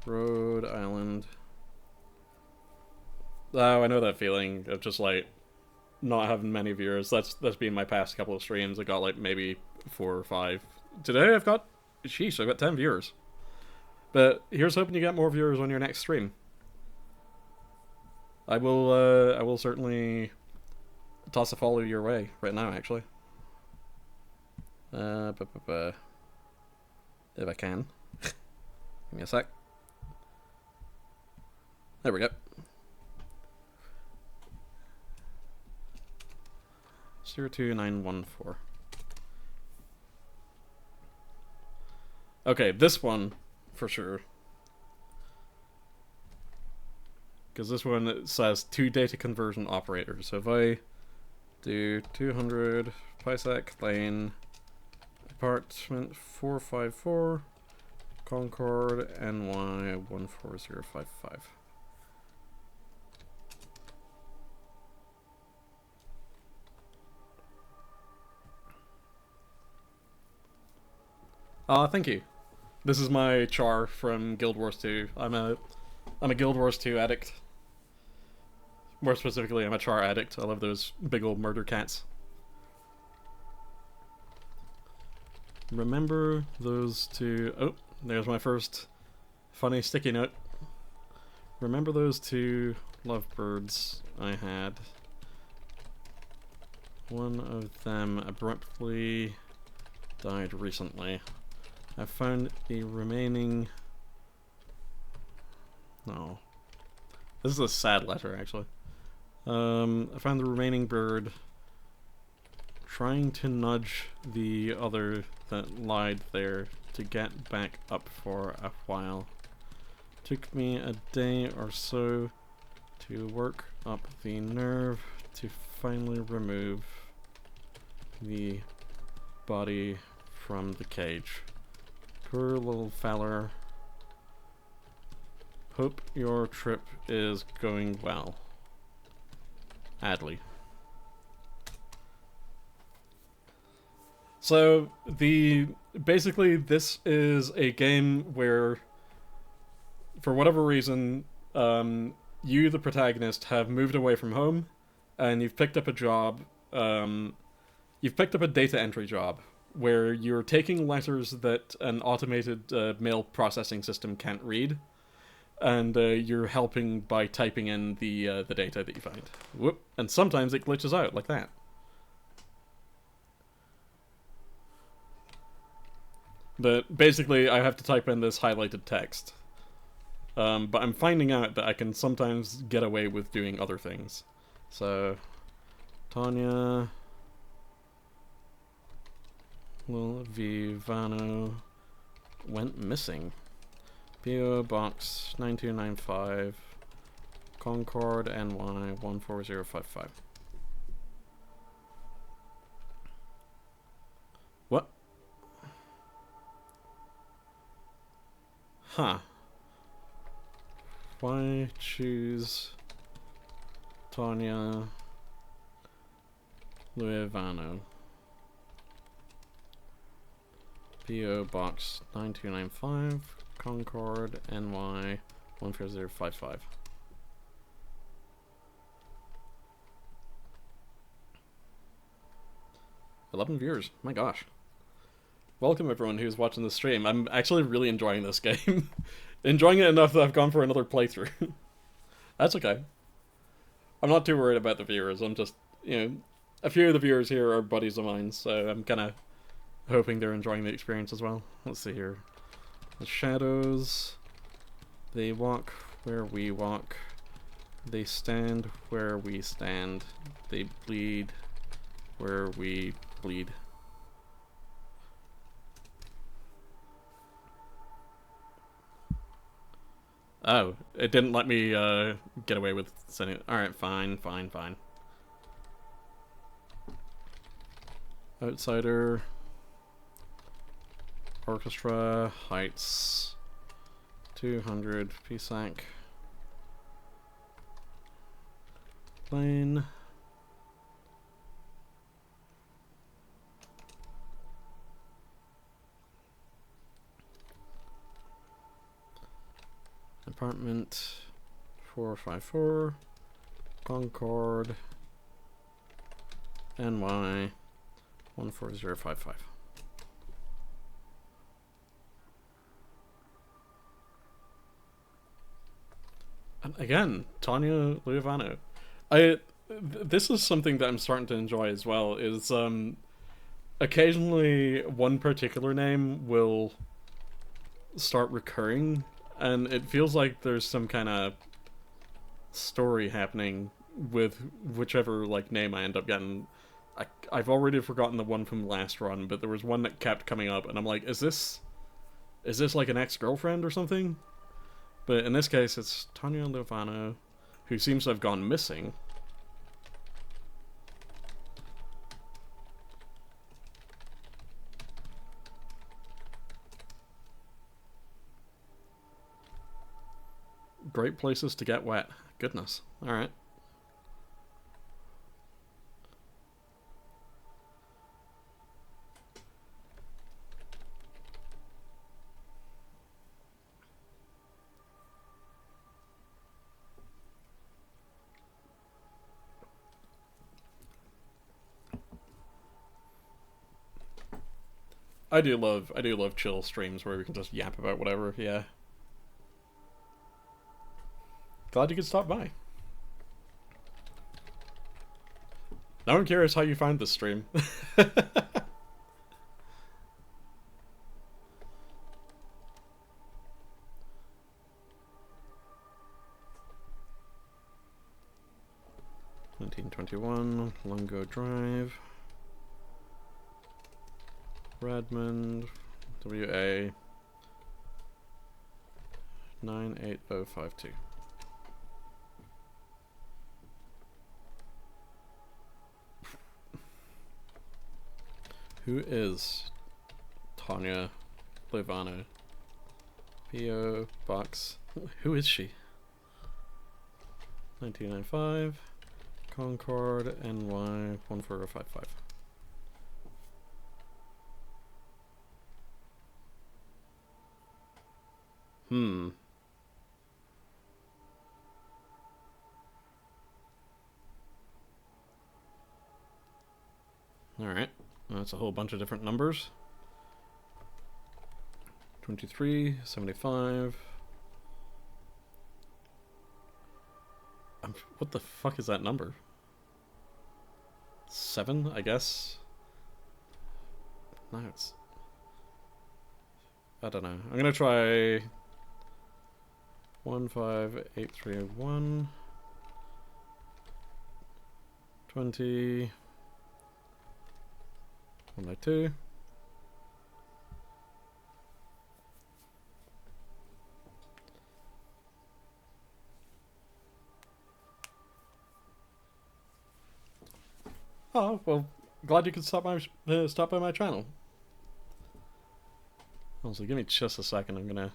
A: Rhode Island. Oh, I know that feeling of just like not having many viewers. That's been my past couple of streams. I got like maybe 4 or 5. Today I've got, sheesh, I've got 10 viewers. But here's hoping you get more viewers on your next stream. I will certainly toss a follow your way right now, actually. If I can. Give me a sec. There we go. 02914. Okay, this one for sure. Because this one says 2 data conversion operators. So if I do 200 Pisec Lane, apartment 454, Concord, NY 14055. Thank you. This is my char from Guild Wars 2. I'm a Guild Wars 2 addict. More specifically, I'm a char addict. I love those big old murder cats. Remember those two... Oh, there's my first funny sticky note. Remember those 2 lovebirds I had? One of them abruptly died recently. I found the remaining... No. This is a sad letter, actually. I found the remaining bird trying to nudge the other that lied there to get back up for a while. Took me a day or so to work up the nerve to finally remove the body from the cage. Poor little feller. Hope your trip is going well. Adley. So basically this is a game where, for whatever reason, you, the protagonist, have moved away from home, and you've picked up a job. You've picked up a data entry job where you're taking letters that an automated mail processing system can't read, and you're helping by typing in the data that you find. Whoop! And sometimes it glitches out like that. But basically, I have to type in this highlighted text. But I'm finding out that I can sometimes get away with doing other things. So, Tanya Vivano went missing. P.O. Box 9295, Concord, NY 14055. What? Huh. Why choose Tanya Luevano? P.O. Box 9295, Concord, NY 14055. $11 viewers. My gosh. Welcome everyone who's watching the stream. I'm actually really enjoying this game. Enjoying it enough that I've gone for another playthrough. That's okay. I'm not too worried about the viewers. I'm just, a few of the viewers here are buddies of mine, so I'm kind of hoping they're enjoying the experience as well. Let's see here. The shadows, they walk where we walk. They stand where we stand. They bleed where we bleed. Oh, it didn't let me get away with sending it. Alright, fine. Outsider. Orchestra. Heights. 200 PSAC. Plane. Apartment 454 Concord NY 14055. And again, Tanya Luovano. This is something that I'm starting to enjoy as well, is occasionally one particular name will start recurring, and it feels like there's some kind of story happening with whichever like name I end up getting. I've already forgotten the one from last run, but there was one that kept coming up, and I'm like, is this like an ex-girlfriend or something? But in this case, it's Tanya Luovano, who seems to have gone missing. Great places to get wet. Goodness. Alright. I do love chill streams where we can just yap about whatever, yeah. Glad you could stop by. Now I'm curious how you found this stream. $19.21, Lungo Drive, Redmond, WA 98052. Who is Tanya Luovano? P.O. Box. Who is she? 1995. Concord NY 14055. Alright. That's a whole bunch of different numbers. 23, 75. What the fuck is that number? 7, I guess? No, it's... I don't know. I'm gonna try... 15831... 20... 192. Oh, well, glad you could stop by my channel. Also, give me just a second, I'm gonna...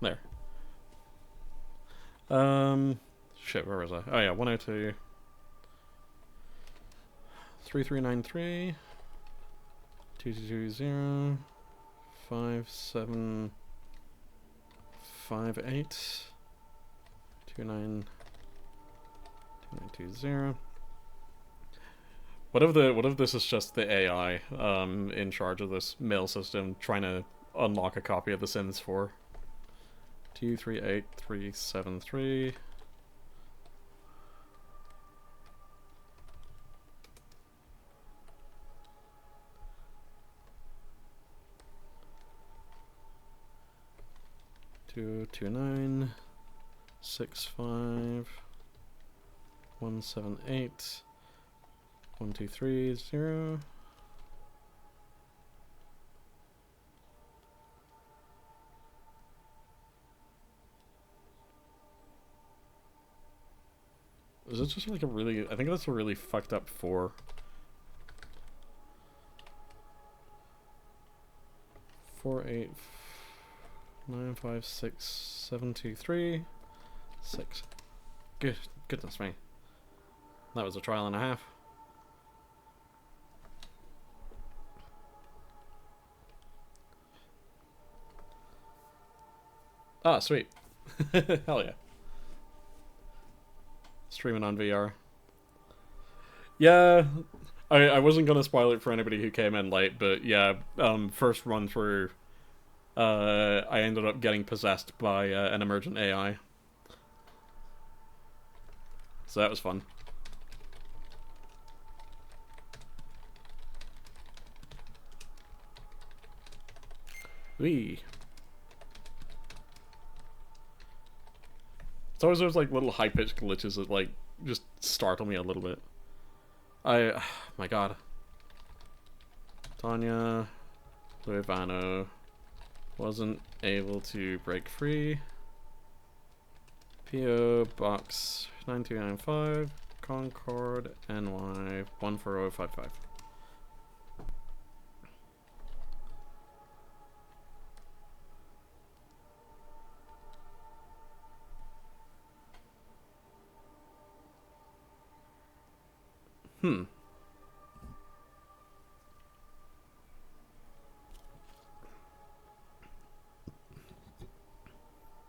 A: There. Shit, where was I? Oh yeah, 102. 3393 2220 5758 2920. What if this is just the AI in charge of this mail system trying to unlock a copy of The Sims 4? 238373. Two 29 65 178 1230. Is it just like a really... I think that's a really fucked up 4. 4, 8, 9, 5, 6, 7, 2, 3, 6. Goodness me. That was a trial and a half. Ah, sweet. Hell yeah. Streaming on VR. Yeah, I wasn't gonna spoil it for anybody who came in late, but yeah, first run through, I ended up getting possessed by an emergent AI. So that was fun. Wee. It's always those like little high-pitched glitches that like just startle me a little bit. My god. Tanya Luivano wasn't able to break free. P.O. Box 9295, Concord, NY 14055.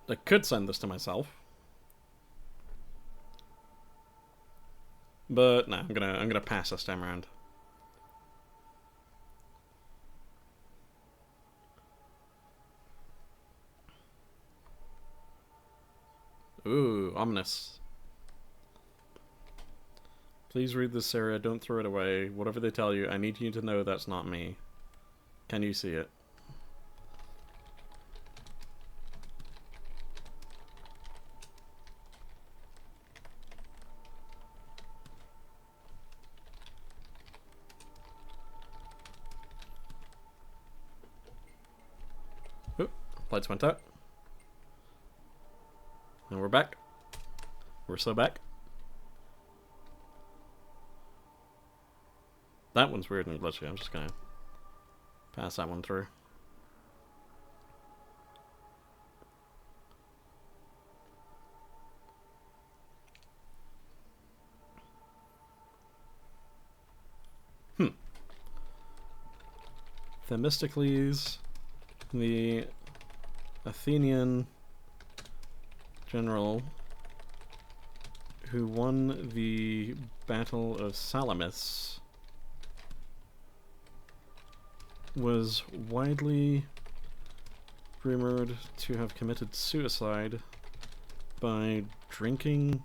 A: I could send this to myself, but no, I'm gonna pass this time around. Ooh, ominous. Please read this, Sarah. Don't throw it away. Whatever they tell you, I need you to know that's not me. Can you see it? Oop, lights went out. And we're back. We're so back. That one's weird and glitchy. I'm just gonna pass that one through. Themistocles, the Athenian general who won the Battle of Salamis, was widely rumored to have committed suicide by drinking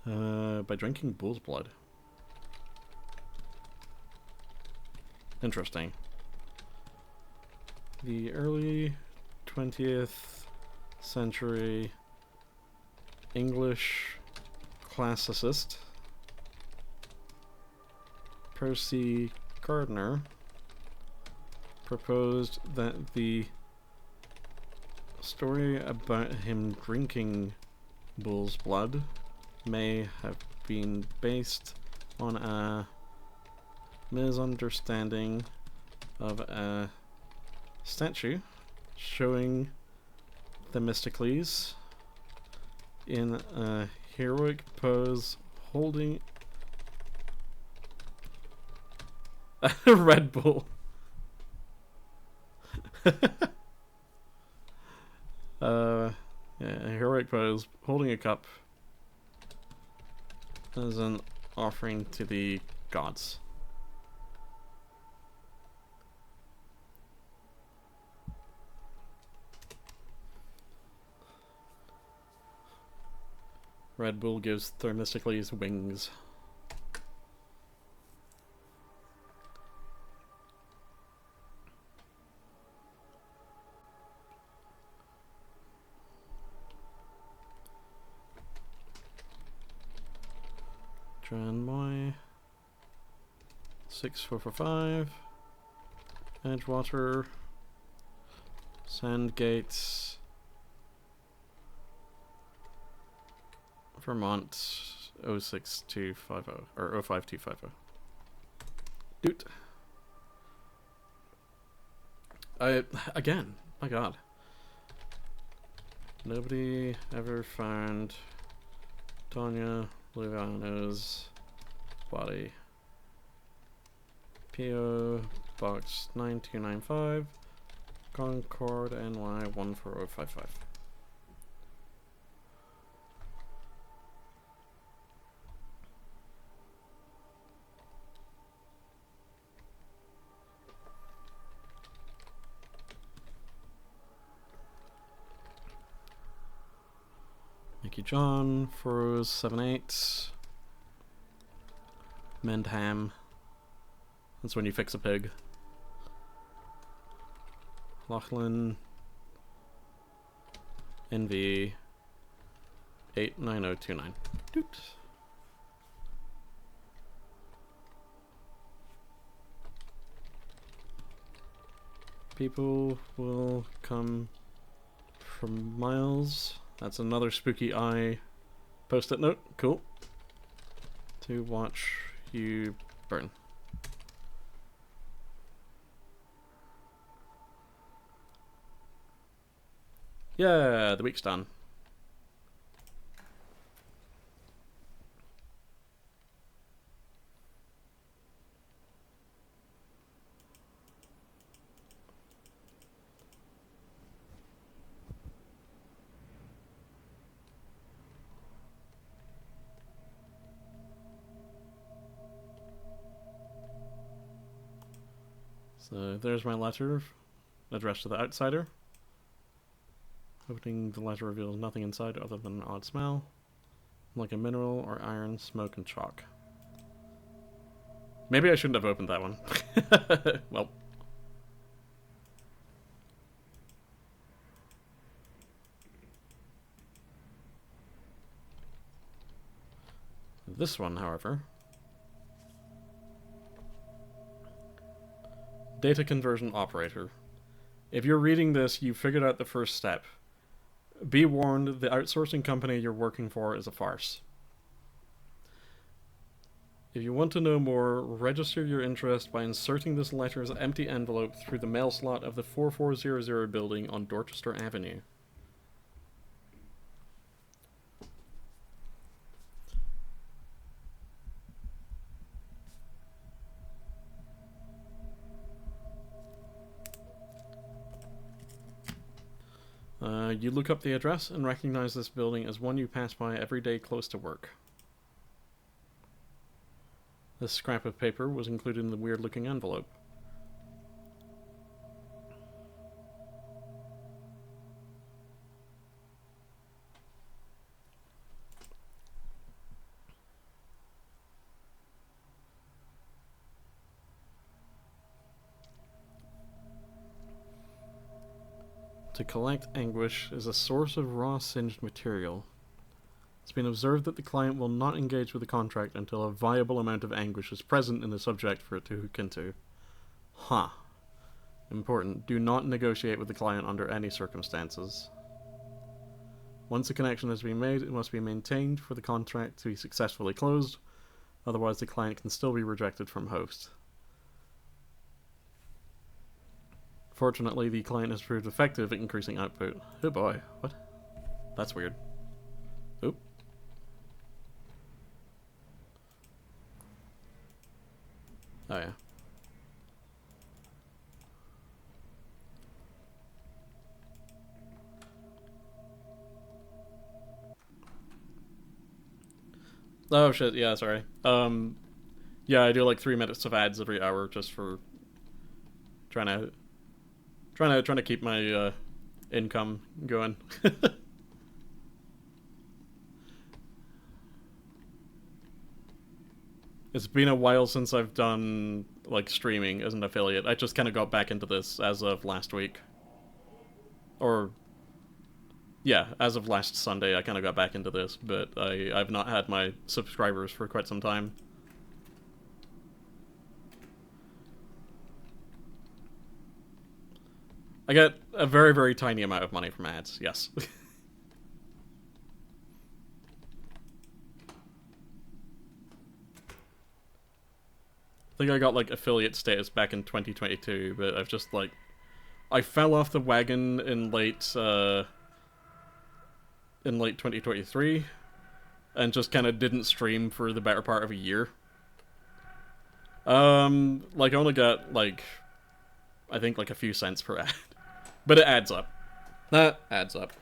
A: bull's blood. Interesting. The early 20th century English classicist Percy Gardner proposed that the story about him drinking bull's blood may have been based on a misunderstanding of a statue showing Themistocles in a heroic pose holding a Red Bull. Yeah, a heroic pose holding a cup as an offering to the gods. Red Bull gives Themistocles wings. Tranmoy. 6445. Edgewater. Sandgate. Vermont 06250 or 05250. Dude. Again, my god. Nobody ever found Tanya Luciano's body. P.O. Box 9295, Concord, NY 14055. Mickey John, 4078. Mendham. That's when you fix a pig. Lachlan. NV. 89029. Doot. People will come from miles. That's another spooky eye post-it note. Cool. To watch you burn. Yeah, the week's done. So there's my letter addressed to the outsider. Opening the letter reveals nothing inside other than an odd smell, like a mineral or iron, smoke, and chalk. Maybe I shouldn't have opened that one. Well. This one, however. Data conversion operator. If you're reading this, you figured out the first step. Be warned, the outsourcing company you're working for is a farce. If you want to know more, register your interest by inserting this letter's empty envelope through the mail slot of the 4400 building on Dorchester Avenue. You look up the address and recognize this building as one you pass by every day close to work. This scrap of paper was included in the weird-looking envelope. To collect anguish is a source of raw singed material. It's been observed that the client will not engage with the contract until a viable amount of anguish is present in the subject for it to hook into. Huh. Important. Do not negotiate with the client under any circumstances. Once a connection has been made, it must be maintained for the contract to be successfully closed, otherwise the client can still be rejected from host. Fortunately, the client has proved effective at increasing output. Oh boy, what? That's weird. Oop. Oh yeah. Oh shit, yeah, sorry. Yeah, I do like 3 minutes of ads every hour just for trying to keep my income going. It's been a while since I've done like streaming as an affiliate. I just kind of got back into this as of last week. Or Yeah, as of last Sunday, I kind of got back into this, but I've not had my subscribers for quite some time. I get a very, very tiny amount of money from ads, yes. I think I got, like, affiliate status back in 2022, but I've just, like... I fell off the wagon in late 2023, and just kind of didn't stream for the better part of a year. Like, I only got, like... I think, like, a few cents per ad. But it adds up. That adds up.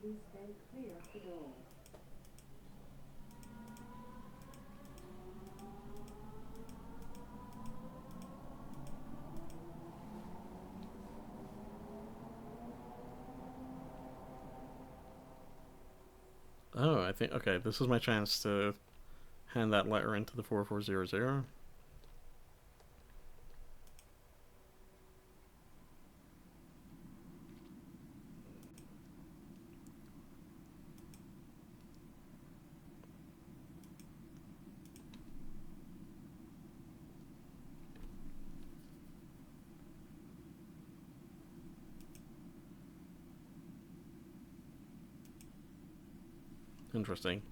B: Please stay clear of the door.
A: Oh, I think... Okay, this is my chance to hand that letter into the 4400. Interesting.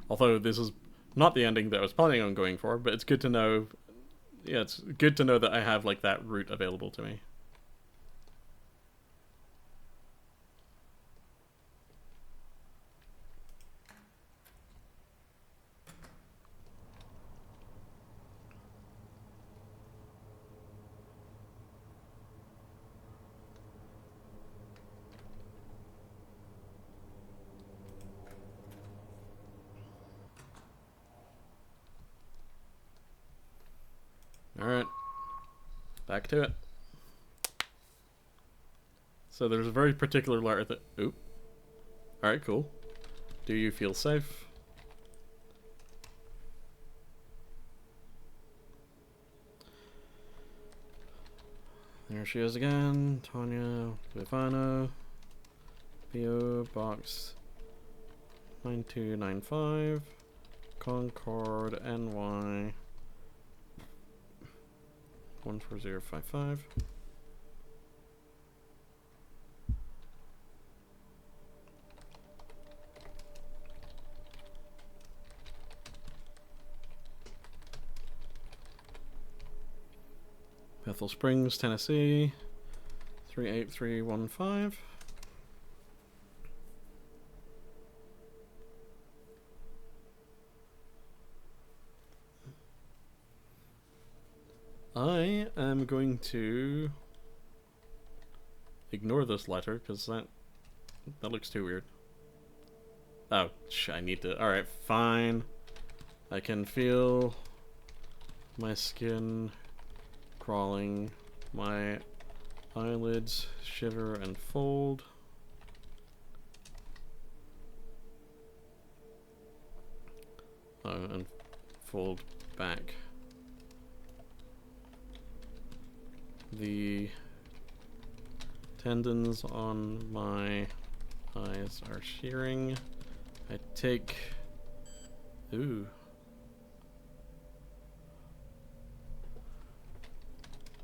A: Although this is not the ending that I was planning on going for, but it's good to know... Yeah, it's good to know that I have, like, that route available to me. Alright. Back to it. So there's a very particular letter that... Oop. Alright, cool. Do you feel safe? There she is again. Tanya Vivano. PO Box 9295. Concord, NY 14055. Bethel Springs, Tennessee 38315. I am going to ignore this letter because that looks too weird. Oh, I need to... Alright, fine. I can feel my skin crawling, my eyelids shiver and fold. And fold back. The tendons on my eyes are shearing. I take... Ooh.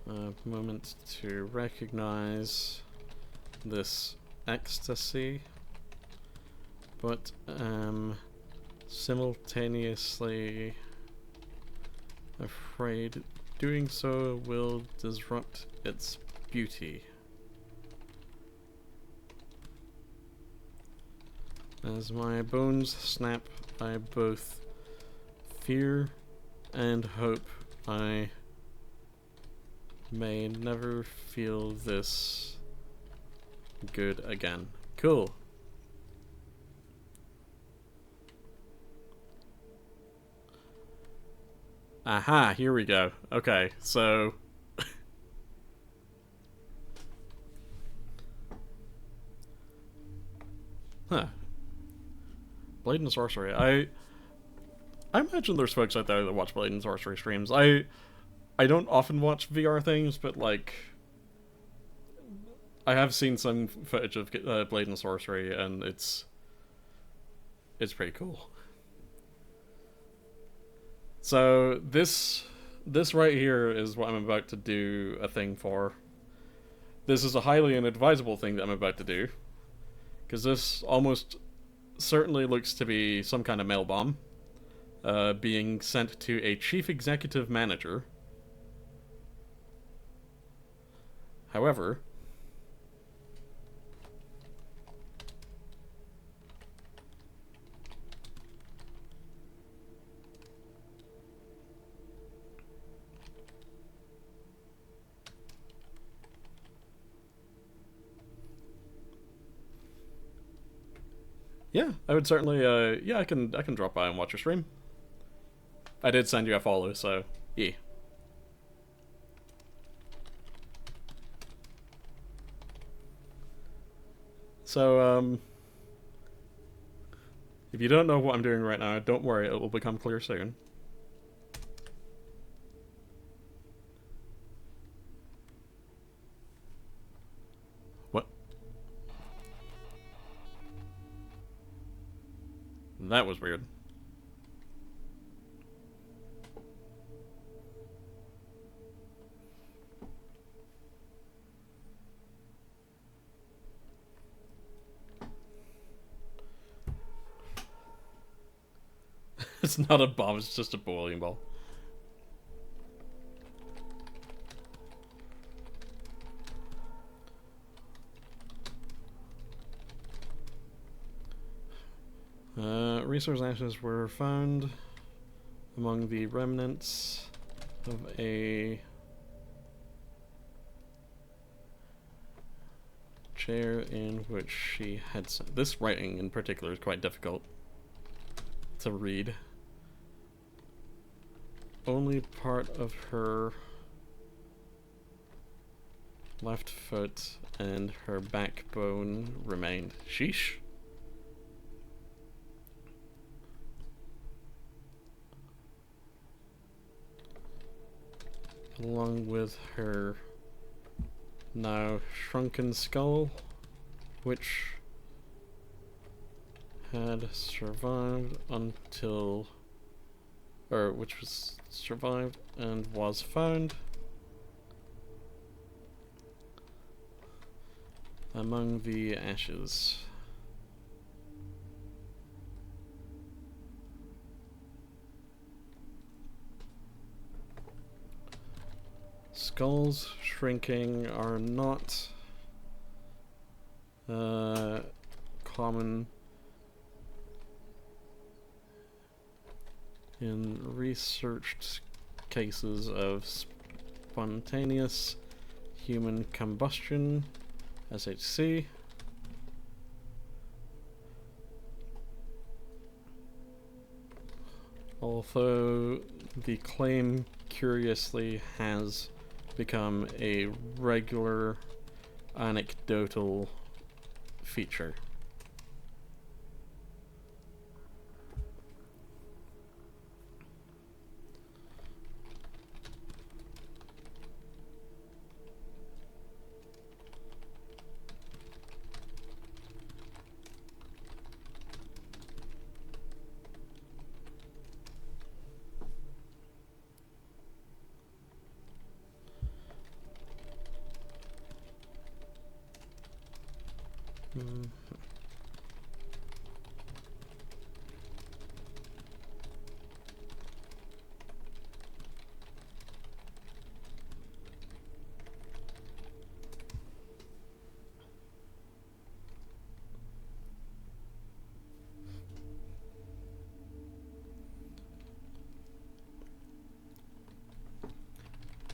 A: A moment to recognize this ecstasy, but simultaneously afraid doing so will disrupt its beauty. As my bones snap, I both fear and hope I may never feel this good again. Cool. Aha, here we go. Okay, so... Huh. Blade and Sorcery. I imagine there's folks out there that watch Blade and Sorcery streams. I don't often watch VR things, but, like... I have seen some footage of Blade and Sorcery, and it's pretty cool. So this right here is what I'm about to do a thing for. This is a highly inadvisable thing that I'm about to do, because this almost certainly looks to be some kind of mail bomb being sent to a chief executive manager. However, yeah, I would certainly, yeah, I can drop by and watch your stream. I did send you a follow, so yeah. So, if you don't know what I'm doing right now, don't worry, it will become clear soon. What? That was weird. It's not a bomb, it's just a bowling ball. Resource ashes were found among the remnants of a chair in which she had sat. This writing in particular is quite difficult to read. Only part of her left foot and her backbone remained. Sheesh. Along with her now shrunken skull, which had survived until, or which was survived and was found among the ashes. Skulls shrinking are not common in researched cases of spontaneous human combustion, SHC. Although the claim curiously has become a regular anecdotal feature.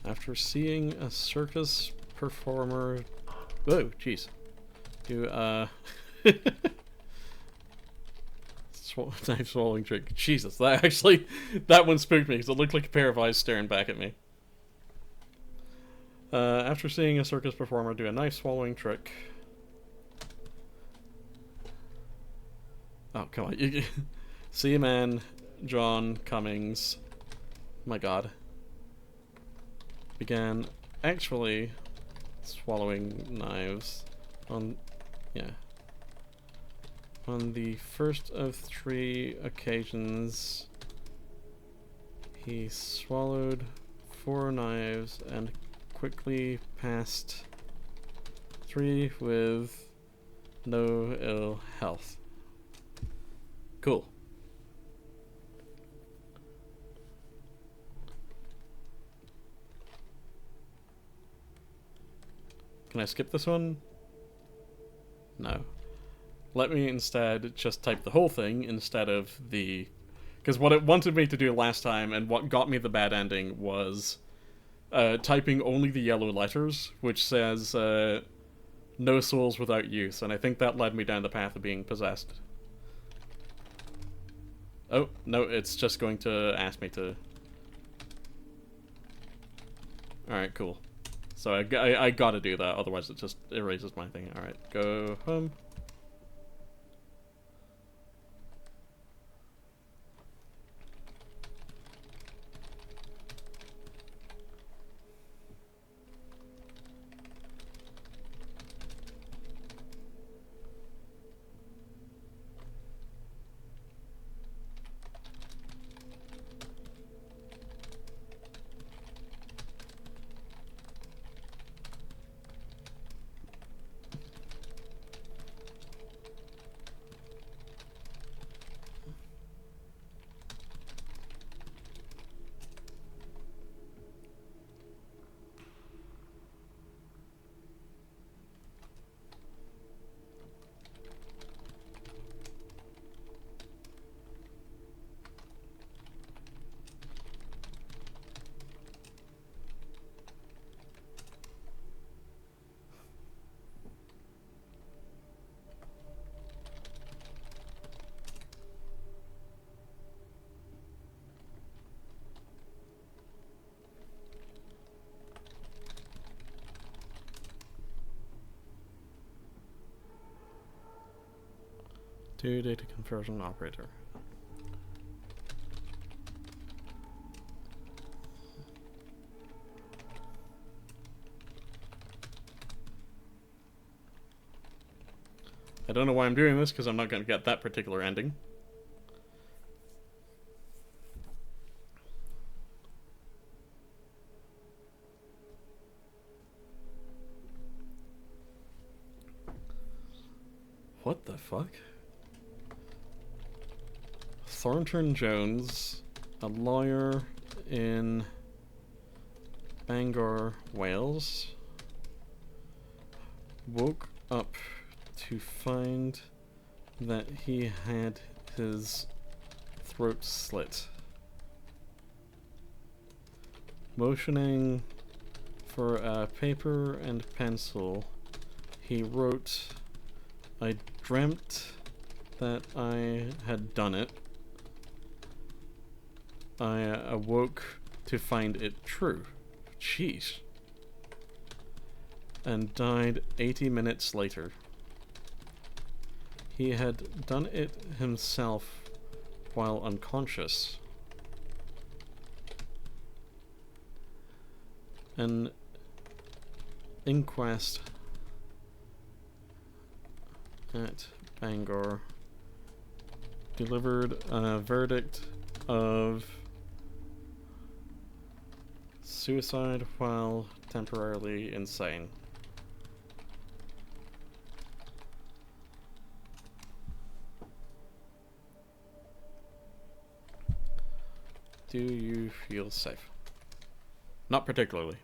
A: After seeing a circus performer, oh jeez, do knife swallowing trick. Jesus, that one spooked me because it looked like a pair of eyes staring back at me. After seeing a circus performer do a knife swallowing trick. Oh come on, see a man, John Cummings. My God. Began actually swallowing knives. Yeah. On the first of 3 occasions, he swallowed 4 knives and quickly passed 3 with no ill health. Cool. Can I skip this one? No. Let me instead just type the whole thing instead of the... Because what it wanted me to do last time and what got me the bad ending was typing only the yellow letters, which says no souls without use, and I think that led me down the path of being possessed. Oh, no, it's just going to ask me to... Alright, cool. So I gotta do that, otherwise it just erases my thing. Alright, go home. To data conversion operator. I don't know why I'm doing this, because I'm not going to get that particular ending. What the fuck? Thornton Jones, a lawyer in Bangor, Wales, woke up to find that he had his throat slit. Motioning for a paper and pencil, he wrote, "I dreamt that I had done it. I awoke to find it true." Jeez. And died 80 minutes later. He had done it himself while unconscious. An inquest at Bangor delivered a verdict of suicide while temporarily insane. Do you feel safe? Not particularly.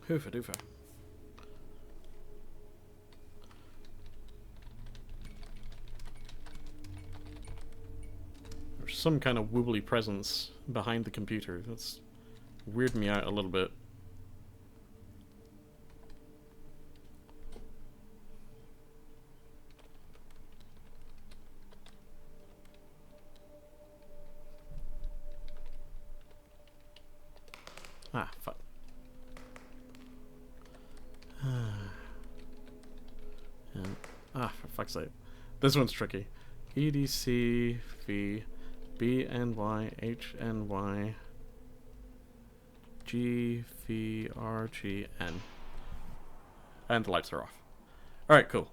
A: Hoofa doofa. There's some kind of wobbly presence behind the computer. That's weirding me out a little bit. Ah, fuck. And, for fuck's sake. This one's tricky. EDC V BNY HNY GVRGN. And the lights are off. Alright, cool.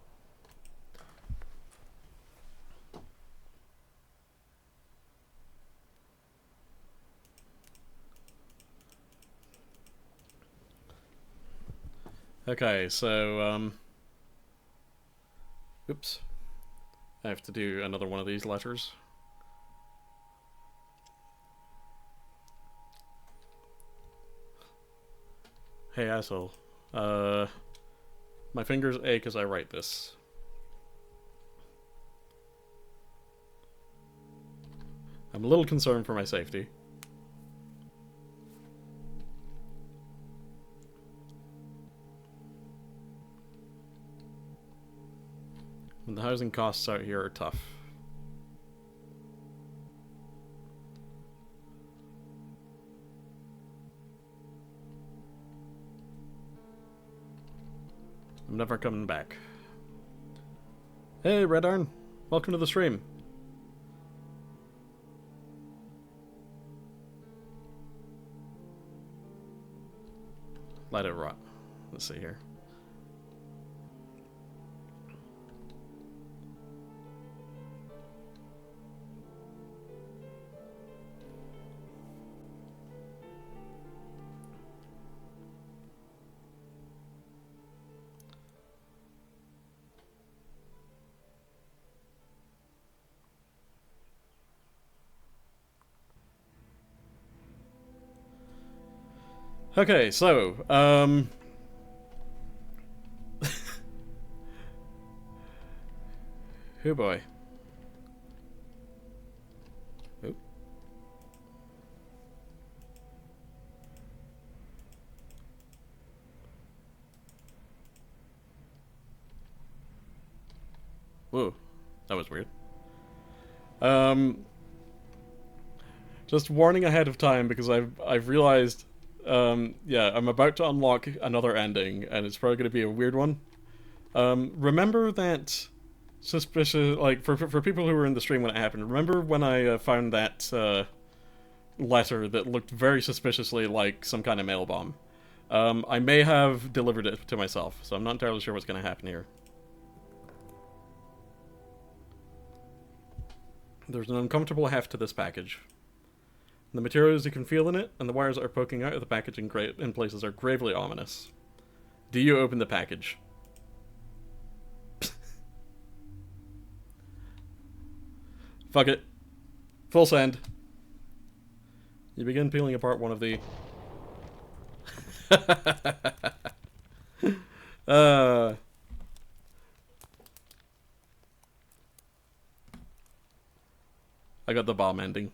A: Okay, so, oops. I have to do another one of these letters. Hey, asshole. My fingers ache as I write this. I'm a little concerned for my safety. And the housing costs out here are tough. I'm never coming back. Hey, Red Arn. Welcome to the stream. Let it rot. Let's see here. Okay, so, oh boy. Oop. Whoa, that was weird. Just warning ahead of time because I've realized, yeah, I'm about to unlock another ending, and it's probably going to be a weird one. Remember that suspicious, like, for people who were in the stream when it happened, remember when I found that letter that looked very suspiciously like some kind of mail bomb? I may have delivered it to myself, so I'm not entirely sure what's going to happen here. There's an uncomfortable heft to this package. The materials you can feel in it, and the wires that are poking out of the package in places are gravely ominous. Do you open the package? Fuck it. Full send. You begin peeling apart one of the... I got the bomb ending.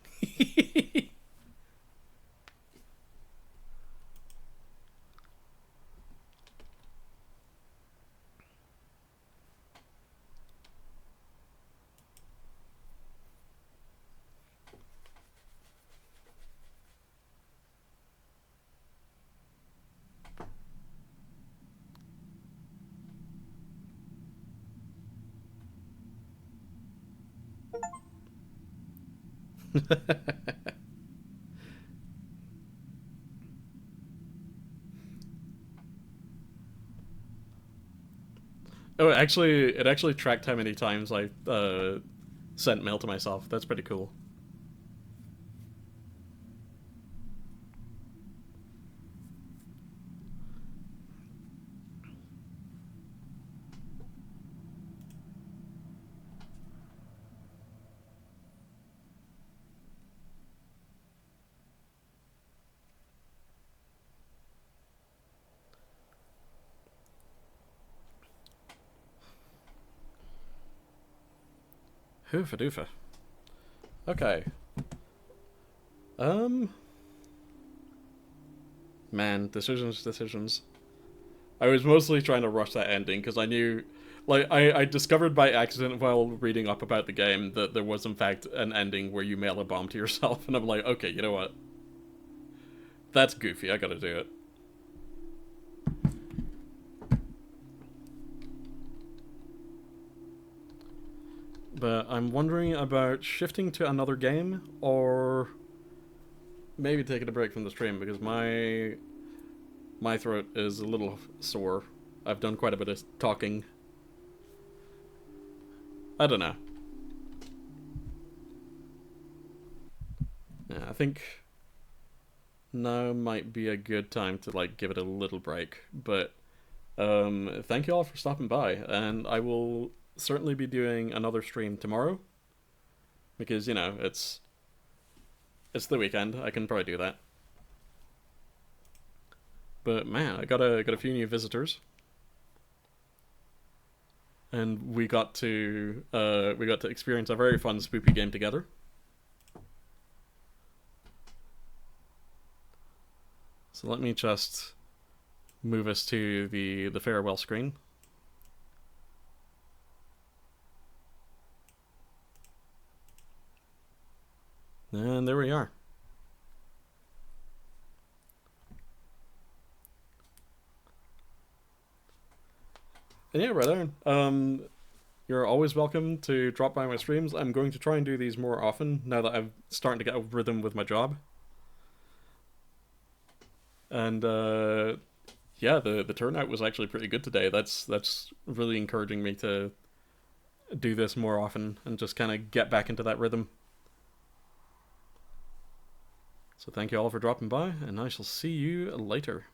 A: Oh, it actually tracked how many times I sent mail to myself. That's pretty cool. Hoofa doofa. Okay. Man, decisions. I was mostly trying to rush that ending because I knew, like, I discovered by accident while reading up about the game that there was in fact an ending where you mail a bomb to yourself, and I'm like, okay, you know what? That's goofy. I gotta do it. But I'm wondering about shifting to another game or maybe taking a break from the stream because my throat is a little sore. I've done quite a bit of talking. I don't know. Yeah, I think now might be a good time to like give it a little break. But thank you all for stopping by, and I will certainly be doing another stream tomorrow because you know it's the weekend. I can probably do that. But man, I got a few new visitors, and we got to experience a very fun spoopy game together. So let me just move us to the farewell screen. And there we are. And yeah, brother. You're always welcome to drop by my streams. I'm going to try and do these more often now that I'm starting to get a rhythm with my job. And yeah, the turnout was actually pretty good today. That's really encouraging me to do this more often and just kind of get back into that rhythm. So thank you all for dropping by, and I shall see you later.